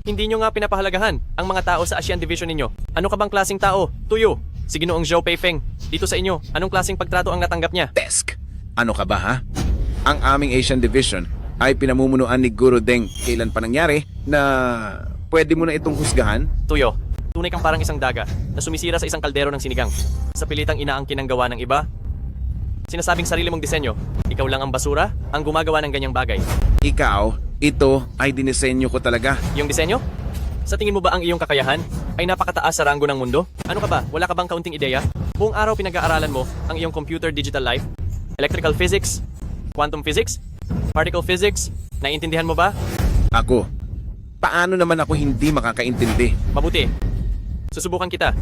Hindi nyo nga pinapahalagahan ang mga tao sa Asian Division ninyo. Ano ka bang klaseng tao? Tuyo, si Ginoong Joe Peifeng. Dito sa inyo, anong klaseng pagtrato ang natanggap niya? Desk! Ano ka ba, Ang aming Asian Division ay pinamumunuan ni Guro Deng. Kailan pa nangyari na pwede mo na itong husgahan? Tuyo, tunay kang parang isang daga na sumisira sa isang kaldero ng sinigang. Sa pilitang inaangkin ng gawa ng iba, sinasabing sarili mong disenyo, ikaw lang ang basura, ang gumagawa ng ganyang bagay. Ikaw, ito ay dinisenyo ko talaga. Yung disenyo? Sa tingin mo ba ang iyong kakayahan ay napakataas sa ranggo ng mundo? Ano ka ba? Wala ka bang kaunting ideya? Buong araw pinag-aaralan mo ang iyong computer digital life, electrical physics, quantum physics, particle physics. Naiintindihan mo ba? Ako? Paano naman ako hindi makakaintindi? Mabuti. Susubukan kita.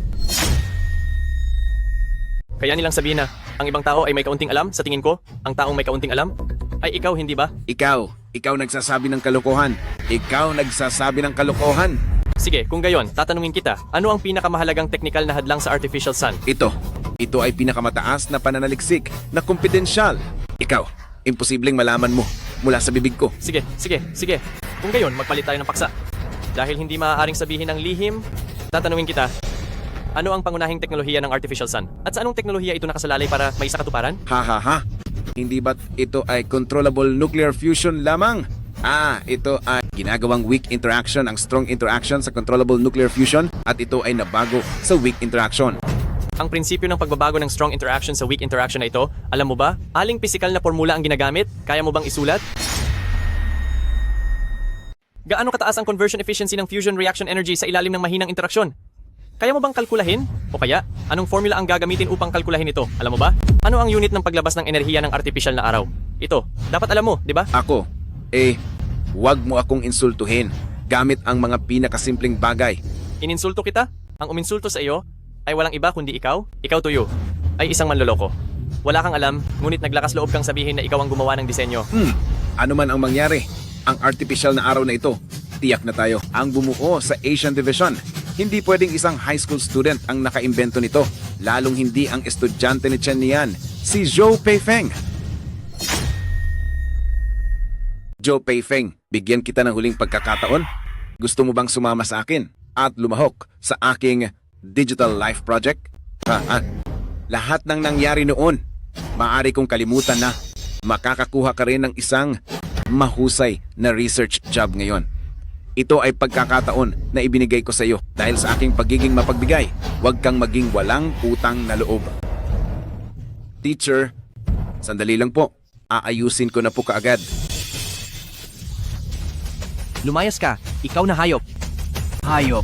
Kaya nilang sabihin na ang ibang tao ay may kaunting alam. Sa tingin ko, ang taong may kaunting alam ay ikaw, hindi ba? Ikaw nagsasabi ng kalokohan. Ikaw nagsasabi ng kalokohan. Sige, kung gayon, tatanungin kita, ano ang pinakamahalagang teknikal na hadlang sa artificial sun? Ito ay pinakamataas na pananaliksik na kumpidensyal. Ikaw, imposibleng malaman mo mula sa bibig ko. Sige. Kung gayon, magpalit tayo ng paksa. Dahil hindi maaaring sabihin ng lihim, tatanungin kita, ano ang pangunahing teknolohiya ng artificial sun? At sa anong teknolohiya ito nakasalalay para may sa katuparan? Hindi ba't ito ay controllable nuclear fusion lamang? Ito ay ginagawang weak interaction ang strong interaction sa controllable nuclear fusion at ito ay nabago sa weak interaction. Ang prinsipyo ng pagbabago ng strong interaction sa weak interaction na ito, alam mo ba? Aling pisikal na formula ang ginagamit? Kaya mo bang isulat? Gaano kataas ang conversion efficiency ng fusion reaction energy sa ilalim ng mahinang interaksyon? Kaya mo bang kalkulahin? O kaya, anong formula ang gagamitin upang kalkulahin ito? Alam mo ba? Ano ang unit ng paglabas ng enerhiya ng artificial na araw? Ito, dapat alam mo, di ba? Ako, wag mo akong insultuhin gamit ang mga pinakasimpleng bagay. Ininsulto kita? Ang uminsulto sa iyo ay walang iba kundi ikaw? Ikaw, Tuyo, ay isang manloloko. Wala kang alam, ngunit naglakas loob kang sabihin na ikaw ang gumawa ng disenyo. Ano man ang mangyari, ang artificial na araw na ito, tiyak na tayo ang bumuo sa Asian Division. Hindi pwedeng isang high school student ang nakaimbento nito, lalong hindi ang estudyante ni Chen Nian, si Joe Peifeng. Joe Peifeng, bigyan kita ng huling pagkakataon. Gusto mo bang sumama sa akin at lumahok sa aking digital life project? Lahat ng nangyari noon, maaari kong kalimutan na. Makakakuha ka rin ng isang mahusay na research job ngayon. Ito ay pagkakataon na ibinigay ko sa iyo dahil sa aking pagiging mapagbigay. Huwag kang maging walang utang na loob. Teacher, sandali lang po. Aayusin ko na po kaagad. Lumayas ka, ikaw na hayop. Hayop.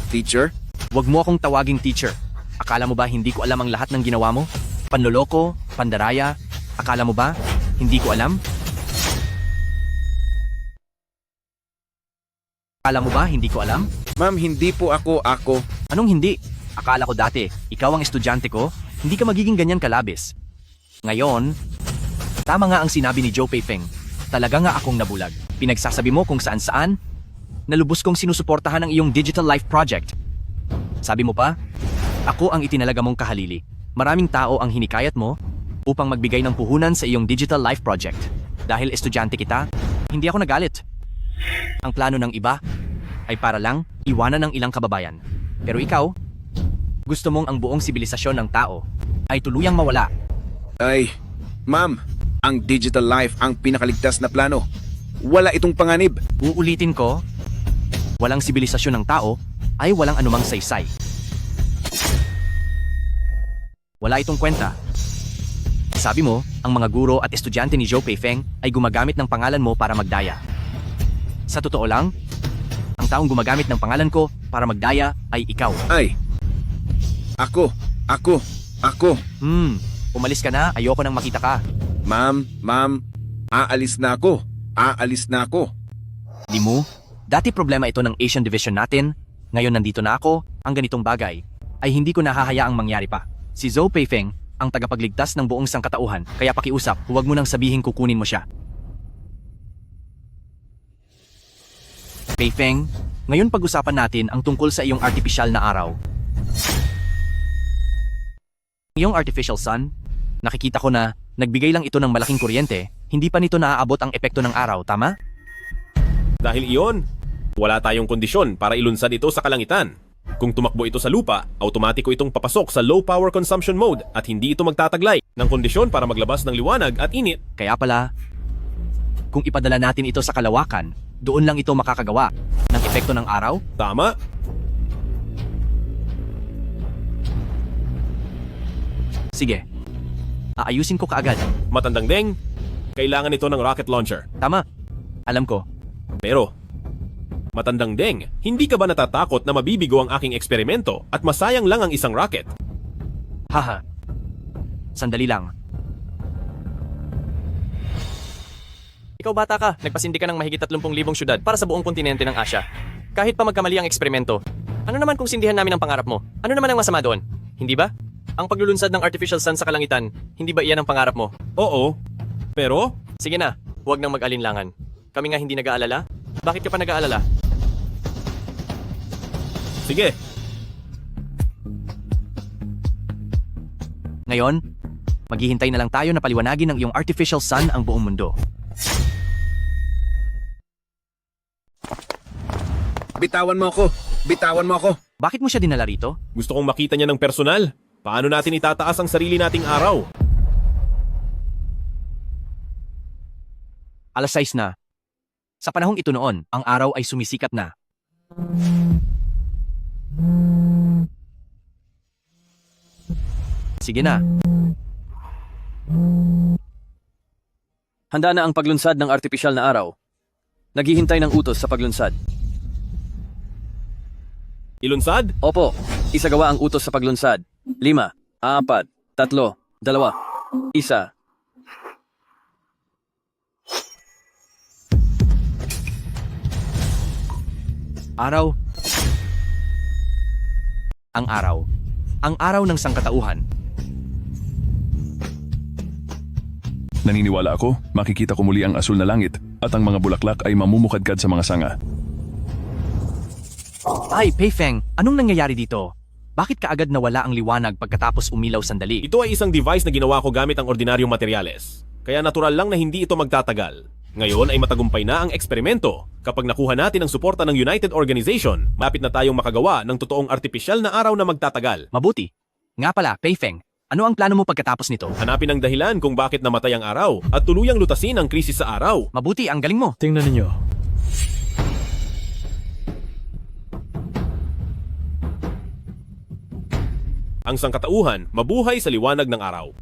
Teacher? Huwag mo akong tawaging teacher. Akala mo ba hindi ko alam ang lahat ng ginawa mo? Panloloko, pandaraya. Akala mo ba hindi ko alam? Akala mo ba hindi ko alam? Ma'am, hindi po ako. Anong hindi? Akala ko dati, ikaw ang estudyante ko, hindi ka magiging ganyan kalabis. Ngayon, tama nga ang sinabi ni Joe Peifeng. Talaga nga akong nabulag. Pinagsasabi mo kung saan-saan. Nalubos kong sinusuportahan ang iyong digital life project. Sabi mo pa, ako ang itinalaga mong kahalili. Maraming tao ang hinikayat mo upang magbigay ng puhunan sa iyong digital life project. Dahil estudyante kita, hindi ako nagalit. Ang plano ng iba ay para lang iwanan ng ilang kababayan. Pero ikaw, gusto mong ang buong sibilisasyon ng tao ay tuluyang mawala. Ay, ma'am, ang digital life ang pinakaligtas na plano. Wala itong panganib. Uulitin ko, walang sibilisasyon ng tao ay walang anumang saysay. Wala itong kwenta. Sabi mo, ang mga guro at estudyante ni Joe Peifeng ay gumagamit ng pangalan mo para magdaya. Sa totoo lang, ang taong gumagamit ng pangalan ko para magdaya ay ikaw. Ay, ako. Umalis ka na, ayoko nang makita ka. Ma'am, aalis na ako. Limu, dati problema ito ng Asian Division natin, ngayon nandito na ako, ang ganitong bagay ay hindi ko nahahayaang mangyari pa. Si Joe Peifeng ang tagapagligtas ng buong sangkatauhan, kaya pakiusap, huwag mo nang sabihin kukunin mo siya. Peifeng, ngayon pag-usapan natin ang tungkol sa iyong artificial na araw. Iyong artificial sun, nakikita ko na nagbigay lang ito ng malaking kuryente, hindi pa nito naaabot ang epekto ng araw, tama? Dahil iyon, wala tayong kondisyon para ilunsad ito sa kalangitan. Kung tumakbo ito sa lupa, automatiko itong papasok sa low power consumption mode at hindi ito magtataglay ng kondisyon para maglabas ng liwanag at init. Kaya pala, kung ipadala natin ito sa kalawakan, doon lang ito makakagawa ng epekto ng araw? Tama. Sige, aayusin ko kaagad. Matandang deng, kailangan ito ng rocket launcher. Tama, alam ko. Pero, matandang deng, hindi ka ba natatakot na mabibigo ang aking eksperimento at masayang lang ang isang rocket? Haha, sandali lang. Ikaw bata ka, nagpasindi ka ng mahigit 30,000 syudad para sa buong kontinente ng Asya. Kahit pa magkamali ang eksperimento. Ano naman kung sindihan namin ang pangarap mo? Ano naman ang masama doon? Hindi ba? Ang paglulunsad ng artificial sun sa kalangitan, hindi ba iyan ang pangarap mo? Oo. Pero? Sige na, huwag nang mag-alinlangan. Kami nga hindi nag-aalala. Bakit ka pa nag-aalala? Sige. Ngayon, maghihintay na lang tayo na paliwanagin ng iyong artificial sun ang buong mundo. Bitawan mo ako. Bakit mo siya dinala rito? Gusto kong makita niya ng personal. Paano natin itataas ang sarili nating araw? 6:00 na. Sa panahong ito noon, ang araw ay sumisikat na. Sige na. Handa na ang paglunsad ng artipisyal na araw. Naghihintay ng utos sa paglunsad. Ilunsad? Opo, isagawa ang utos sa paglunsad. 5, 4, 3, 2, 1. Araw. Ang araw. Ang araw ng sangkatauhan. Naniniwala ako, makikita ko muli ang asul na langit at ang mga bulaklak ay mamumukadkad sa mga sanga. Ay, Peifeng, anong nangyayari dito? Bakit kaagad nawala ang liwanag pagkatapos umilaw sandali? Ito ay isang device na ginawa ko gamit ang ordinaryong materyales. Kaya natural lang na hindi ito magtatagal. Ngayon ay matagumpay na ang eksperimento. Kapag nakuha natin ang suporta ng United Organization, malapit na tayong makagawa ng totoong artipisyal na araw na magtatagal. Mabuti. Nga pala, Pei Feng, ano ang plano mo pagkatapos nito? Hanapin ang dahilan kung bakit namatay ang araw at tuluyang lutasin ang krisis sa araw. Mabuti, ang galing mo. Tingnan ninyo. Ang sangkatauhan, mabuhay sa liwanag ng araw.